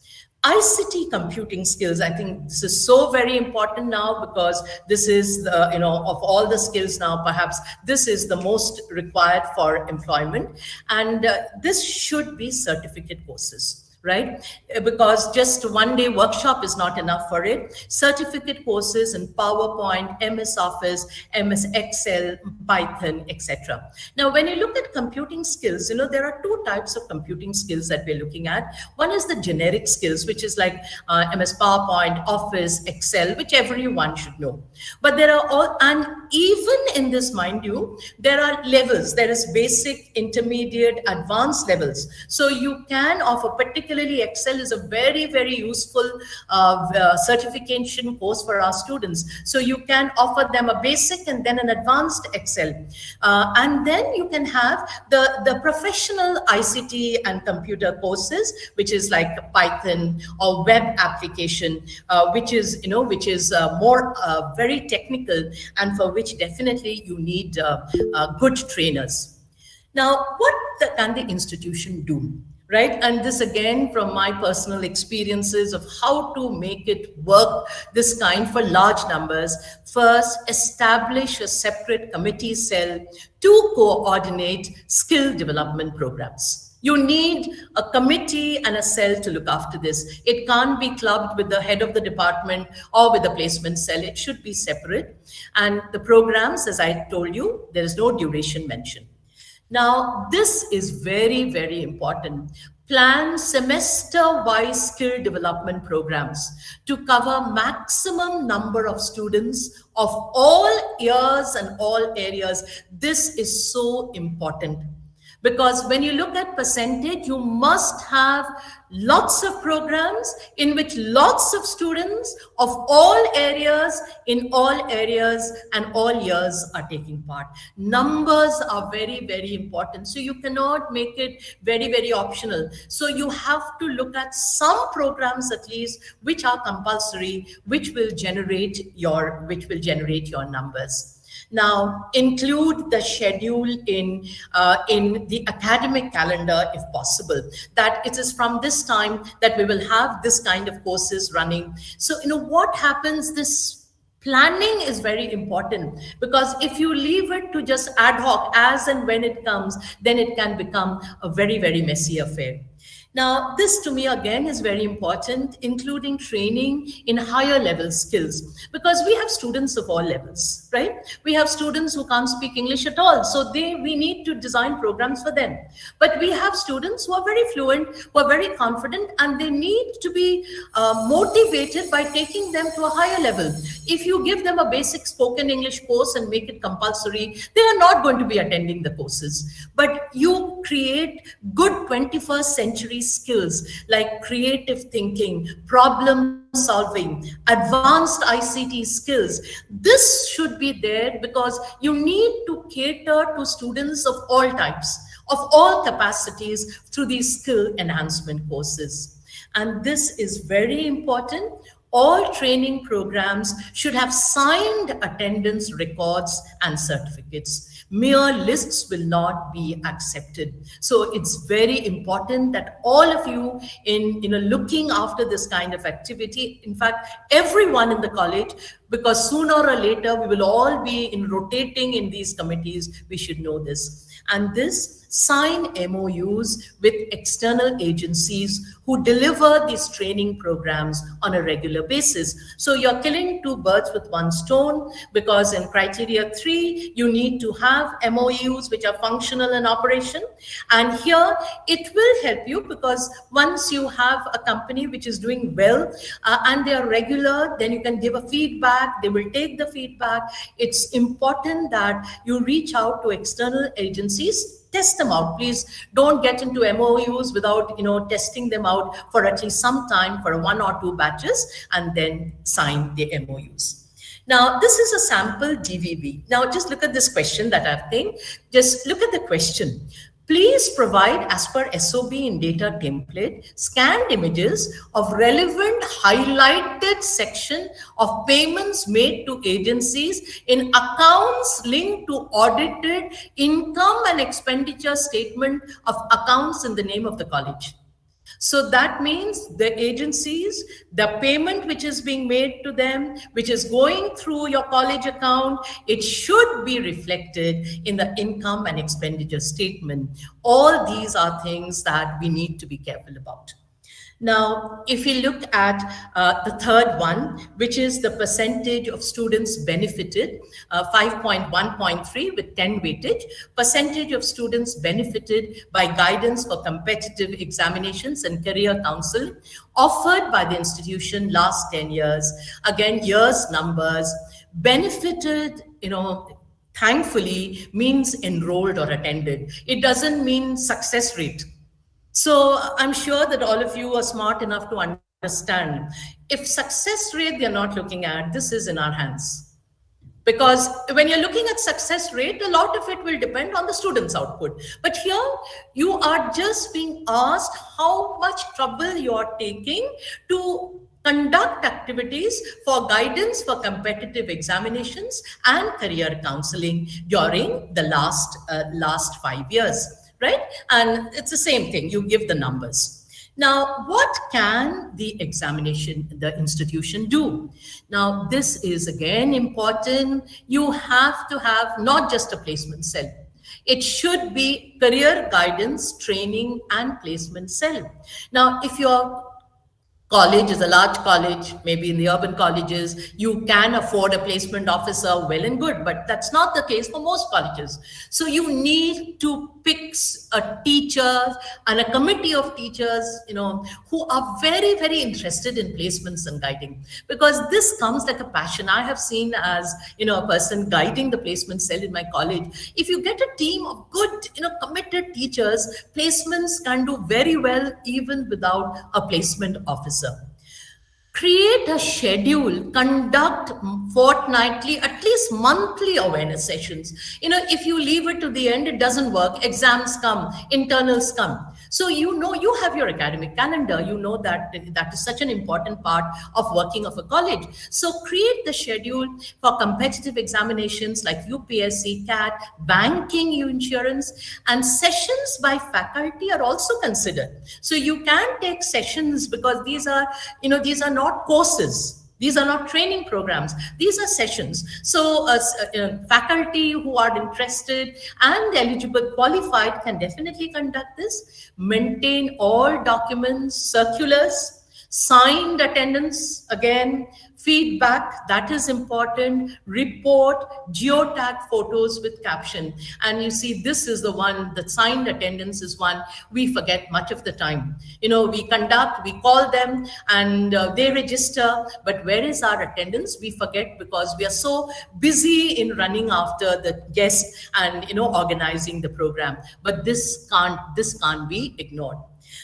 ICT computing skills, I think this is so very important now, because this is, of all the skills now, perhaps this is the most required for employment. And this should be certificate courses, right? Because just one day workshop is not enough for it. Certificate courses in PowerPoint, MS Office, MS Excel, Python, etc. Now, when you look at computing skills, there are two types of computing skills that we're looking at. One is the generic skills, which is like MS PowerPoint, Office, Excel, which everyone should know. But there are all, and even in this, mind you, there are levels. There is basic, intermediate, advanced levels. So you can offer, particularly Excel is a very, very useful certification course for our students. So you can offer them a basic and then an advanced Excel. And then you can have the professional ICT and computer courses, which is like Python or web application, which is more very technical, and for which definitely you need good trainers. Now, what can the institution do? Right? And this again, from my personal experiences of how to make it work, this kind for large numbers. First, establish a separate committee cell to coordinate skill development programs. You need a committee and a cell to look after this. It can't be clubbed with the head of the department or with the placement cell. It should be separate. And the programs, as I told you, there is no duration mentioned. Now, this is very, very important. Plan semester-wise skill development programs to cover maximum number of students of all years and all areas. This is so important, because when you look at percentage, you must have lots of programs in which lots of students of all areas, in all areas and all years are taking part. Numbers are very, very important. So you cannot make it very, very optional. So you have to look at some programs at least which are compulsory, which will generate your numbers. Now, include the schedule in the academic calendar if possible, that it is from this time that we will have this kind of courses running. So, what happens, this planning is very important, because if you leave it to just ad hoc as and when it comes, then it can become a very, very messy affair. Now, this to me again is very important, including training in higher level skills, because we have students of all levels, right? We have students who can't speak English at all, so we need to design programs for them. But we have students who are very fluent, who are very confident, and they need to be motivated by taking them to a higher level. If you give them a basic spoken English course and make it compulsory, they are not going to be attending the courses. But you create good 21st century skills like creative thinking, problem solving, advanced ICT skills. This should be there, because you need to cater to students of all types, of all capacities, through these skill enhancement courses. And this is very important. All training programs should have signed attendance records and certificates. Mere lists will not be accepted. So it's very important that all of you in looking after this kind of activity, in fact, everyone in the college, because sooner or later we will all be rotating in these committees, we should know this. And this, sign MOUs with external agencies who deliver these training programs on a regular basis. So you're killing two birds with one stone, because in criteria 3, you need to have MOUs which are functional in operation. And here it will help you, because once you have a company which is doing well and they are regular, then you can give a feedback, they will take the feedback. It's important that you reach out to external agencies. Test them out. Please don't get into MOUs without testing them out for at least some time, for 1 or 2 batches, and then sign the MOUs. Now, this is a sample DVB. Now, just look at this question that I've taken. Just look at the question. Please provide, as per SOB in data template, scanned images of relevant highlighted section of payments made to agencies in accounts linked to audited income and expenditure statement of accounts in the name of the college. So that means the agencies, the payment which is being made to them, which is going through your college account, it should be reflected in the income and expenditure statement. All these are things that we need to be careful about. Now, if you look at the third one, which is the percentage of students benefited, 5.1.3 with 10 weightage, percentage of students benefited by guidance for competitive examinations and career counseling offered by the institution last 10 years. Again, years, numbers, benefited, thankfully means enrolled or attended. It doesn't mean success rate. So I'm sure that all of you are smart enough to understand, if success rate they're not looking at, this is in our hands. Because when you're looking at success rate, a lot of it will depend on the student's output. But here you are just being asked how much trouble you are taking to conduct activities for guidance for competitive examinations and career counseling during the last 5 years. Right? And it's the same thing, you give the numbers. Now, what can the institution do? Now, this is again important. You have to have not just a placement cell. It should be career guidance, training, and placement cell. Now, if your college is a large college, maybe in the urban colleges, you can afford a placement officer, well and good, but that's not the case for most colleges. So you need to pick a teacher and a committee of teachers, who are very, very interested in placements and guiding, because this comes like a passion. I have seen as, a person guiding the placement cell in my college. If you get a team of good, committed teachers, placements can do very well even without a placement officer. Create a schedule, conduct fortnightly, at least monthly awareness sessions. If you leave it to the end, it doesn't work. Exams come, internals come. So you have your academic calendar, you know that that is such an important part of working of a college. So create the schedule for competitive examinations like UPSC, CAT, banking, insurance, and sessions by faculty are also considered. So you can take sessions because these are not courses. These are not training programs. These are sessions. So faculty who are interested and eligible, qualified, can definitely conduct this. Maintain all documents, circulars, signed attendance, again, feedback, that is important, report, geotag photos with caption. And you see, this is the one, the signed attendance is one we forget much of the time. We conduct, we call them, and they register, but where is our attendance? We forget because we are so busy in running after the guests and organizing the program. But this can't be ignored.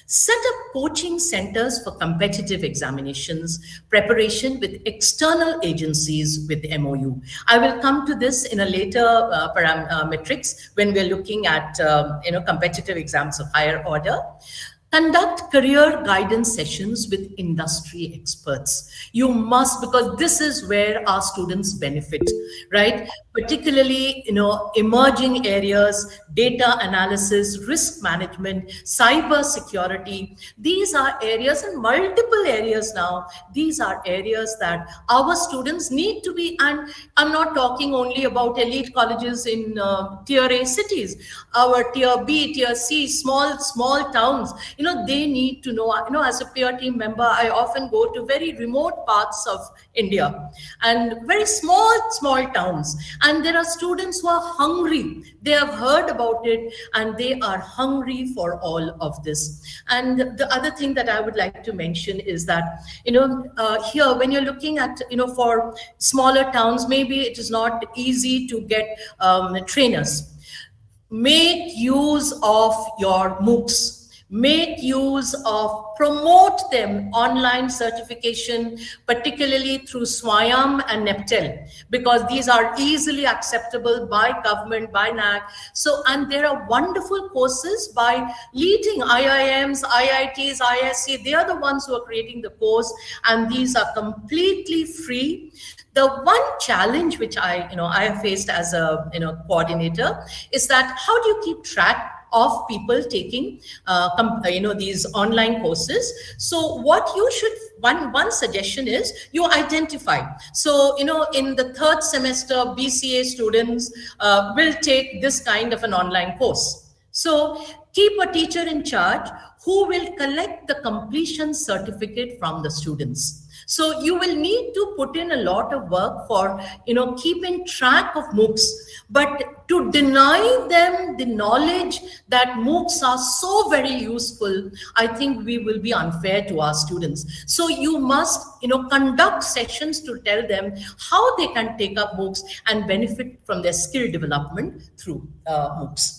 Set up coaching centers for competitive examinations, preparation with external agencies with MOU. I will come to this in a later parametrics when we're looking at competitive exams of higher order. Conduct career guidance sessions with industry experts. You must, because this is where our students benefit, right? Particularly, emerging areas, data analysis, risk management, cyber security. These are areas, and multiple areas now. These are areas that our students need to be, and I'm not talking only about elite colleges in tier A cities, our tier B, tier C, small towns. They need to know, as a peer team member, I often go to very remote parts of India and very small towns. And there are students who are hungry. They have heard about it and they are hungry for all of this. And the other thing that I would like to mention is that, here, when you're looking at, for smaller towns, maybe it is not easy to get trainers. Make use of your MOOCs. Make use of, promote them, online certification, particularly through SWAYAM and NEPTEL, because these are easily acceptable by government, by NAC. So, and there are wonderful courses by leading IIMs, IITs, ISC. They are the ones who are creating the course, and these are completely free. The one challenge which I have faced as a coordinator is that how do you keep track of people taking these online courses? So what you should, one suggestion is you identify. So in the third semester, BCA students will take this kind of an online course. So keep a teacher in charge who will collect the completion certificate from the students. So you will need to put in a lot of work for, keeping track of MOOCs, but to deny them the knowledge that MOOCs are so very useful, I think we will be unfair to our students. So you must, conduct sessions to tell them how they can take up MOOCs and benefit from their skill development through MOOCs.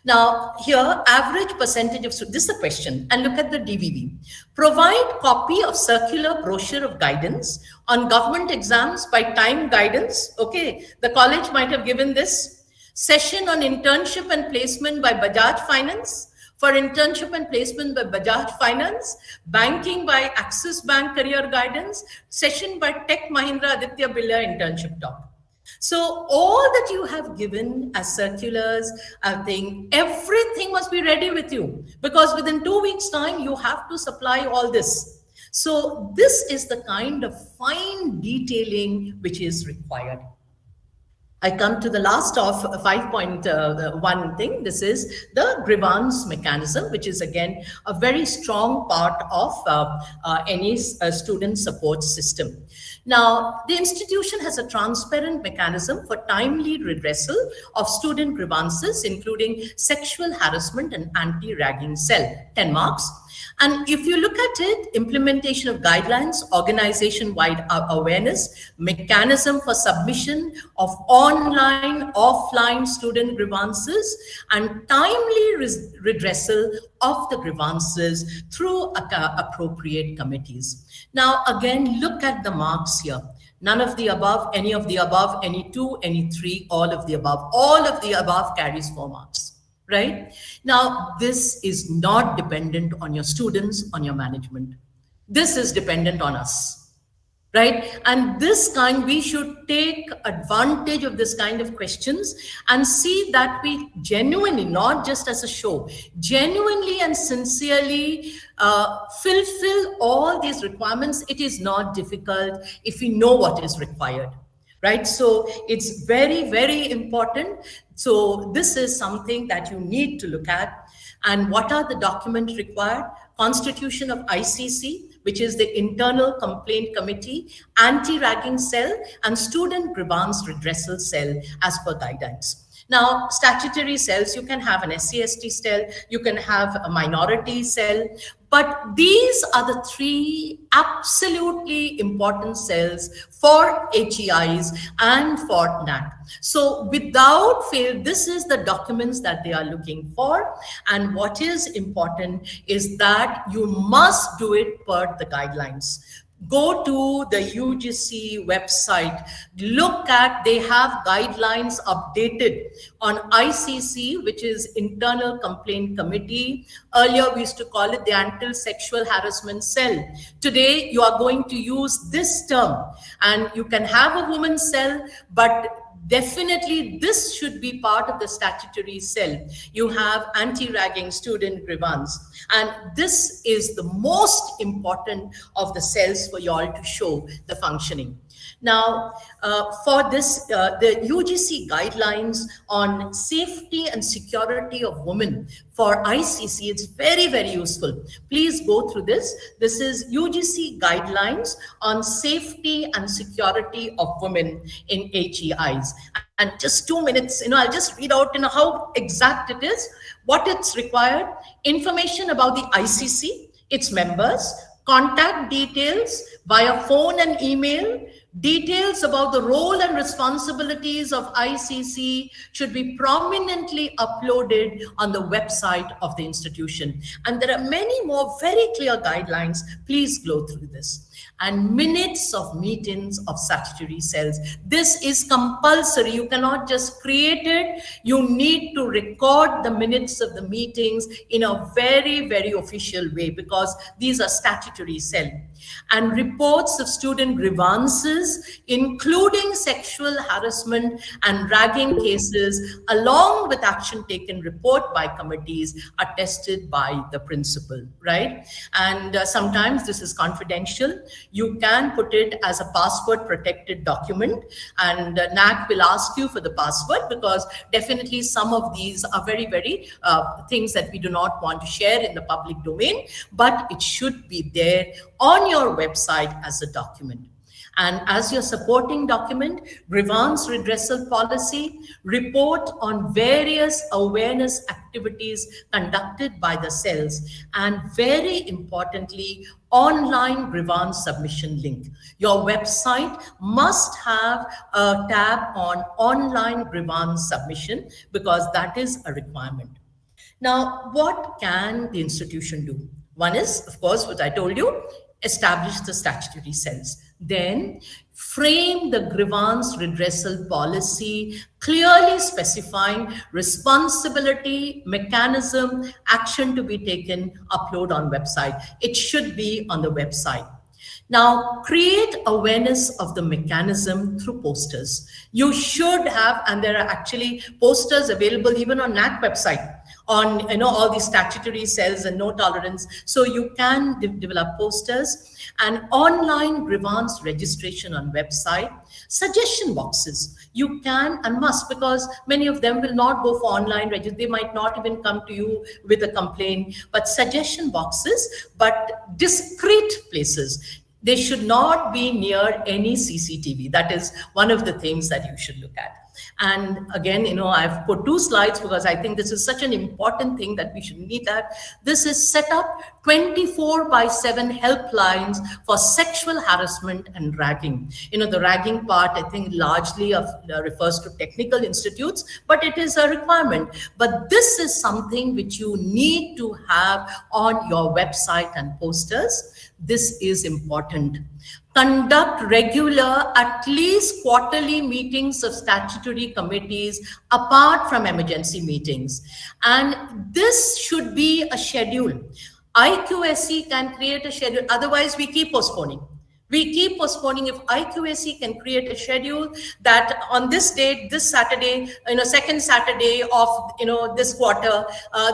Now, here, average percentage of students, this is the question, and look at the DVV. Provide copy of circular brochure of guidance on government exams by time guidance. Okay, the college might have given this. Session on internship and placement by Bajaj Finance. For internship and placement by Bajaj Finance. Banking by Axis Bank Career Guidance. Session by Tech Mahindra Aditya Birla Internship Talk. So all that you have given as circulars, I think everything must be ready with you, because within 2 weeks' time, you have to supply all this. So this is the kind of fine detailing which is required. I come to the last of 5.1 thing. This is the grievance mechanism, which is again a very strong part of any student support system. Now, the institution has a transparent mechanism for timely redressal of student grievances, including sexual harassment and anti-ragging cell, 10 marks. And if you look at it, implementation of guidelines, organization-wide awareness, mechanism for submission of online, offline student grievances, and timely redressal of the grievances through appropriate committees. Now, again, look at the marks here. None of the above, any of the above, any 2, any 3, all of the above. All of the above carries 4 marks. right? Now, this is not dependent on your students, on your management. This is dependent on us, right? And we should take advantage of this kind of questions and see that we genuinely, not just as a show, genuinely and sincerely fulfill all these requirements. It is not difficult if we know what is required, right? So it's very, very important. So this is something that you need to look at. And what are the documents required? Constitution of ICC, which is the Internal Complaint Committee, Anti-Ragging Cell, and Student Grievance Redressal Cell as per guidelines. Now, statutory cells, you can have an SC/ST cell, you can have a minority cell, but these are the three absolutely important cells for HEIs and for NAC. So without fail, this is the documents that they are looking for. And what is important is that you must do it per the guidelines. Go to the UGC website, look at, they have guidelines updated on ICC, which is Internal Complaint Committee. Earlier, we used to call it the Anti-Sexual Harassment Cell. Today, you are going to use this term, and you can have a women's cell, but definitely this should be part of the statutory cell. You have anti-ragging, student grievance, and this is the most important of the cells for you all to show the functioning. Now, for this, the UGC guidelines on safety and security of women for ICC, it's very, very useful. Please go through this. This is UGC guidelines on safety and security of women in HEIs. And just 2 minutes, I'll just read out, how exact it is, what it's required, information about the ICC, its members, contact details via phone and email, details about the role and responsibilities of ICC should be prominently uploaded on the website of the institution. And there are many more very clear guidelines. Please go through this. And minutes of meetings of statutory cells. This is compulsory. You cannot just create it. You need to record the minutes of the meetings in a very, very official way, because these are statutory cells. And reports of student grievances, including sexual harassment and ragging cases, along with action taken report by committees, attested by the principal, right? And sometimes this is confidential. You can put it as a password protected document, and NAC will ask you for the password, because definitely some of these are very, very things that we do not want to share in the public domain, but it should be there on your website as a document. And as your supporting document, grievance redressal policy, report on various awareness activities conducted by the cells, and very importantly, online grievance submission link. Your website must have a tab on online grievance submission, because that is a requirement. Now, what can the institution do? One is, of course, what I told you, establish the statutory cells. Then frame the grievance redressal policy, clearly specifying responsibility, mechanism, action to be taken, upload on website. It should be on the website. Now, create awareness of the mechanism through posters. You should have, and there are actually posters available even on NAC website on all these statutory cells and no tolerance. So you can develop posters, and online grievance registration on website, suggestion boxes. You can and must, because many of them will not go for online registration. They might not even come to you with a complaint, but suggestion boxes, but discrete places. They should not be near any CCTV. That is one of the things that you should look at. And again, I've put 2 slides because I think this is such an important thing that we should need that. This is set up 24/7 helplines for sexual harassment and ragging. The ragging part, I think, largely refers to technical institutes, but it is a requirement. But this is something which you need to have on your website and posters. This is important. conduct regular, at least quarterly meetings of statutory committees apart from emergency meetings. And this should be a schedule. IQAC can create a schedule, otherwise we keep postponing. We keep postponing. If IQAC can create a schedule that on this date, this Saturday, second Saturday of, this quarter,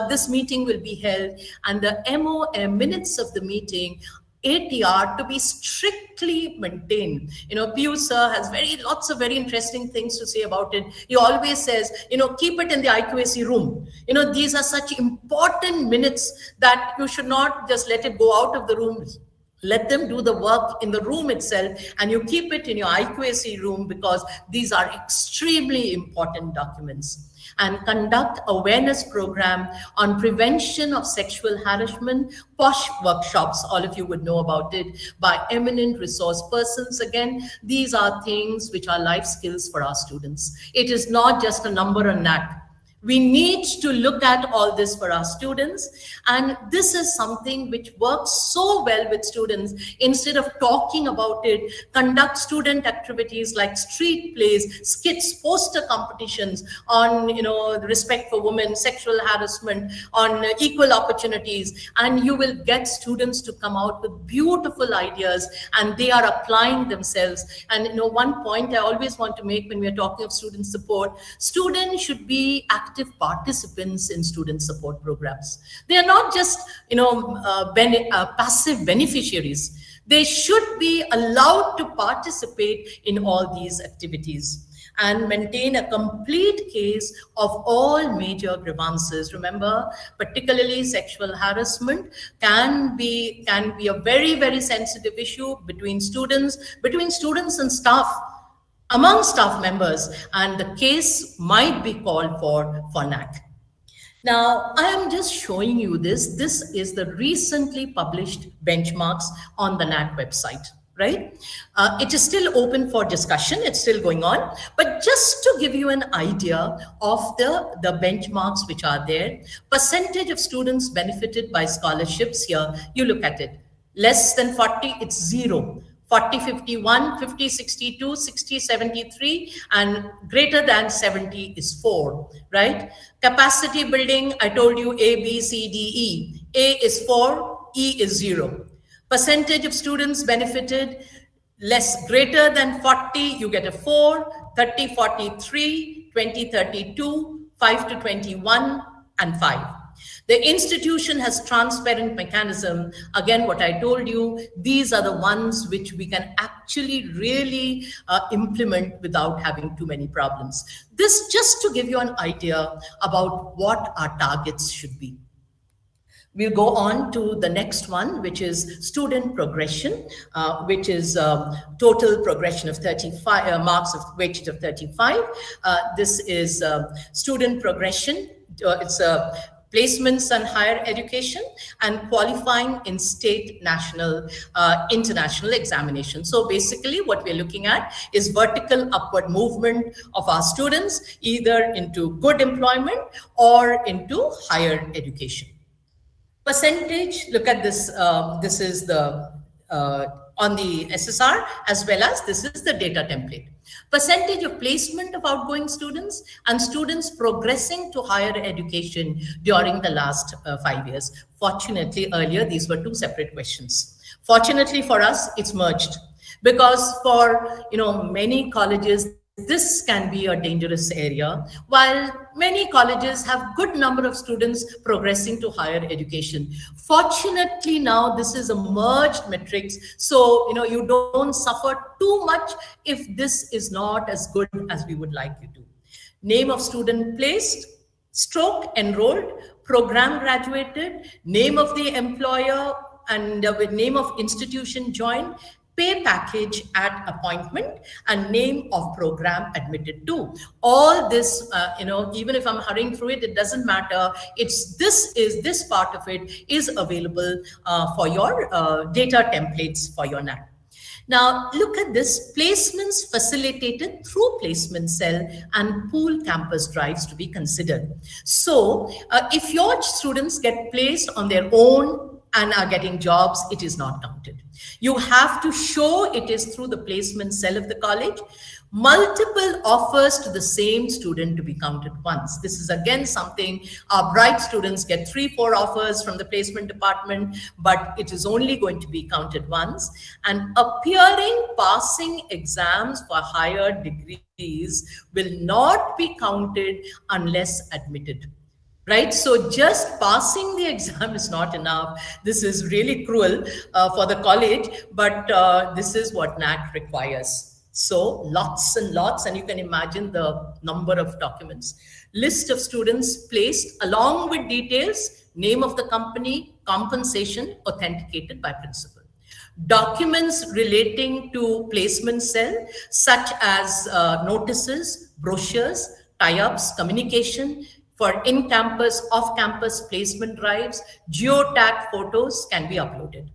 this meeting will be held, and the minutes of the meeting, ATR, to be strictly maintained. Piyush sir has lots of very interesting things to say about it. He always says, keep it in the IQAC room. These are such important minutes that you should not just let it go out of the room. Let them do the work in the room itself, and you keep it in your IQAC room, because these are extremely important documents. And conduct awareness program on prevention of sexual harassment, POSH workshops, all of you would know about it, by eminent resource persons. Again, these are things which are life skills for our students. It is not just a number and knack. We need to look at all this for our students, and this is something which works so well with students. Instead of talking about it, conduct student activities like street plays, skits, poster competitions on respect for women, sexual harassment, on equal opportunities, and you will get students to come out with beautiful ideas, and they are applying themselves. And one point I always want to make when we are talking of student support, students should be active participants in student support programs. They are not just passive beneficiaries. They should be allowed to participate in all these activities and maintain a complete case of all major grievances. Remember, particularly sexual harassment can be a very, very sensitive issue between students and staff, among staff members, and the case might be called for NAC. Now, I am just showing you this. This is the recently published benchmarks on the NAC website, right? It is still open for discussion. It's still going on. But just to give you an idea of the benchmarks which are there, percentage of students benefited by scholarships here, you look at it. Less than 40, it's 0. 40, 51, 50, 62, 60, 73, and greater than 70 is 4, right? Capacity building, I told you A, B, C, D, E. A is 4, E is 0. Percentage of students benefited, greater than 40, you get a 4, 30, 43, 20, 32, 5 to 21, and 5. The institution has transparent mechanism. Again, what I told you, these are the ones which we can actually really implement without having too many problems. This just to give you an idea about what our targets should be. We'll go on to the next one, which is student progression, which is total progression of 35 marks of weightage of 35. This is student progression. It's placements and higher education, and qualifying in state, national, international examination. So basically what we're looking at is vertical upward movement of our students, either into good employment or into higher education. Percentage, look at this, this is the on the SSR, as well as this is the data template. Percentage of placement of outgoing students and students progressing to higher education during the last 5 years. Fortunately, earlier, these were two separate questions. Fortunately for us, it's merged, because for many colleges, this can be a dangerous area, while many colleges have good number of students progressing to higher education. Fortunately, now this is a merged matrix, so you don't suffer too much if this is not as good as we would like you to. Name of student placed, stroke enrolled, program graduated, name of the employer, and with name of institution joined, pay package at appointment, and name of program admitted to. All this, even if I'm hurrying through it, it doesn't matter. This part of it is available for your data templates for your NAT. Now, look at this, placements facilitated through placement cell and pool campus drives to be considered. So if your students get placed on their own and are getting jobs, it is not counted. You have to show it is through the placement cell of the college. Multiple offers to the same student to be counted once. This is again something our bright students get 3-4 offers from the placement department, but it is only going to be counted once. And appearing, passing exams for higher degrees will not be counted unless admitted. Right? So just passing the exam is not enough. This is really cruel for the college, but this is what NAC requires. So lots and lots, and you can imagine the number of documents. List of students placed along with details, name of the company, compensation, authenticated by principal. Documents relating to placement cell, such as notices, brochures, tie-ups, communication, for in-campus, off-campus placement drives, geotag photos can be uploaded.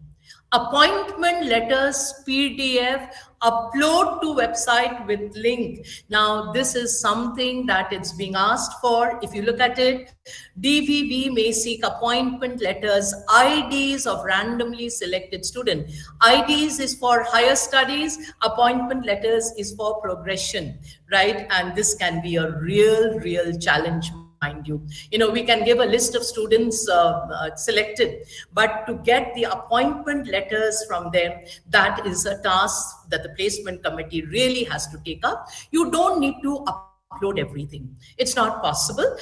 Appointment letters, PDF, upload to website with link. Now, this is something that it's being asked for. If you look at it, DVB may seek appointment letters, IDs of randomly selected student. IDs is for higher studies, appointment letters is for progression, right? And this can be a real challenge. Mind you, we can give a list of students selected, but to get the appointment letters from them, that is a task that the placement committee really has to take up. You don't need to upload everything. It's not possible.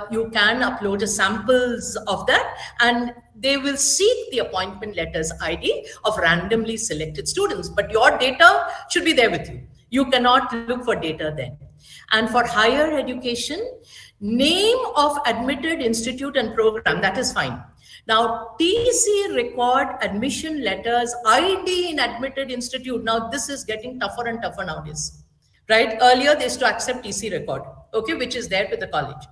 You can upload samples of that, and they will seek the appointment letters ID of randomly selected students, but your data should be there with you. You cannot look for data then. And for higher education, name of admitted institute and program, that is fine. Now, TC record, admission letters, ID in admitted institute. Now, this is getting tougher and tougher nowadays, right? Earlier, they used to accept TC record, okay, which is there with the college.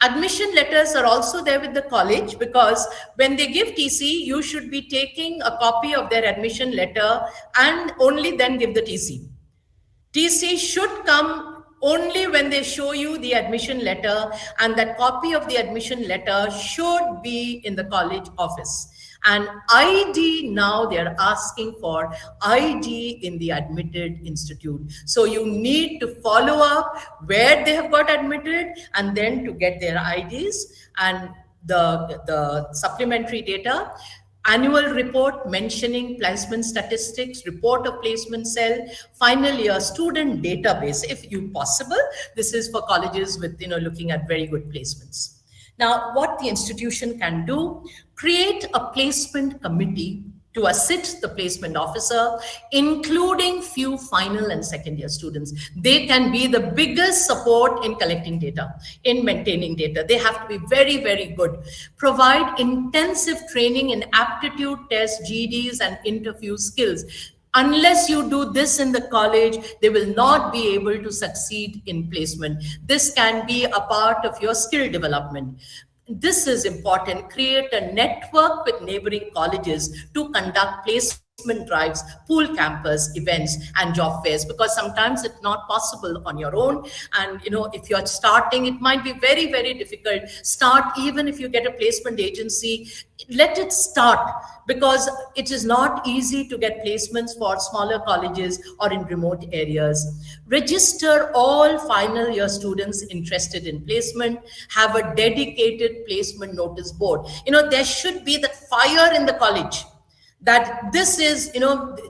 Admission letters are also there with the college, because when they give TC, you should be taking a copy of their admission letter and only then give the TC. TC should come only when they show you the admission letter, and that copy of the admission letter should be in the college office. And ID, now they're asking for ID in the admitted institute. So you need to follow up where they have got admitted, and then to get their IDs and the supplementary data. Annual report mentioning placement statistics, report of placement cell, final year student database, if you possible. This is for colleges with, looking at very good placements. Now, what the institution can do, create a placement committee to assist the placement officer, including few final and second year students. They can be the biggest support in collecting data, in maintaining data. They have to be very good. Provide intensive training in aptitude tests, GDs, and interview skills. Unless you do this in the college, they will not be able to succeed in placement. This can be a part of your skill development. This is important. Create a network with neighboring colleges to conduct placement drives, pool campus events, and job fairs, because sometimes it's not possible on your own. And if you're starting, it might be very difficult. Start, even if you get a placement agency, let it start, because it is not easy to get placements for smaller colleges or in remote areas. Register all final year students interested in placement. Have a dedicated placement notice board. There should be that fire in the college, that this is,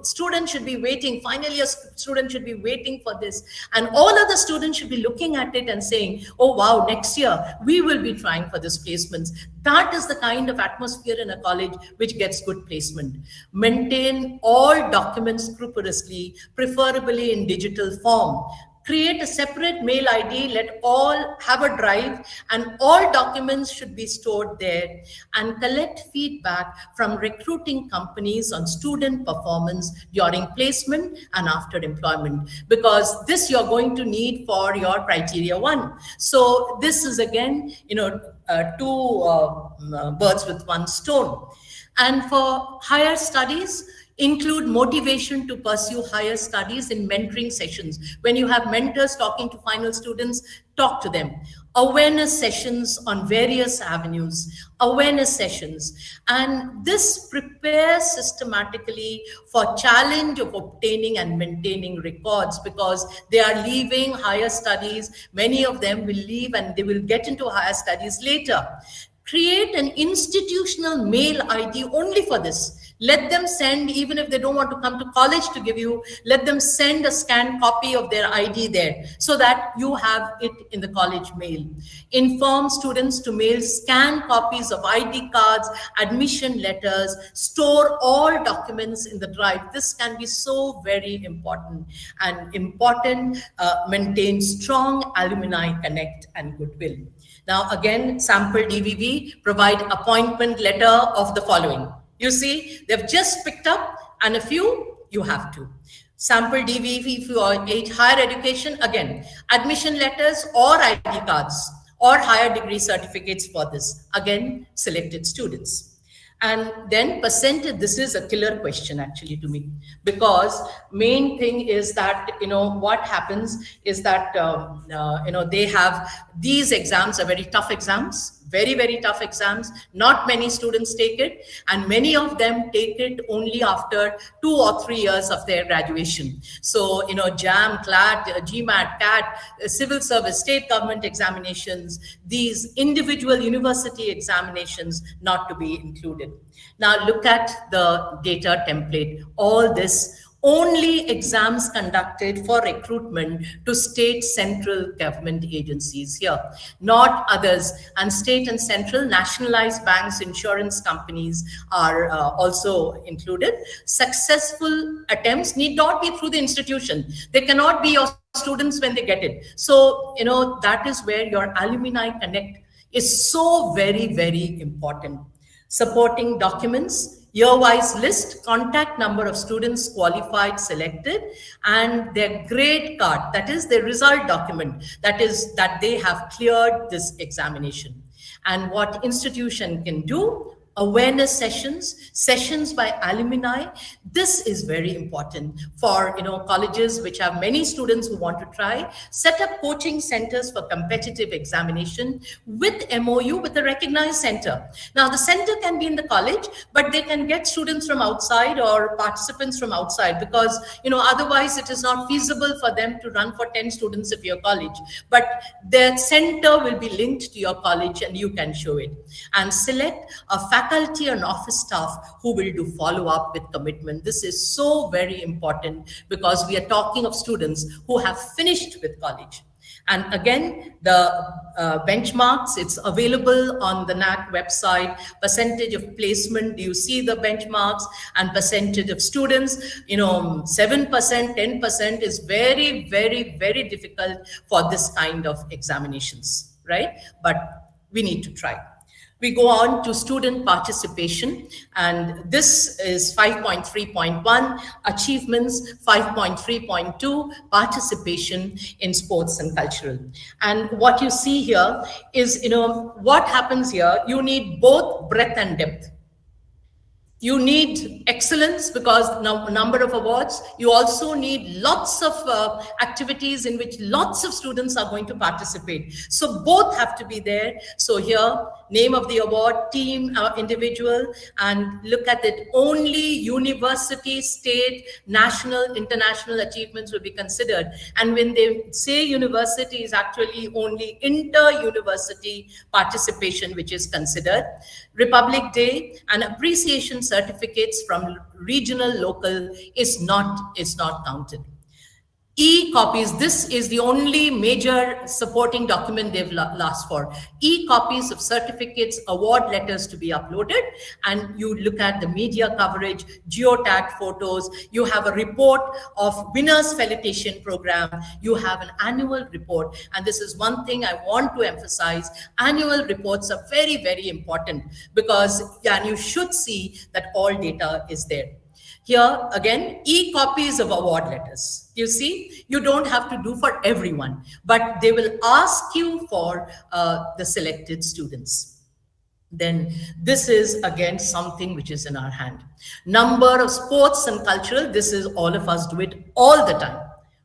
students should be waiting, final year students should be waiting for this. And all other students should be looking at it and saying, oh wow, next year we will be trying for this placements. That is the kind of atmosphere in a college which gets good placement. Maintain all documents scrupulously, preferably in digital form. Create a separate mail ID, let all have a drive, and all documents should be stored there. And collect feedback from recruiting companies on student performance during placement and after employment, because this you're going to need for your criteria 1. So this is again, two birds with one stone. And for higher studies, Include motivation to pursue higher studies in mentoring sessions. When you have mentors talking to final students, talk to them. Awareness sessions on various avenues, awareness sessions. And this prepares systematically for challenge of obtaining and maintaining records, because they are leaving higher studies. Many of them will leave and they will get into higher studies later. Create an institutional mail ID only for this. Let them send, even if they don't want to come to college to give you, let them send a scanned copy of their ID there so that you have it in the college mail. Inform students to mail scanned copies of ID cards, admission letters, store all documents in the drive. This can be so very important. And maintain strong alumni connect and goodwill. Now again, sample DVV, provide appointment letter of the following. You see, they've just picked up, and a few you have to. Sample DVV for higher education, again, admission letters or ID cards or higher degree certificates for this, again, selected students. And then percentage, this is a killer question actually to me, because main thing is that, what happens is that, they have, these exams are very tough exams, very, very tough exams. Not many students take it, and many of them take it only after 2 or 3 years of their graduation. So, JAM, CLAT, GMAT, CAT, civil service, state government examinations, these individual university examinations not to be included. Now look at the data template. All this, only exams conducted for recruitment to state central government agencies here, not others. And state and central nationalized banks, insurance companies are also included. Successful attempts need not be through the institution. They cannot be your students when they get it. So, that is where your alumni connect is so very, very important. Supporting documents, year-wise list, contact number of students qualified, selected, and their grade card, that is their result document, that is that they have cleared this examination. And what institution can do, awareness sessions by alumni. This is very important for colleges which have many students who want to try. Set up coaching centers for competitive examination with MOU with a recognized center. Now the center can be in the college, but they can get students from outside or participants from outside, because otherwise it is not feasible for them to run for 10 students of your college. But their center will be linked to your college and you can show it. And select a faculty and office staff who will do follow-up with commitment. This is so very important, because we are talking of students who have finished with college. And again, the benchmarks, it's available on the NAC website. Percentage of placement, do you see the benchmarks? And percentage of students, 7%, 10% is very, very, very difficult for this kind of examinations, right? But we need to try. We go on to student participation, and this is 5.3.1, achievements 5.3.2, participation in sports and cultural. And what you see here is, what happens here, you need both breadth and depth. You need excellence because number of awards. You also need lots of activities in which lots of students are going to participate. So both have to be there. So here, name of the award, team, individual, and look at it. Only university, state, national, international achievements will be considered. And when they say university, is actually only inter-university participation which is considered. Republic Day and appreciation certificates from regional, local is not counted. E-copies, this is the only major supporting document they've asked for. E-copies of certificates, award letters to be uploaded, and you look at the media coverage, geotagged photos, you have a report of winners felicitation program, you have an annual report, and this is one thing I want to emphasize. Annual reports are very, very important because you should see that all data is there. Here again, e-copies of award letters. You see, you don't have to do for everyone, but they will ask you for the selected students. then this is again something which is in our hand. Number of sports and cultural, this is all of us do it all the time,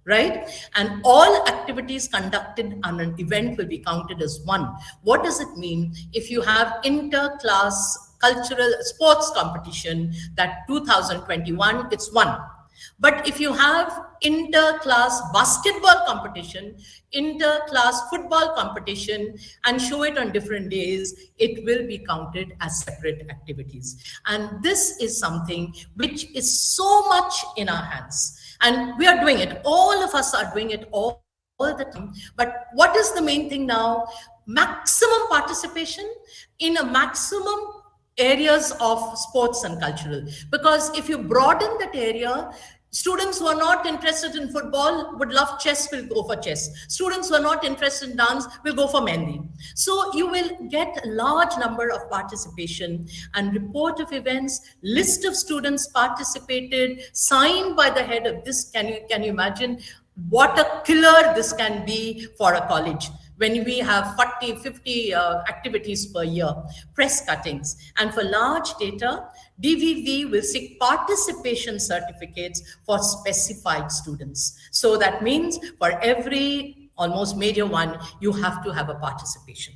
right? And all activities conducted on an event will be counted as one. What does it mean? If you have inter-class cultural sports competition, that 2021, it's one. But if you have inter-class basketball competition, inter-class football competition, and show it on different days, it will be counted as separate activities. And this is something which is so much in our hands. And we are doing it. All of us are doing it all the time. But what is the main thing now? Maximum participation in a maximum areas of sports and cultural. Because if you broaden that area, students who are not interested in football would love chess, will go for chess. Students who are not interested in dance will go for Mehndi. So you will get a large number of participation and report of events, list of students participated, signed by the head of this. Can you imagine what a killer this can be for a college? When we have 40, 50 activities per year, press cuttings. And for large data, DVV will seek participation certificates for specified students. So that means for every almost major one, you have to have a participation.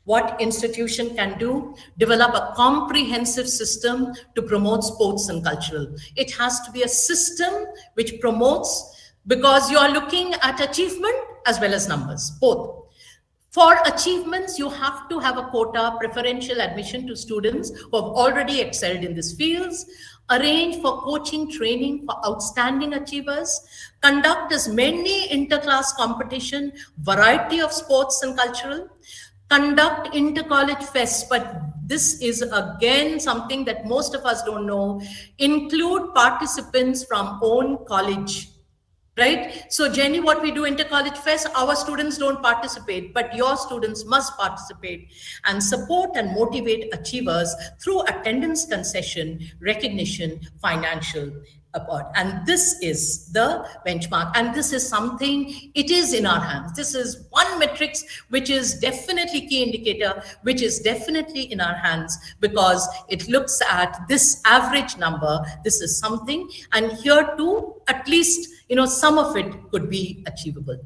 What institution can do? Develop a comprehensive system to promote sports and cultural. It has to be a system which promotes, because you are looking at achievement as well as numbers, both. For achievements, you have to have a quota, preferential admission to students who have already excelled in these fields, arrange for coaching training for outstanding achievers, conduct as many inter-class competition, variety of sports and cultural, conduct inter-college fests, but this is again something that most of us don't know, include participants from own college. Right? So Jenny, what we do inter-college fest, our students don't participate, but your students must participate and support and motivate achievers through attendance concession, recognition, financial support. And this is the benchmark. And this is something, it is in our hands. This is one metrics, which is definitely key indicator, which is definitely in our hands because it looks at this average number. This is something, and here too, at least, some of it could be achievable.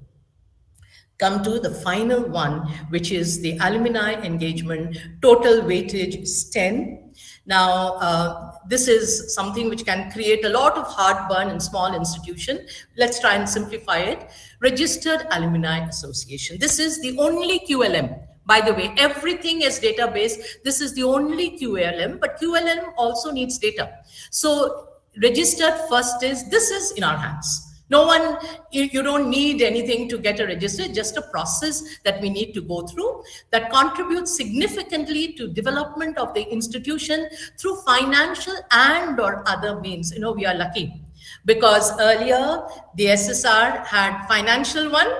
Come to the final one, which is the alumni engagement. Total weightage is 10. Now, this is something which can create a lot of heartburn in small institution. Let's try and simplify it. Registered Alumni Association. This is the only QLM. By the way, everything is database. This is the only QLM, but QLM also needs data. So registered first is, this is in our hands. No one, you don't need anything to get a register, just a process that we need to go through that contributes significantly to development of the institution through financial and or other means. We are lucky because earlier the SSR had financial one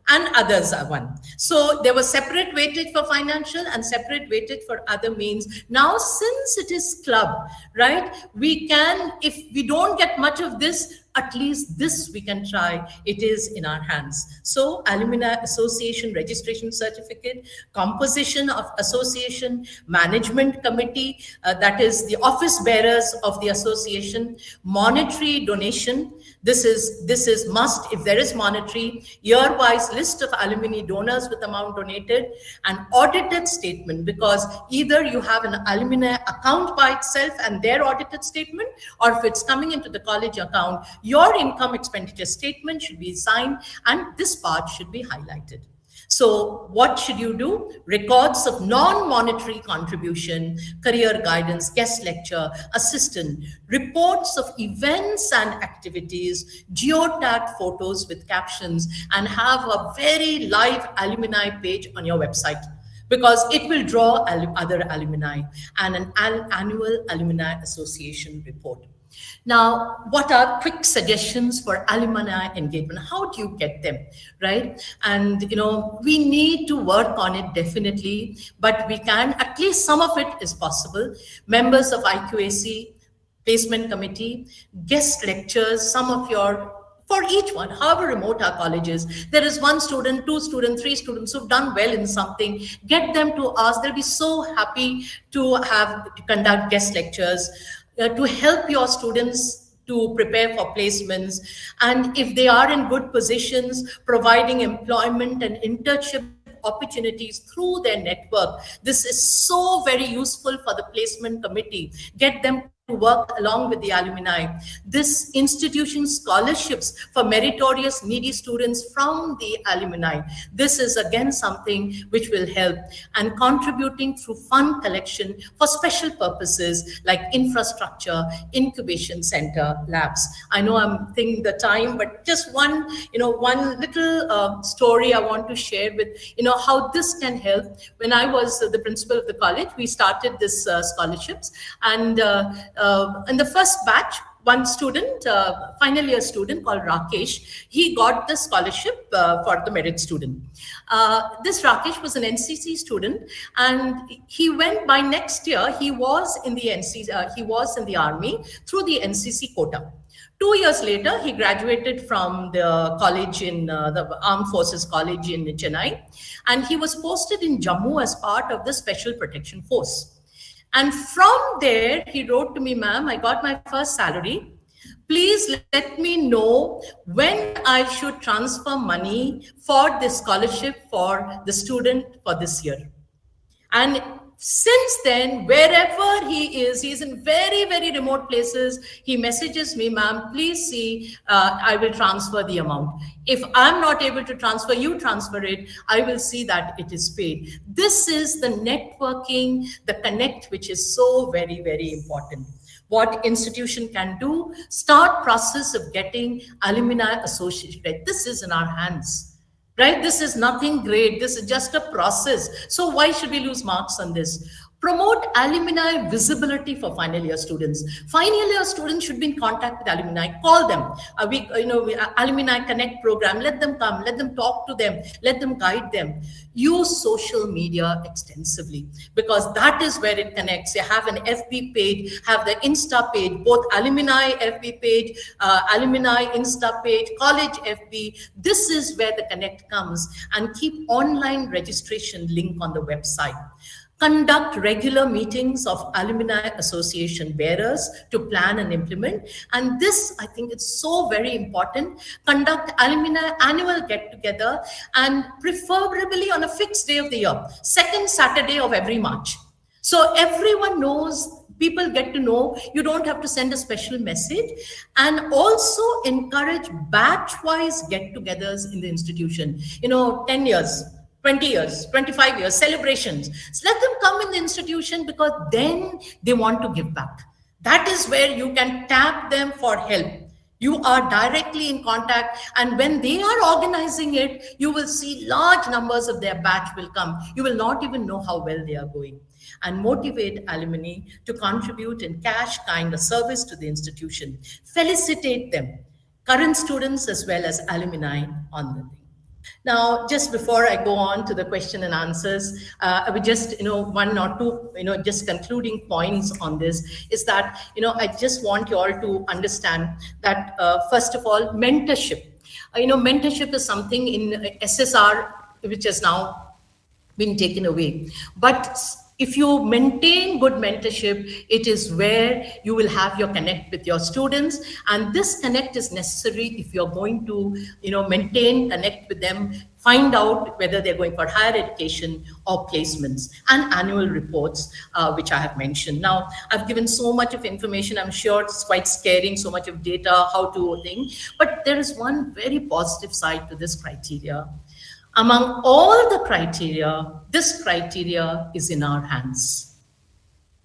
and others are one. So there was separate weightage for financial and separate weightage for other means. Now, since it is club, right, we can, if we don't get much of this, at least this we can try. It is in our hands. So Alumni Association registration certificate, composition of association, management committee, that is the office bearers of the association, monetary donation. This is must. If there is monetary, year-wise list of alumni donors with amount donated, and audited statement, because either you have an alumni account by itself and their audited statement, or if it's coming into the college account, your income expenditure statement should be signed and this part should be highlighted. So what should you do? Records of non-monetary contribution, career guidance, guest lecture, assistant, reports of events and activities, geotagged photos with captions, and have a very live alumni page on your website, because it will draw other alumni, and an annual alumni association report. Now, what are quick suggestions for alumni engagement? How do you get them, right? And, we need to work on it definitely, but we can, at least some of it is possible. Members of IQAC, placement committee, guest lectures, some of your For each one, however remote our college is, there is 1 student, 2 students, 3 students who've done well in something. Get them to us. They'll be so happy to conduct guest lectures, to help your students to prepare for placements. And if they are in good positions, providing employment and internship opportunities through their network. This is so very useful for the placement committee. Get them to work along with the alumni. This institution scholarships for meritorious needy students from the alumni. This is again something which will help, and contributing through fund collection for special purposes like infrastructure, incubation center, labs. I know I'm thinking the time, but just one little story I want to share with, how this can help. When I was the principal of the college, we started this scholarships, and in the first batch, one student, final year student called Rakesh, he got the scholarship for the merit student. This Rakesh was an NCC student, and he went by next year. He was in the NCC. He was in the army through the NCC quota. 2 years later, he graduated from the college in the Armed Forces College in Chennai, and he was posted in Jammu as part of the Special Protection Force. And from there, he wrote to me, "Ma'am, I got my first salary. Please let me know when I should transfer money for this scholarship for the student for this year." And since then, wherever he is, he's in very, very remote places. He messages me, "Ma'am, please see, I will transfer the amount. If I'm not able to transfer, you transfer it. I will see that it is paid." This is the networking, the connect, which is so very, very important. What institution can do, start process of getting alumni associated. This is in our hands. Right? This is nothing great. This is just a process. So why should we lose marks on this? Promote alumni visibility for final year students. Final year students should be in contact with alumni. Call them. Alumni Connect program. Let them come. Let them talk to them. Let them guide them. Use social media extensively, because that is where it connects. You have an FB page, have the Insta page, both alumni FB page, alumni Insta page, college FB. This is where the connect comes, and keep online registration link on the website. Conduct regular meetings of alumni association bearers to plan and implement. And this, I think it's so very important. Conduct alumni annual get-together, and preferably on a fixed day of the year, second Saturday of every March. So everyone knows, people get to know, you don't have to send a special message. And also encourage batch-wise get-togethers in the institution. 10 years. 20 years, 25 years, celebrations. So let them come in the institution, because then they want to give back. That is where you can tap them for help. You are directly in contact, and when they are organizing it, you will see large numbers of their batch will come. You will not even know how well they are going. And motivate alumni to contribute in cash kind of service to the institution. Felicitate them, current students as well as alumni, on the thing. Now, just before I go on to the question and answers, I would just, one or two, just concluding points on this is that, I just want you all to understand that, first of all, mentorship. Mentorship is something in SSR, which has now been taken away. But if you maintain good mentorship, it is where you will have your connect with your students. And this connect is necessary if you're going to, maintain, connect with them, find out whether they're going for higher education or placements, and annual reports, which I have mentioned. Now, I've given so much of information. I'm sure it's quite scaring, so much of data, how to think. But there is one very positive side to this criteria. Among all the criteria, this criteria is in our hands.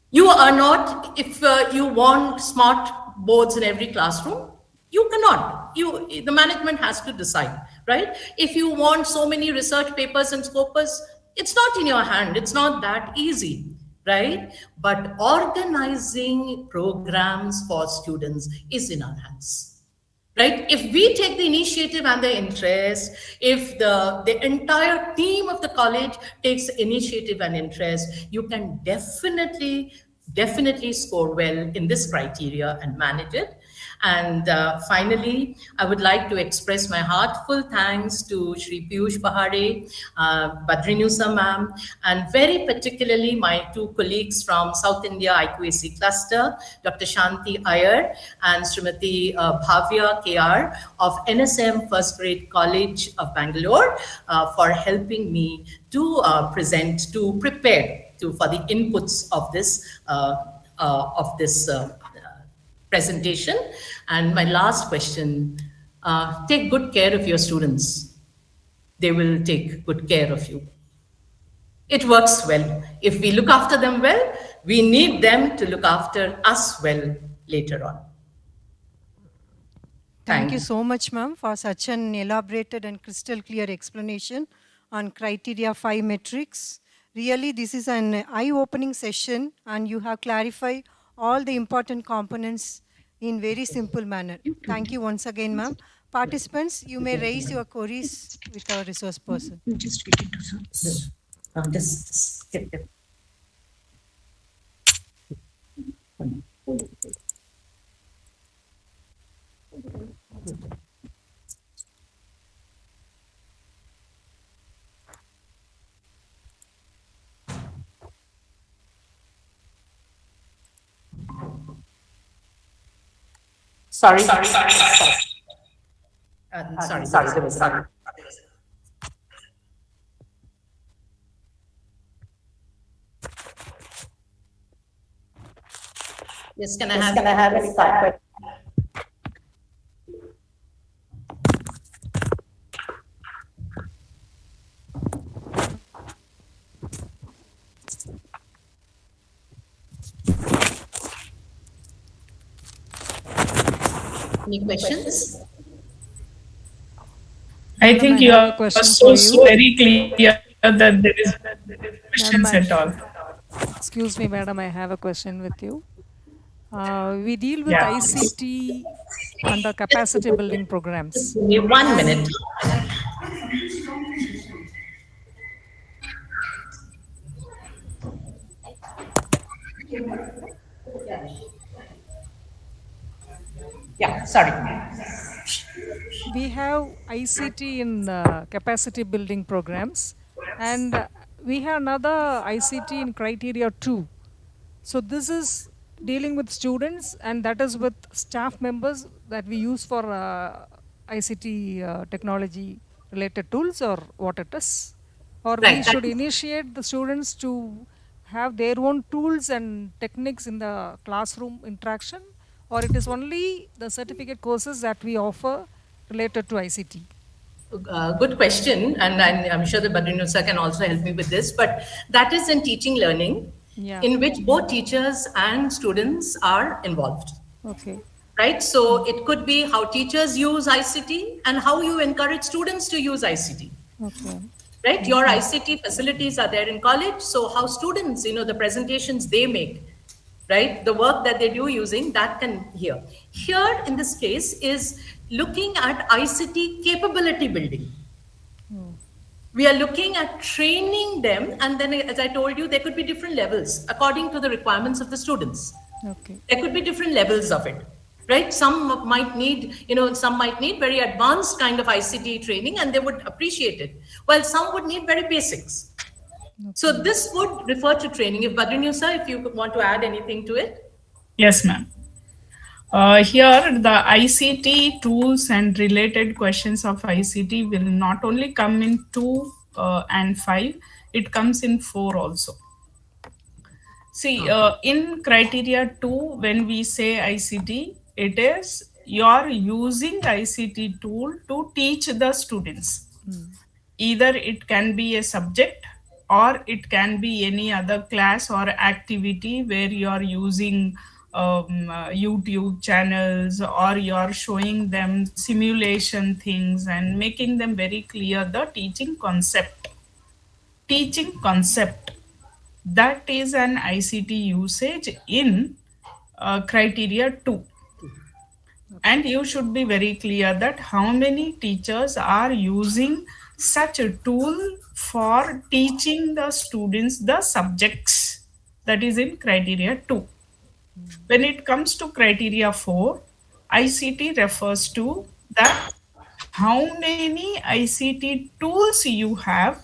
You are not, if you want smart boards in every classroom, you cannot. The management has to decide, right? If you want so many research papers and scopus, it's not in your hand. It's not that easy, right? But organizing programs for students is in our hands. Right? If we take the initiative and the interest, if the entire team of the college takes initiative and interest, you can definitely score well in this criteria and manage it. And finally, I would like to express my heartfelt thanks to Shri Piyush Pahade, Badrinusa ma'am, and very particularly my two colleagues from South India IQAC Cluster, Dr. Shanti Iyer and Srimati Bhavya KR of NSM First Grade College of Bangalore for helping me to prepare for the inputs of this presentation. And my last question, take good care of your students. They will take good care of you. It works well. If we look after them well, we need them to look after us well later on. Thank you so much, ma'am, for such an elaborated and crystal clear explanation on criteria 5 metrics. Really, this is an eye-opening session, and you have clarified all the important components in very simple manner. Thank you once again, ma'am. Participants, you may raise your queries with our resource person. Just get into this. Sorry. Yes, can I have a start? Any questions? I think you are so very clear that there is questions at all. Excuse me, madam, I have a question with you. We deal with Yeah. ICT under capacity building programs. Give me 1 minute. Yeah, sorry. We have ICT in capacity building programs, and we have another ICT in criteria 2. So this is dealing with students, and that is with staff members that we use for ICT technology related tools, or what it is? Or we should initiate the students to have their own tools and techniques in the classroom interaction, or it is only the certificate courses that we offer related to ICT? Good question, and I'm sure that Badrinusa can also help me with this, but that is in teaching learning, in which both teachers and students are involved. Okay. Right? So it could be how teachers use ICT and how you encourage students to use ICT. Okay. Right? Your ICT facilities are there in college, so how students, the presentations they make, right? The work that they do using, that can here. Here, in this case, is looking at ICT capability building. We are looking at training them, and then, as I told you, there could be different levels according to the requirements of the students. Okay. There could be different levels of it, right? Some might need, very advanced kind of ICT training, and they would appreciate it, while some would need very basics. Okay. So this would refer to training. If Badrinusa, if you want to add anything to it. Yes, ma'am. Here, the ICT tools and related questions of ICT will not only come in 2 and 5, it comes in 4 also. See, in criteria 2, when we say ICT, it is you are using ICT tool to teach the students. Either it can be a subject, or it can be any other class or activity where you are using YouTube channels, or you're showing them simulation things and making them very clear the teaching concept. Teaching concept, that is an ICT usage in criteria 2. And you should be very clear that how many teachers are using such a tool for teaching the students the subjects, that is in criteria 2. When it comes to criteria 4, ICT refers to that how many ICT tools you have,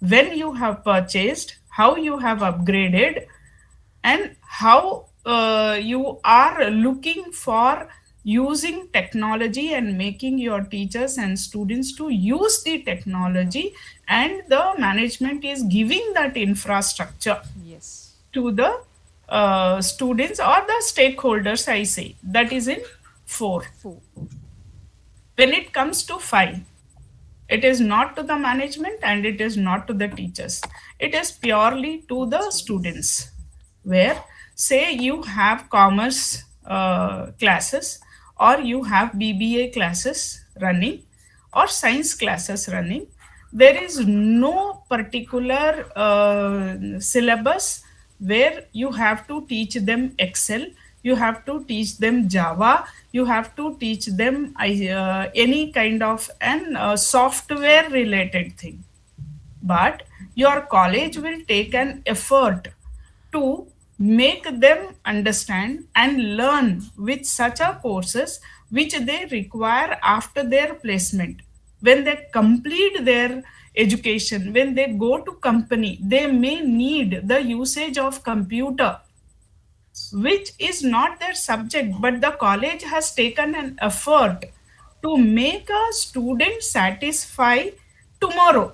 when you have purchased, how you have upgraded, and how you are looking for using technology and making your teachers and students to use the technology, and the management is giving that infrastructure Yes. to the students or the stakeholders, I say. That is in 4. When it comes to 5, it is not to the management and it is not to the teachers. It is purely to the students. Where, say, you have commerce classes, or you have BBA classes running, or science classes running. There is no particular syllabus where you have to teach them Excel, you have to teach them Java, you have to teach them any kind of an software related thing. But your college will take an effort to make them understand and learn with such a courses which they require after their placement. When they complete their education, when they go to company, they may need the usage of computer, which is not their subject, but the college has taken an effort to make a student satisfy tomorrow.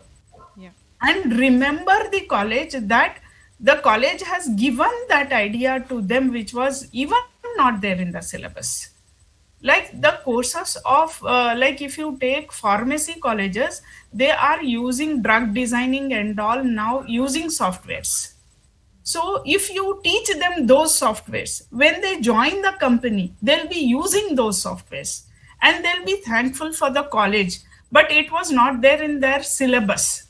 Yeah. And remember the college, that the college has given that idea to them which was even not there in the syllabus. Like the courses of like if you take pharmacy colleges, they are using drug designing and all now using softwares. So if you teach them those softwares, when they join the company, they'll be using those softwares and they'll be thankful for the college, but it was not there in their syllabus.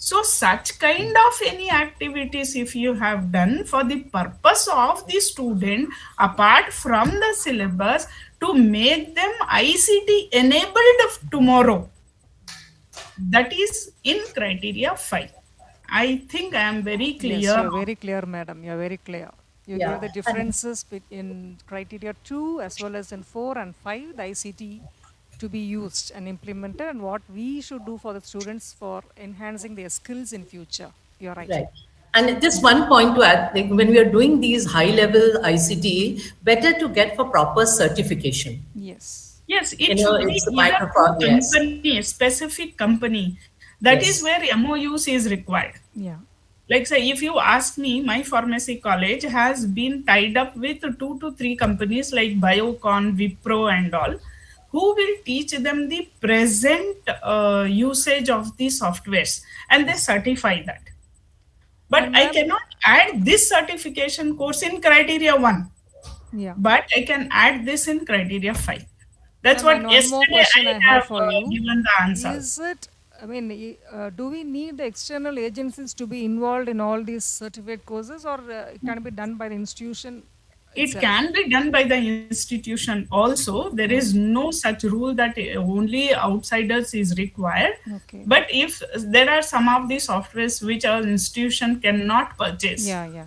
So such kind of any activities if you have done for the purpose of the student apart from the syllabus to make them ICT enabled of tomorrow, that is in criteria 5. I think I am very clear. Yes, you're very clear, madam. You're very clear. You Yeah. gave the differences in criteria 2 as well as in 4 and 5, the ICT to be used and implemented, and what we should do for the students for enhancing their skills in future. You're right. Right. And just one point to add, like when we are doing these high-level ICT, better to get for proper certification. Yes. Yes, it You know, should be it's the either microphone, yes. company, a specific company. That Yes. is where MOUs is required. Yeah. Like say, if you ask me, my pharmacy college has been tied up with 2 to 3 companies like Biocon, Wipro and all, who will teach them the present usage of the softwares, and they certify that. But And I ma'am- cannot add this certification course in criteria 1. Yeah. But I can add this in criteria 5. That's Ma'am, what and one more yesterday question I have have for you. given the answer. Is it, I mean, do we need the external agencies to be involved in all these certificate courses, or it can be done by the institution? It itself? can be done by the institution also. There is no such rule that only outsiders is required. Okay. But if there are some of the softwares which our institution cannot purchase, Yeah, yeah.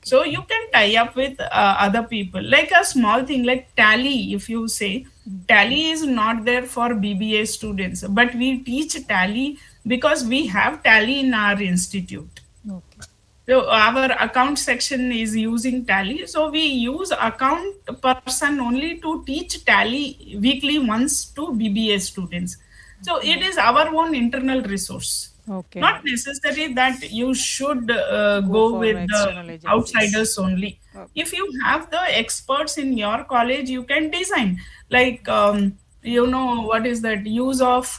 so you can tie up with other people. Like a small thing like Tally, if you say, Tally is not there for BBA students, but we teach Tally because we have Tally in our institute. Okay. So our account section is using Tally. So we use account person only to teach Tally weekly once to BBA students. So it is our own internal resource. Okay. Not necessary that you should Go go for with external the agencies. outsiders only. Okay. If you have the experts in your college, you can design. Like, you know, what is that? Use of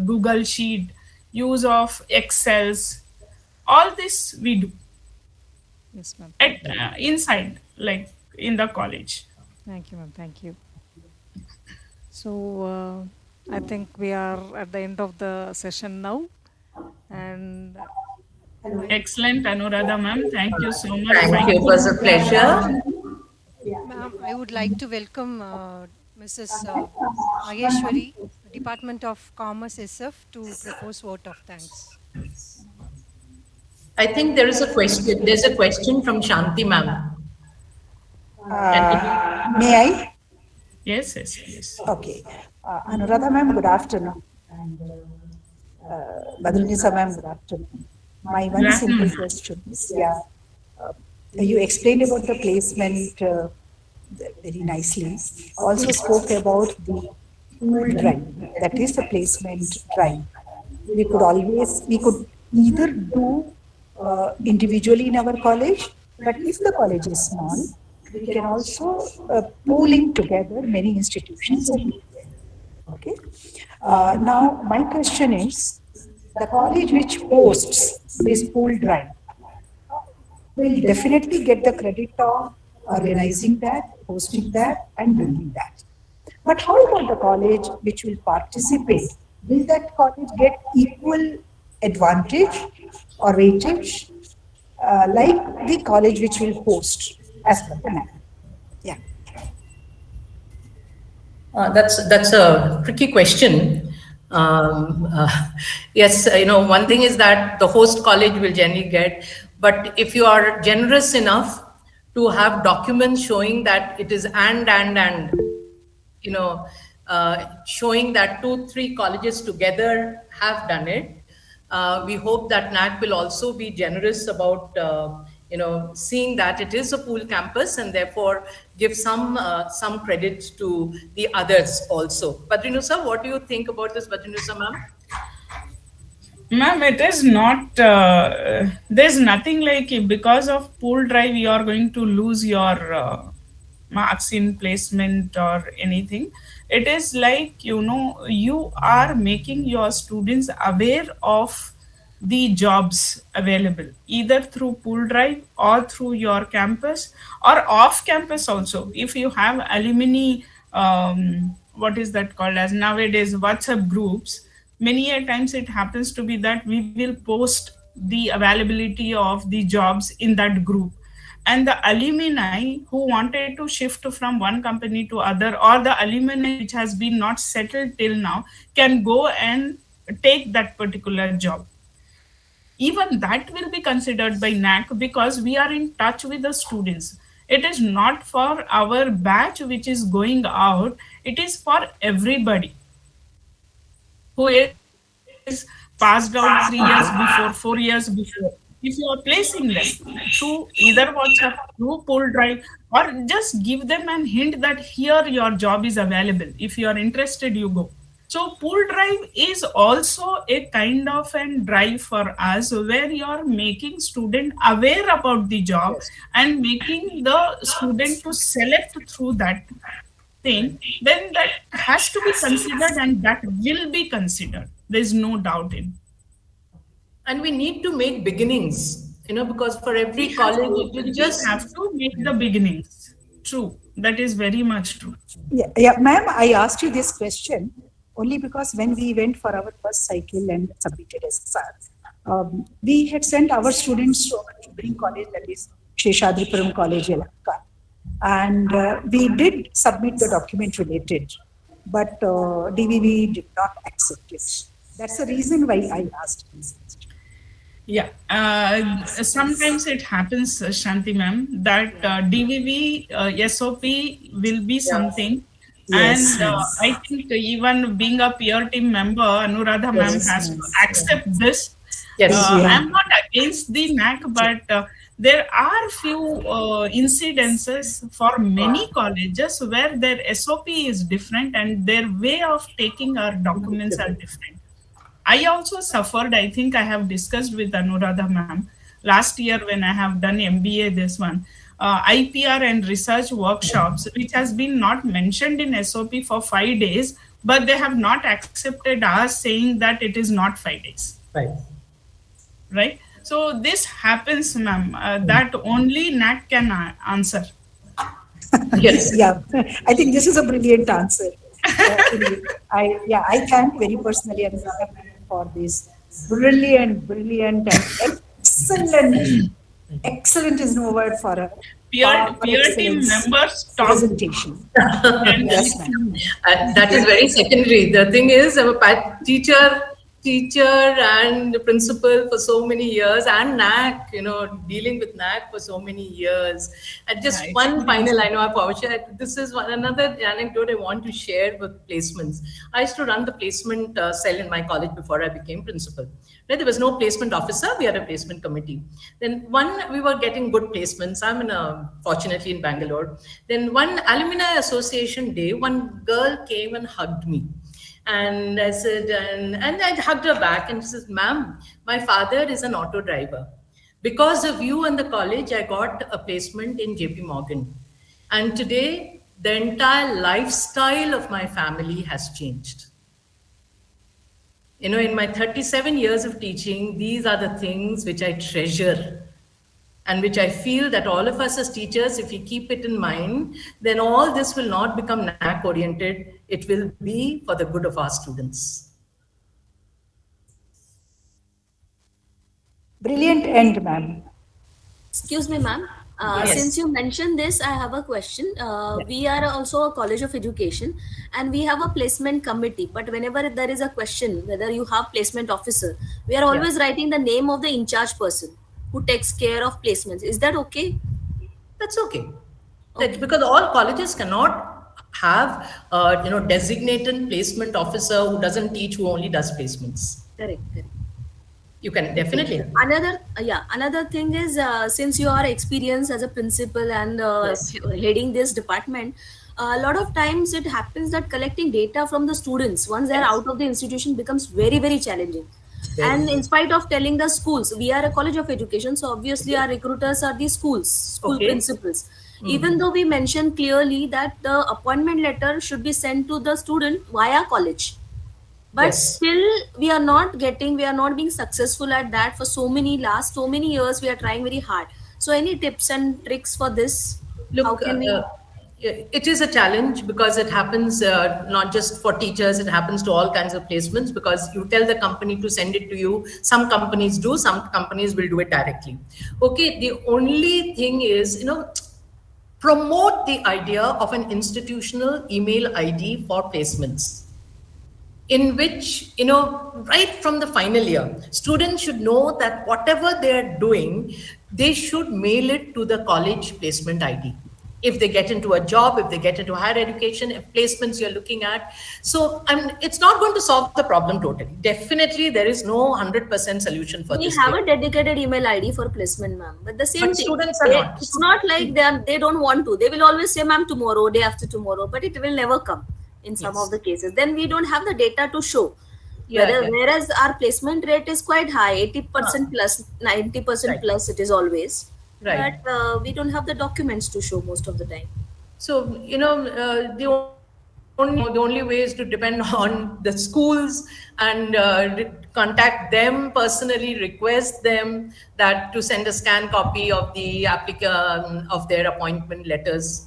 Google Sheet, use of Excels. All this we do Yes, ma'am. at inside, like in the college. Thank you, ma'am. Thank you. So I think we are at the end of the session now, and Excellent, Anuradha ma'am. Thank you so much. Thank you. It was a pleasure. Ma'am, I would like to welcome Mrs. Maheshwari, Department of Commerce SF, to propose vote of thanks. I think there is a question. There's a question from Shanti ma'am. May I? Yes, please. Okay. Anuradha ma'am, good afternoon. And Badrunisa ma'am, good afternoon. My one simple question is, you explained about the placement very nicely. Also spoke about the pool drive, that is the placement drive. We could either do individually in our college, but if the college is small, we can also pooling together many institutions. Okay. Now, my question is, the college which hosts this pool drive will definitely get the credit of organizing that, hosting that, and doing that. But how about the college which will participate? Will that college get equal advantage or weightage like the college which will host as per the NAC? Yeah. That's a tricky question. Yes, one thing is that the host college will generally get, but if you are generous enough to have documents showing that it is and showing that 2-3 colleges together have done it, we hope that NAC will also be generous about seeing that it is a pool campus and therefore give some credit to the others also. Badrinusa, what do you think about this, Badrinusa ma'am? Ma'am, it is not, there's nothing like because of pool drive you are going to lose your marks in placement or anything. It is like, you are making your students aware of the jobs available either through pool drive or through your campus or off campus also. If you have alumni, what is that called as nowadays, WhatsApp groups, many a times it happens to be that we will post the availability of the jobs in that group, and the alumni who wanted to shift from one company to other, or the alumni which has been not settled till now, can go and take that particular job. Even that will be considered by NAC because we are in touch with the students. It is not for our batch which is going out, it is for everybody who is passed out 3 years before, 4 years before. If you are placing them through either WhatsApp, through pool drive, or just give them an hint that here your job is available. If you are interested, you go. So pool drive is also a kind of a drive for us where you are making student aware about the job and making the student to select through that thing. Then that has to be considered and that will be considered. There's no doubt in. And we need to make beginnings, because for every college, you just have to make the beginnings. True. That is very much true. Yeah, ma'am, I asked you this question only because when we went for our first cycle and submitted SSR, we had sent our students to our neighboring college, that is Sheshadripuram College, Yelahanka. And we did submit the document related, but DVV did not accept it. That's the reason why I asked this question. Yeah, sometimes it happens, Shanti ma'am, that DVV SOP will be something. Yes, and I think even being a peer team member, Anuradha ma'am has to accept this. Yes. I'm not against the NAC, but there are few incidences for many colleges where their SOP is different and their way of taking our documents are different. I also suffered, I think I have discussed with Anuradha ma'am last year when I have done MBA, this one, IPR and research workshops, which has been not mentioned in SOP for 5 days, but they have not accepted us saying that it is not 5 days. Right? So this happens, ma'am, that only NAC can answer. Yes. Yeah, I think this is a brilliant answer. I thank very personally for this brilliant and excellent is no word for a peer team members presentation. Yes, that is very secondary. The thing is, our teacher and principal for so many years, and NAC, dealing with NAC for so many years. And just one final, I know I've overshared. This is another anecdote I want to share with placements. I used to run the placement cell in my college before I became principal. Right? There was no placement officer. We had a placement committee. Then we were getting good placements. I'm fortunately in Bangalore. Then one alumni association day, one girl came and hugged me. And I said, and I hugged her back and she says, ma'am, my father is an auto driver. Because of you and the college, I got a placement in JP Morgan. And today, the entire lifestyle of my family has changed. In my 37 years of teaching, these are the things which I treasure and which I feel that all of us as teachers, if we keep it in mind, then all this will not become NAC oriented. It will be for the good of our students. Brilliant end, ma'am. Excuse me, ma'am. Yes. Since you mentioned this, I have a question. We are also a college of education and we have a placement committee. But whenever there is a question, whether you have placement officer, we are always writing the name of the in charge person who takes care of placements. Is that okay? That's okay. Because all colleges cannot have designated placement officer who doesn't teach, who only does placements. Correct. You can definitely. Another thing is, since you are experienced as a principal and heading this department, a lot of times it happens that collecting data from the students once they're out of the institution becomes very, very challenging. And in spite of telling the schools, we are a college of education, so obviously our recruiters are the school principals. Even though we mentioned clearly that the appointment letter should be sent to the student via college. But still, we are not being successful at that for so many years. We are trying very hard. So any tips and tricks for this? Look, how can we? It is a challenge because it happens not just for teachers, it happens to all kinds of placements because you tell the company to send it to you. Some companies do, some companies will do it directly. Okay, the only thing is, promote the idea of an institutional email ID for placements, in which, right from the final year, students should know that whatever they're doing, they should mail it to the college placement ID. If they get into a job, if they get into higher education, if placements you're looking at. So it's not going to solve the problem totally. Definitely, there is no 100% solution for this. We have a dedicated email ID for placement, ma'am. But the same thing, students are not. It's not like they don't want to. They will always say, ma'am, tomorrow, day after tomorrow, but it will never come in some of the cases. Then we don't have the data to show. Whereas our placement rate is quite high, 80% plus, 90% plus it is always. Right. But we don't have the documents to show most of the time. So, the only way is to depend on the schools and contact them personally, request them that to send a scanned copy of the of their appointment letters.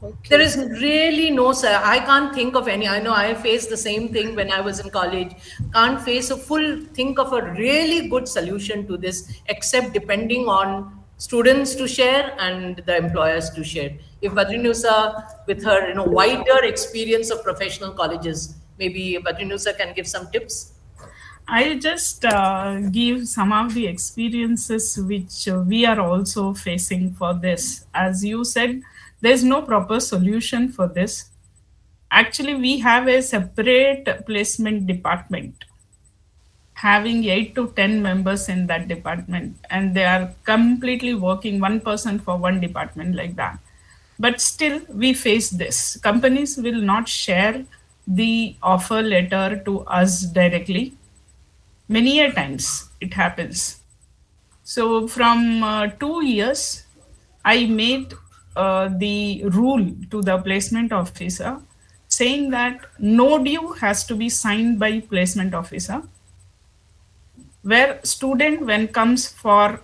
Okay. There is really no, sir. I can't think of any. I know I faced the same thing when I was in college. Can't think of a really good solution to this, except depending on students to share and the employers to share. If Badrinusa, with her wider experience of professional colleges, maybe Badrinusa can give some tips. I'll just give some of the experiences which we are also facing for this. As you said, there's no proper solution for this. Actually, we have a separate placement department having 8 to 10 members in that department, and they are completely working one person for one department like that. But still, we face this. Companies will not share the offer letter to us directly. Many a times it happens. So from 2 years, I made the rule to the placement officer saying that no due has to be signed by placement officer, where student when comes for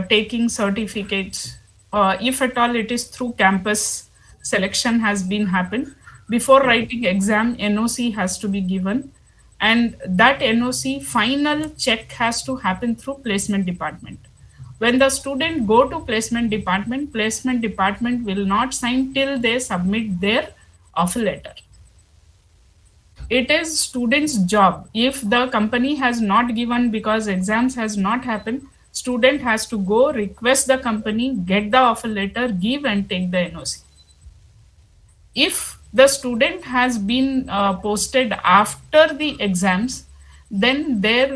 taking certificates, if at all it is through campus selection has been happened, before writing exam, NOC has to be given, and that NOC final check has to happen through placement department. When the student go to placement department will not sign till they submit their offer letter. it is student's job. If the company has not given because exams has not happened, student has to go request the company, get the offer letter, give and take the NOC. If the student has been posted after the exams, then their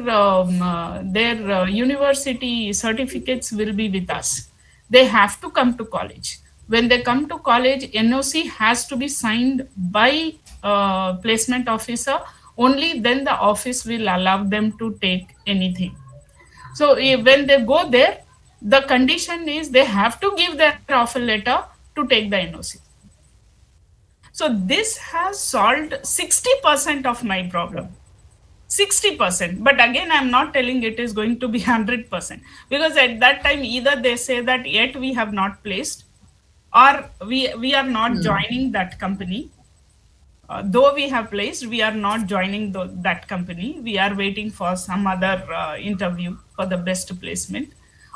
university certificates will be with us. They have to come to college. When they come to college, NOC has to be signed by placement officer. Only then the office will allow them to take anything. So when they go there, the condition is they have to give their offer letter to take the NOC. So this has solved 60% of my problem. 60%. But again, I'm not telling it is going to be 100%, because at that time, either they say that yet we have not placed, or we are not joining that company. Though we have placed, we are not joining that company. We are waiting for some other interview for the best placement,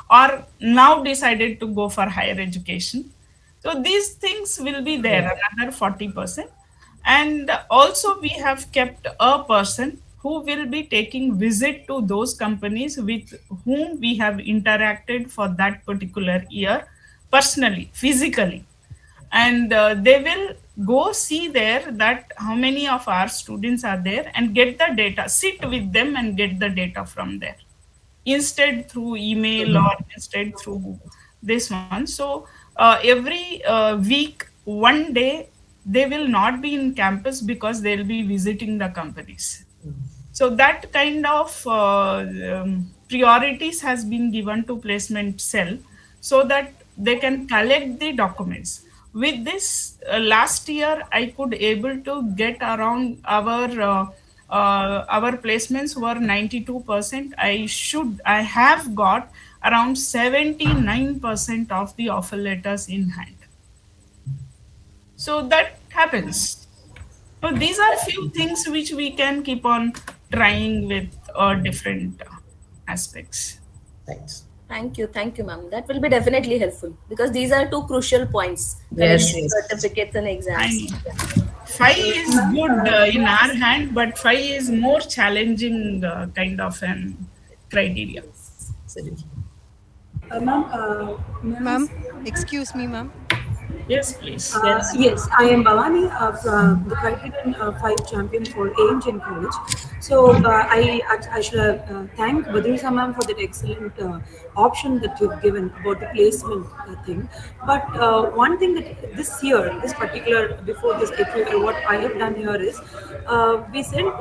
or now decided to go for higher education. So these things will be there, another 40%. And also we have kept a person who will be taking visit to those companies with whom we have interacted for that particular year personally, physically. And they will go see there that how many of our students are there and get the data, sit with them and get the data from there, instead through email or instead through this one. So every week, one day, they will not be in campus because they'll be visiting the companies. So that kind of priorities has been given to placement cell so that they can collect the documents. With this, last year I could able to get around our placements were 92%. I have got around 79% of the offer letters in hand. So that happens. So these are few things which we can keep on trying with different aspects. Thanks. Thank you, ma'am. That will be definitely helpful because these are two crucial points. Yes, collecting certificates and exams. 5 is good in our hand, but 5 is more challenging kind of an criteria. Ma'am, excuse me, ma'am. Yes, please. Yes, I am Bhavani, the Criterion 5 champion for Angel College. So I should thank Badrisa ma'am for that excellent option that you've given about the placement thing. But one thing that this year, this particular, before this AQAR, what I have done here is we sent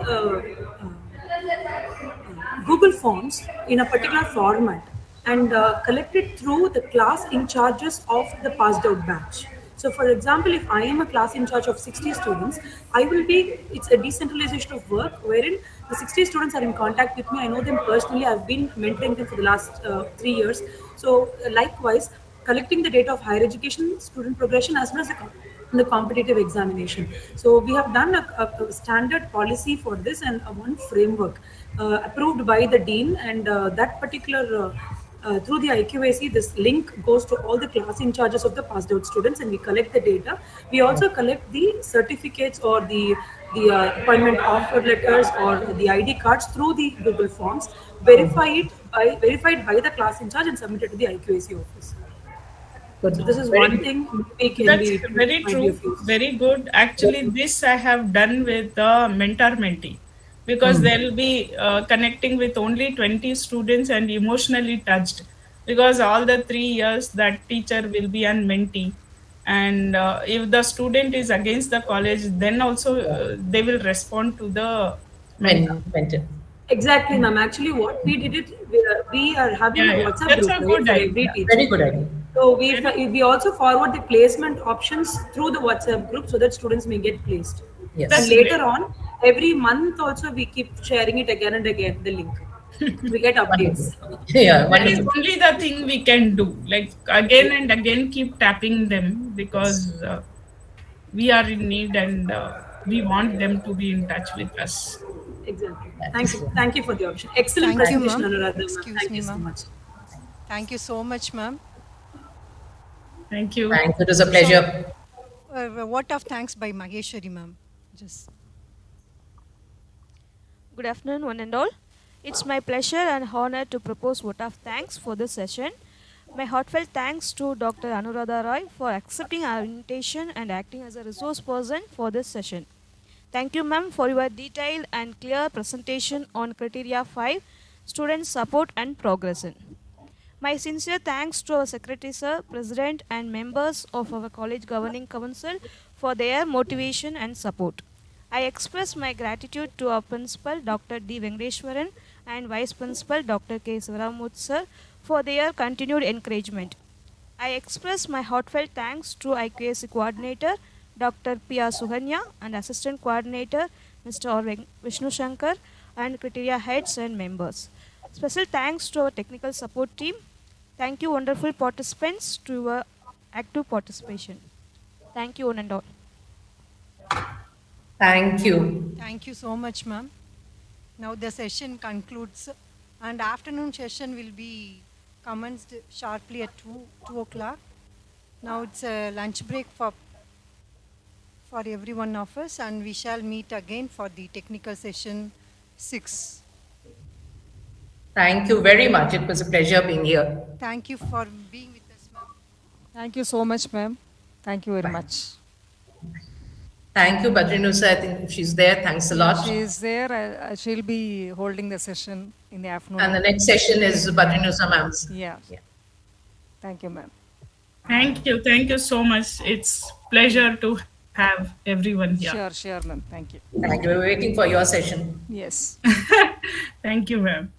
Google Forms in a particular format and collected through the class in charges of the passed out batch. So for example, if I am a class in charge of 60 students, it's a decentralization of work wherein the 60 students are in contact with me. I know them personally. I've been mentoring them for the last 3 years. So likewise, collecting the data of higher education, student progression, as well as the competitive examination. So we have done a standard policy for this and one framework approved by the dean, and that particular through the IQAC, this link goes to all the class in charges of the passed out students, and we collect the data. We also collect the certificates or the appointment offer letters or the ID cards through the Google Forms, verified by the class in charge and submitted to the IQAC office. So this is one thing we can That's be very true, very good. Actually, this I have done with mentor-mentee, because they'll be connecting with only 20 students and emotionally touched, because all the 3 years that teacher will be a mentee, and if the student is against the college, then also they will respond to the mentor. Exactly, ma'am. Actually, what we did we are having a WhatsApp That's group a good for idea. every teacher. Very good idea. So we also forward the placement options through the WhatsApp group so that students may get placed. Yes. And later on, every month also we keep sharing it again and again, the link. We get updates. That is only the thing we can do. Like again and again, keep tapping them, because we are in need and we want them to be in touch with us. Exactly. Thank you for the option. Excellent Thank you, presentation, ma'am. Anuradha. Excuse Thank me, you so ma'am. much. Thank you so much, ma'am. Thank you. Thanks. It was a pleasure. What of thanks by Maheshwari, ma'am? Just. Good afternoon, one and all. It's my pleasure and honor to propose vote of thanks for this session. My heartfelt thanks to Dr. Anuradha Roy for accepting our invitation and acting as a resource person for this session. Thank you, ma'am, for your detailed and clear presentation on Criteria 5, Student Support and Progression. My sincere thanks to our Secretary Sir, President and members of our College Governing Council for their motivation and support. I express my gratitude to our Principal Dr. D. Venkateshwaran and Vice Principal Dr. K. Sivaramurthy Sir for their continued encouragement. I express my heartfelt thanks to IQAC Coordinator Dr. P.R. Suhanya and Assistant Coordinator Mr. R. Vishnu Shankar and Criteria Heads and members. Special thanks to our technical support team. Thank you, wonderful participants, to your active participation. Thank you, one and all. Thank you. Thank you so much, ma'am. Now the session concludes and afternoon session will be commenced sharply at 2 o'clock. Now it's a lunch break for every one of us and we shall meet again for the technical session 6. Thank you very much. It was a pleasure being here. Thank you for being with us, ma'am. Thank you so much, ma'am. Thank you very much. Thank you, Badrinusa. I think if she's there, thanks a lot. She is there. She'll be holding the session in the afternoon. And the next session is Badrinusa ma'am's. Yeah. Thank you, ma'am. Thank you. Thank you so much. It's pleasure to have everyone here. Sure, ma'am. Thank you. Thank you. We're waiting for your session. Yes. Thank you, ma'am.